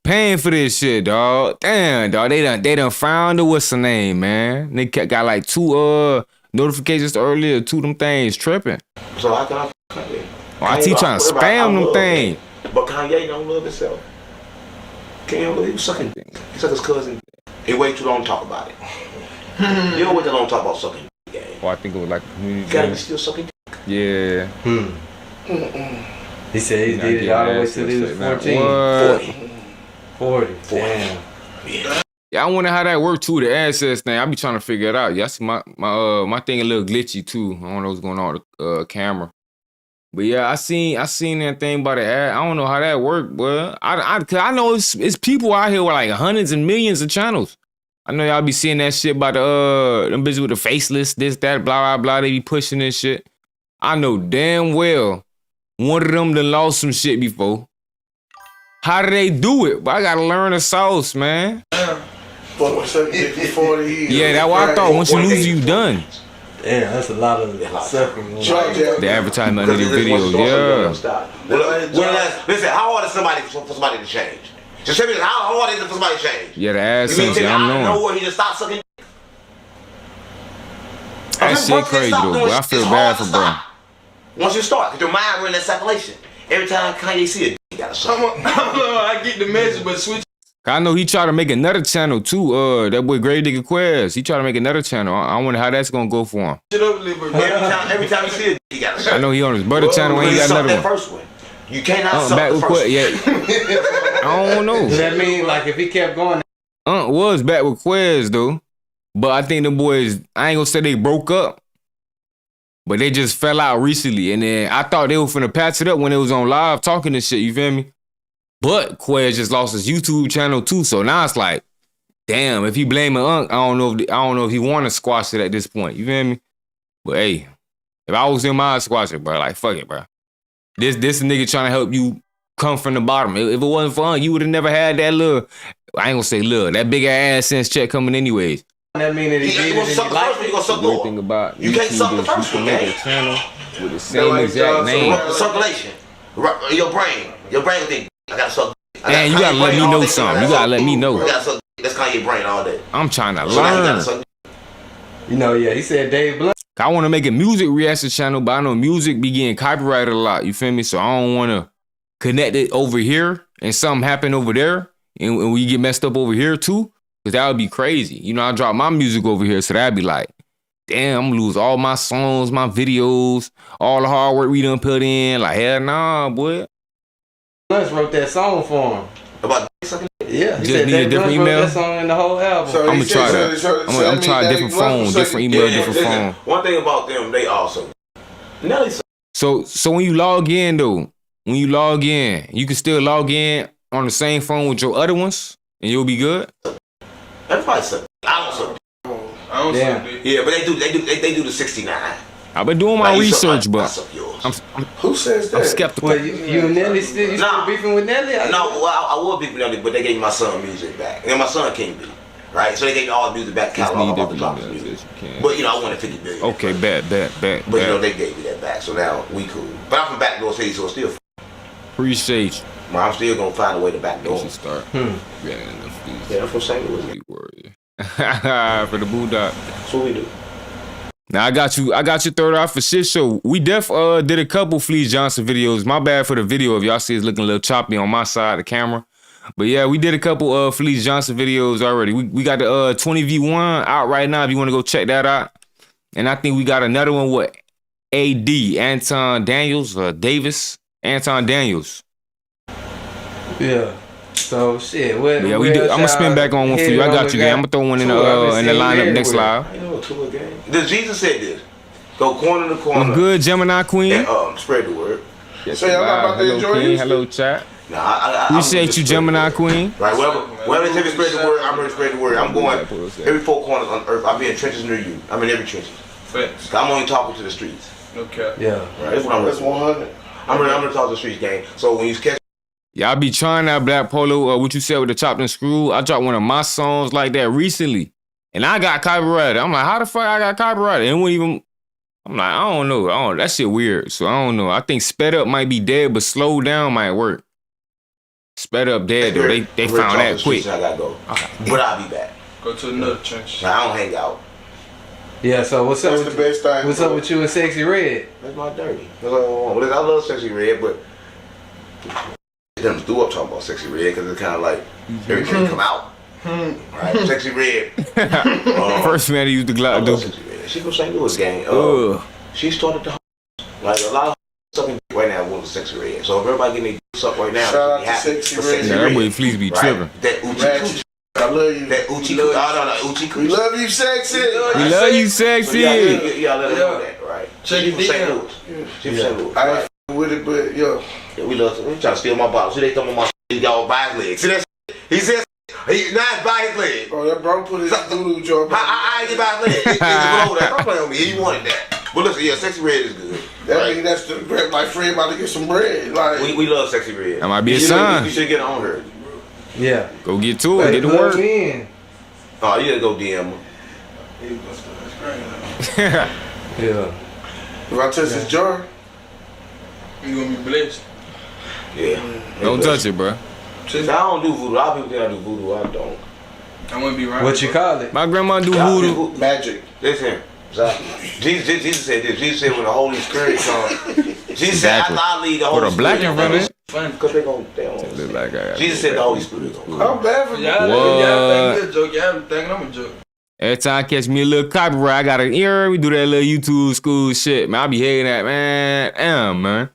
paying for this shit, dog. Damn, dog. They done found the what's the name, man. They got like 2 notifications earlier, 2 of them things tripping. So how can I Kanye? YT trying to spam them things. But Kanye don't love himself. Kanye, he was sucking. He sucked his cousin. He wait too long to talk about it. You don't wait too long to talk about sucking. Oh, I think it was like a community. Gotta be still sucking. Yeah. He said he did it all the way till he was 14. 40. Damn. Yeah, I wonder how that worked too, the access thing. I be trying to figure it out. Yeah, I see my thing a little glitchy too. I don't know what's going on with the camera. But yeah, I seen that thing about the ad. I don't know how that worked, but I know it's people out here with like hundreds and millions of channels. I know y'all be seeing that shit about them bitches with the faceless, this, that, blah, blah, blah. They be pushing this shit. I know damn well one of them done lost some shit before. How do they do it? But I gotta learn the sauce, man. But 40 years. Yeah, that's what I thought. Once you lose, you done. Yeah, that's a lot of sucking. The advertisement of the videos, yeah. Listen, how hard is for somebody to change? Just tell me how hard is it for somebody to change? Yeah, the ass sense, I I'm knowing. know where he just stopped sucking. That shit crazy though, but I feel bad for bro. Once you start, because your mind runs that circulation. Every time Kanye see it, you gotta suck. I get the message, but switch. I know he tried to make another channel too. That boy Grave Digger Quest. He tried to make another channel. I wonder how that's gonna go for him. Every time you see it, you gotta suck. I know he on his brother channel and he got another one. First one. You cannot suck the first one. Yeah. I don't know. Does that mean like if he kept going? Was back with Quez though. But I think the boys, I ain't gonna say they broke up, but they just fell out recently. And then I thought they were finna patch it up when they was on live talking and shit, you feel me? But Quez just lost his YouTube channel too, so now it's like, damn, if he blaming Unc, I don't know if he want to squash it at this point, you feel me? But hey, if I was him, I'd squash it, bro. Like, fuck it, bro. This nigga trying to help you come from the bottom. If it wasn't for Unc, you would have never had that little, I ain't gonna say little, that big ass sense check coming anyways. That mean that he did it and like it. The weird thing about you can't suck the first one, make a channel with the same exact name. Circulation. Your brain will think, I gotta suck. Man, you gotta let me know something. You gotta let me know. That's Kanye brain all day. I'm trying to learn. You know, yeah, he said Dave Blunt. I want to make a music reaction channel, but I know music be getting copyrighted a lot. You feel me? So I don't want to connect it over here and something happen over there and we get messed up over here too. Cause that would be crazy. You know, I drop my music over here, so that'd be like, damn, I'm gonna lose all my songs, my videos, all the hard work we done put in. Like, hell nah, boy. Blunt wrote that song for him. About sucking? Yeah, he just said need a different email. That song in the whole album. So I'm gonna try that. I'm gonna try a different phone, different email, different phone. One thing about them, they also. So when you log in though, you can still log in on the same phone with your other ones, and you'll be good. Everybody suck. I don't suck. I don't suck. Yeah, but they do the 69. I've been doing my research, but who says that? I'm skeptical. Well, you and Nelly still beefing with Nelly? No, well, I was beefing with Nelly, but they gave my son music back, and my son can't be. Right, so they gave all the music back, catalog off the top of music. But you know, I wanted 50 billion. Okay, bet. But you know, they gave me that back, so now we cool. But I'm from Backdoor City, so it's still. Appreciate you. Well, I'm still gonna find a way to backdoor. Start. Yeah, I'm from St. Louis. For the Boondock. That's what we do. Now I got you third off for shit show. We did a couple Fleece Johnson videos. My bad for the video if y'all see it's looking a little choppy on my side of the camera. But yeah, we did a couple Fleece Johnson videos already. We got the 20v1 out right now if you want to go check that out. And I think we got another one with AD, Anton Daniels, Anton Daniels. Yeah. So shit. Yeah, we do. I'm gonna spin back on one for you. I got you, gang. I'm gonna throw one in the lineup next live. The Jesus said this. Go corner to corner. I'm good, Gemini Queen. And spread the word. Yes, so y'all not about to enjoy this? Hello, chat. Nah, I appreciate you, Gemini Queen. Right, wherever they tell me spread the word, I'm gonna spread the word. I'm going every 4 corners on earth. I'll be in trenches near you. I'm in every trenches. I'm only talking to the streets. Okay. Yeah. Right, that's what I'm. That's 100. I'm gonna talk to the streets, gang. So when you catch. Yeah, I be trying that Black Polo, what you said with the chopped and screw. I dropped one of my songs like that recently. And I got copyrighted. I'm like, how the fuck I got copyrighted? And I'm like, I don't know. That shit weird. So I don't know. I think sped up might be dead, but slow down might work. Sped up dead though. They found that quick. I gotta go. But I'll be back. Go to another trench. I don't hang out. Yeah, so what's up? That's the best thing. What's up with you and Sexy Red? That's my dirty. That's all I want. I love Sexy Red, but them threw up talking about Sexy Red because it's kind of like everything come out. Right, Sexy Red. First man to use the Glock. She from St. Louis, gang. She started to like a lot of sucking right now with Sexy Red. So if everybody getting their suck right now, shout out to Sexy Red. That way, please be tripping. That Uchi. I love you. That Uchi. Uchi. We love you, Sexy. We love you, Sexy. Yeah, let her know that, right? She from St. Louis. She from St. Louis. I ain't with it, but yo. Yeah, we love her. We trying to steal my bottle. See, they come on my y'all by his legs. See that? He says. He's not by his leg. Oh, that bro put his doodoo joint. I ain't get by his leg. He's below that. Don't play on me. He wanted that. But listen, yeah, Sexy Red is good. That means that's the bread. Like Fred about to get some bread. Like we love Sexy Red. That might be a sign. You should get on her. Yeah. Go get to it. Get to work. Oh, you gotta go DM her. Yeah. If I touch this jar, you gonna be blessed. Yeah. Don't touch it, bro. I don't do voodoo. A lot of people think I do voodoo. I don't. I wouldn't be right. What you call it? My grandma do voodoo. Magic. Listen. Jesus said this. Jesus said when the Holy Spirit comes. Jesus said after I leave the Holy Spirit. Put a black in front of it. Because they don't. Like Jesus said the Holy Spirit gonna come. I'm bad for y'all. Y'all think you're a joke. Y'all thinking I'm a joke. Every time I catch me a little copyright, I got an ear. We do that little YouTube school shit, man. I be hating that, man. Damn, man.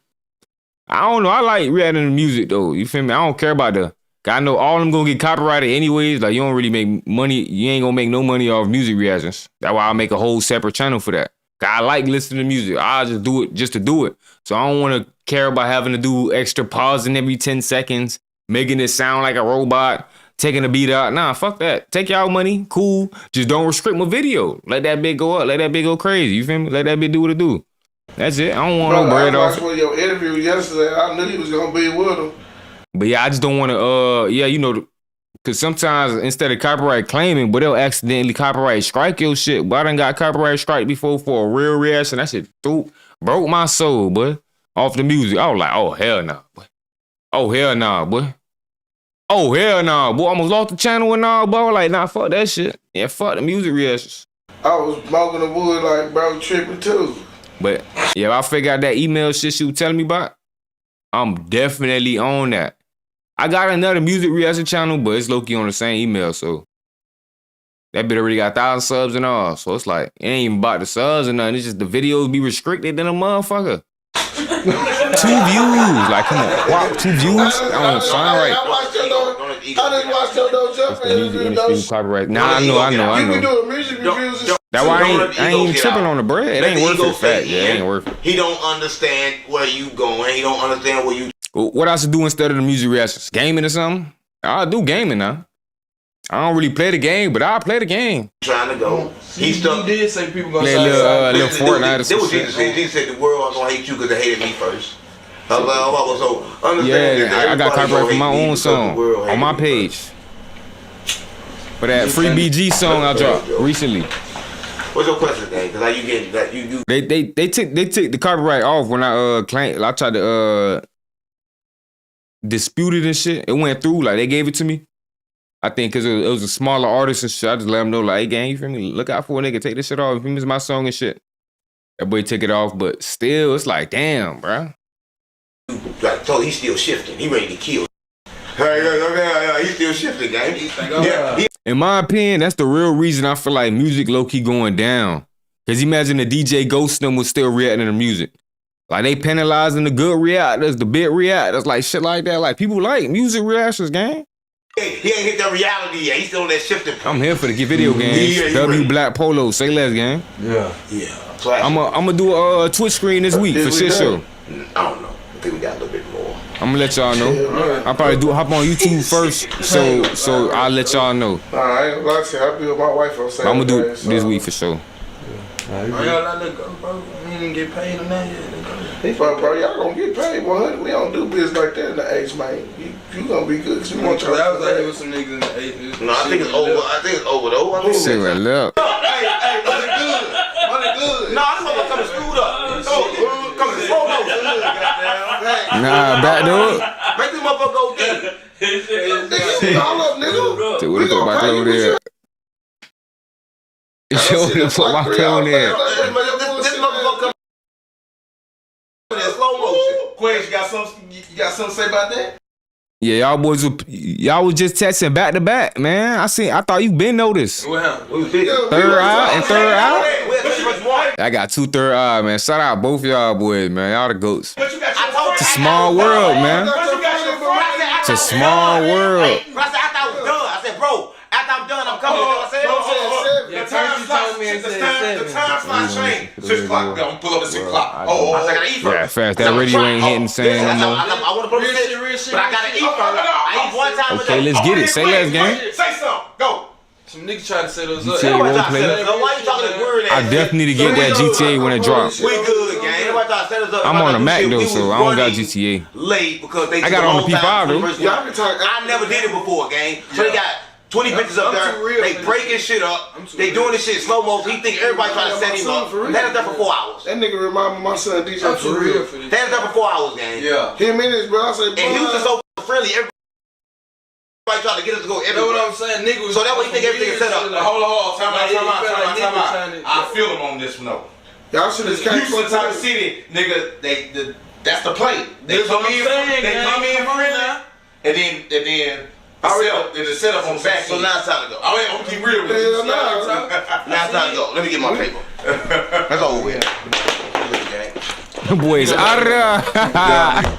I don't know. I like reacting to music though. You feel me? I don't care about the. I know all of them gonna get copyrighted anyways. Like you don't really make money. You ain't gonna make no money off music reactions. That's why I make a whole separate channel for that. I like listening to music. I just do it just to do it. So I don't want to care about having to do extra pausing every 10 seconds, making it sound like a robot, taking a beat out. Nah, fuck that. Take y'all money, cool. Just don't restrict my video. Let that bit go up. Let that bit go crazy. You feel me? Let that bit do what it do. That's it. I don't want no bread off. I watched your interview yesterday. I knew you was gonna be with him. But yeah, I just don't want to. Yeah, you know, because sometimes instead of copyright claiming, but they'll accidentally copyright strike your shit. But I done got copyright strike before for a real reaction. That shit broke my soul, boy. Off the music, I was like, oh hell nah, boy. Oh hell nah, boy. Oh hell nah, boy. I almost lost the channel and all, boy. I was like, nah, fuck that shit. Yeah, fuck the music reactions. I was smoking the wood like bro tripping too. But yeah, I figured out that email shit she was telling me about. I'm definitely on that. I got another music reaction channel, but it's low-key on the same email, so that bit already got 1,000 subs and all. So it's like, it ain't even about the subs or nothing. It's just the videos be restricted than a motherfucker. 2 views. Like, come on, guap, 2 views? That don't sound right. I just watched your No Jump interview. Copyright. Nah, I know. You be doing music reviews. That's why I ain't tripping on the bread. It ain't worth it. Fact, yeah, it ain't worth it. He don't understand where you going. He don't understand where you. What I should do instead of the music reactions? Gaming or something? I'll do gaming now. I don't really play the game, but I'll play the game. Trying to go. He did say people gonna play a little Fortnite or some shit. Jesus said the world was gonna hate you because they hated me first. So understand yeah, I got copyright for my own song on my page. For that free BG song I dropped recently. What's your question, Dave? Because you getting that you they took the copyright off when I I tried to dispute it and shit. It went through, like they gave it to me. I think because it was a smaller artist and shit. I just let them know, like, hey gang, you feel me? Look out for a nigga, take this shit off. You feel me? It's my song and shit. That boy took it off, but still, it's like, damn, bro. Like, so he's still shifting. He ready to kill. He's still shifting, gang. Yeah. In my opinion, that's the real reason I feel like music low-key going down. Because imagine the DJ Ghost them was still reacting to music. Like, they penalizing the good reactors, the bit reactors, like shit like that. Like, people like music reactions, gang. He ain't hit that reality yet. He's still on that shifting. I'm here for the video games. W Black Polo, say less, gang. Yeah. So I'm gonna do a Twitch screen this week for shit show. I don't know. I think we got a little bit more. I'm gonna let y'all know. I'll probably hop on YouTube first, so I'll let y'all know. I ain't gonna lie to you. I'll be with my wife on Saturday. I'm gonna do it this week for sure. I gotta let that go, bro. We didn't get paid on that yet. Bro, y'all gonna get paid, 100. We don't do business like that in the H, man. You gonna be good. You want to I was like, there was some niggas in the H. No, I think it's over. I think it's over though. I mean, say what up? Hey, money good. Money good. No, this motherfucker coming screwed up. Come in slow motion. Nah, back door. Make this motherfucker go get it. Hold up, nigga. Dude, what the fuck my clone there? Show the fuck my clone there. This motherfucker in slow motion. Quez, you got something to say about that? Yeah, y'all was just texting back to back, man. I thought you been noticed. What happened? Third eye. I got 2 third eye, man. Shout out both y'all boys, man. Y'all the goats. It's a small world, man. It's a small world. I thought I was done. I said, bro, after I'm done, I'm coming. The time slot changed. 6 o'clock. I'm pull up at 6 o'clock. I gotta eat first. Yeah, fast. That radio ain't hitting saying no more. I want to put it, but I gotta eat first. I eat 1 time a day. Okay, let's get it. Say less, gang. Say something. Go. Some niggas try to set us up. GTA roleplay. Why you talking this word? I definitely need to get that GTA when it drops. We good, gang. Everybody try to set us up. I'm on the Mac though, so I don't got GTA. Late because they. I got it on the P5 though. I never did it before, gang. So they got 20 bitches up there. They breaking shit up. They doing this shit in slow motion. He think everybody trying to set him up. They was there for 4 hours. That nigga remind me of my son DJ for real. They was there for 4 hours, gang. Yeah. Him in his bro. I said, and he was just so friendly. Everybody trying to get us to go everywhere. You know what I'm saying? Nigga was so that way he think everything is set up. Hold on. Time out. I feel him on this one though. Y'all should have came Houston Type City, nigga. That's the play. They come in friendly, and then. The setup on the back. So now it's time to go. I'm gonna keep real with you. Now it's time to go. Let me get my paper. That's all we Them boys out of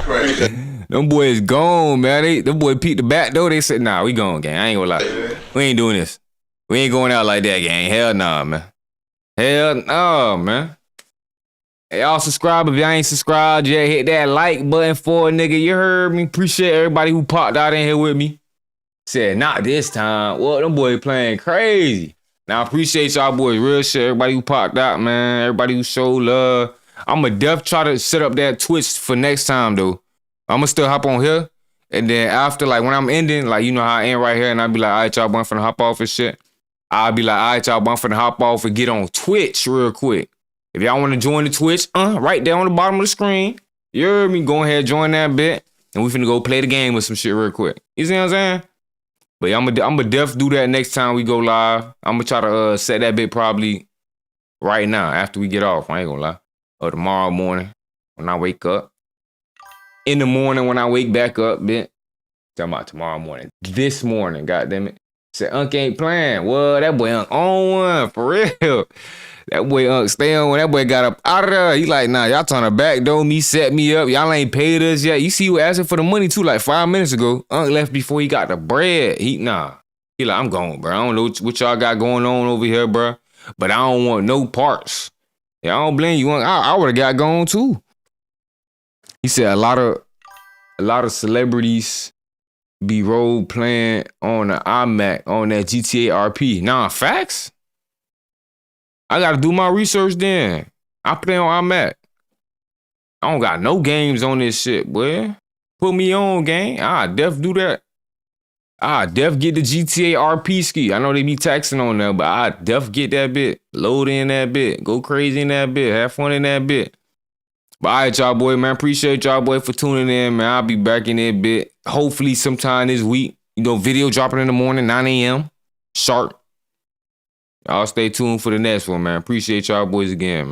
there. Them boys gone, man. Them boys peeked the back door. They said, nah, we gone, gang. I ain't gonna lie. We ain't doing this. We ain't going out like that, gang. Hell nah, man. Hell no, man. Hey, y'all subscribe if y'all ain't subscribed yet. Hit that like button for a nigga. You heard me. Appreciate everybody who popped out in here with me. Said, not this time. Well, them boys playing crazy. Now, I appreciate y'all boys. Real shit. Everybody who popped out, man. Everybody who showed love. I'm going to try to set up that Twitch for next time, though. I'm going to still hop on here. And then after, like, when I'm ending, like, you know how I end right here, and I'll be like, all right, y'all, I'm finna hop off and shit. I'll be like, all right, y'all, I'm finna hop off and get on Twitch real quick. If y'all want to join the Twitch, right there on the bottom of the screen. You heard me? Go ahead, join that bit. And we finna go play the game with some shit real quick. You see what I'm saying? But yeah, I'm gonna def do that next time we go live. I'm gonna try to set that bit probably right now after we get off. I ain't gonna lie. Or tomorrow morning when I wake up. In the morning when I wake back up, bit. Talking about tomorrow morning. This morning, goddammit. Said Unc ain't playing. Well, that boy Unc on one, for real. That boy Unc stay on when that boy got up out of there. He like, nah, y'all trying to backdoor me, set me up. Y'all ain't paid us yet. You see you asking for the money too, like 5 minutes ago. Unc left before he got the bread. He like, I'm gone, bro. I don't know what y'all got going on over here, bro. But I don't want no parts. Yeah, I don't blame you. I would have got gone too. He said a lot of celebrities be role playing on the iMac on that GTA RP. Nah, facts. I gotta do my research then. I play on iMac. I don't got no games on this shit, boy. Put me on, gang. I def do that. I def get the GTA RP ski. I know they be taxing on that, but I def get that bit. Load in that bit. Go crazy in that bit. Have fun in that bit. But all right, y'all boy, man. Appreciate y'all boy for tuning in, man. I'll be back in that bit. Hopefully sometime this week. You know, video dropping in the morning, 9 a.m. sharp. Y'all stay tuned for the next one, man. Appreciate y'all boys again, man.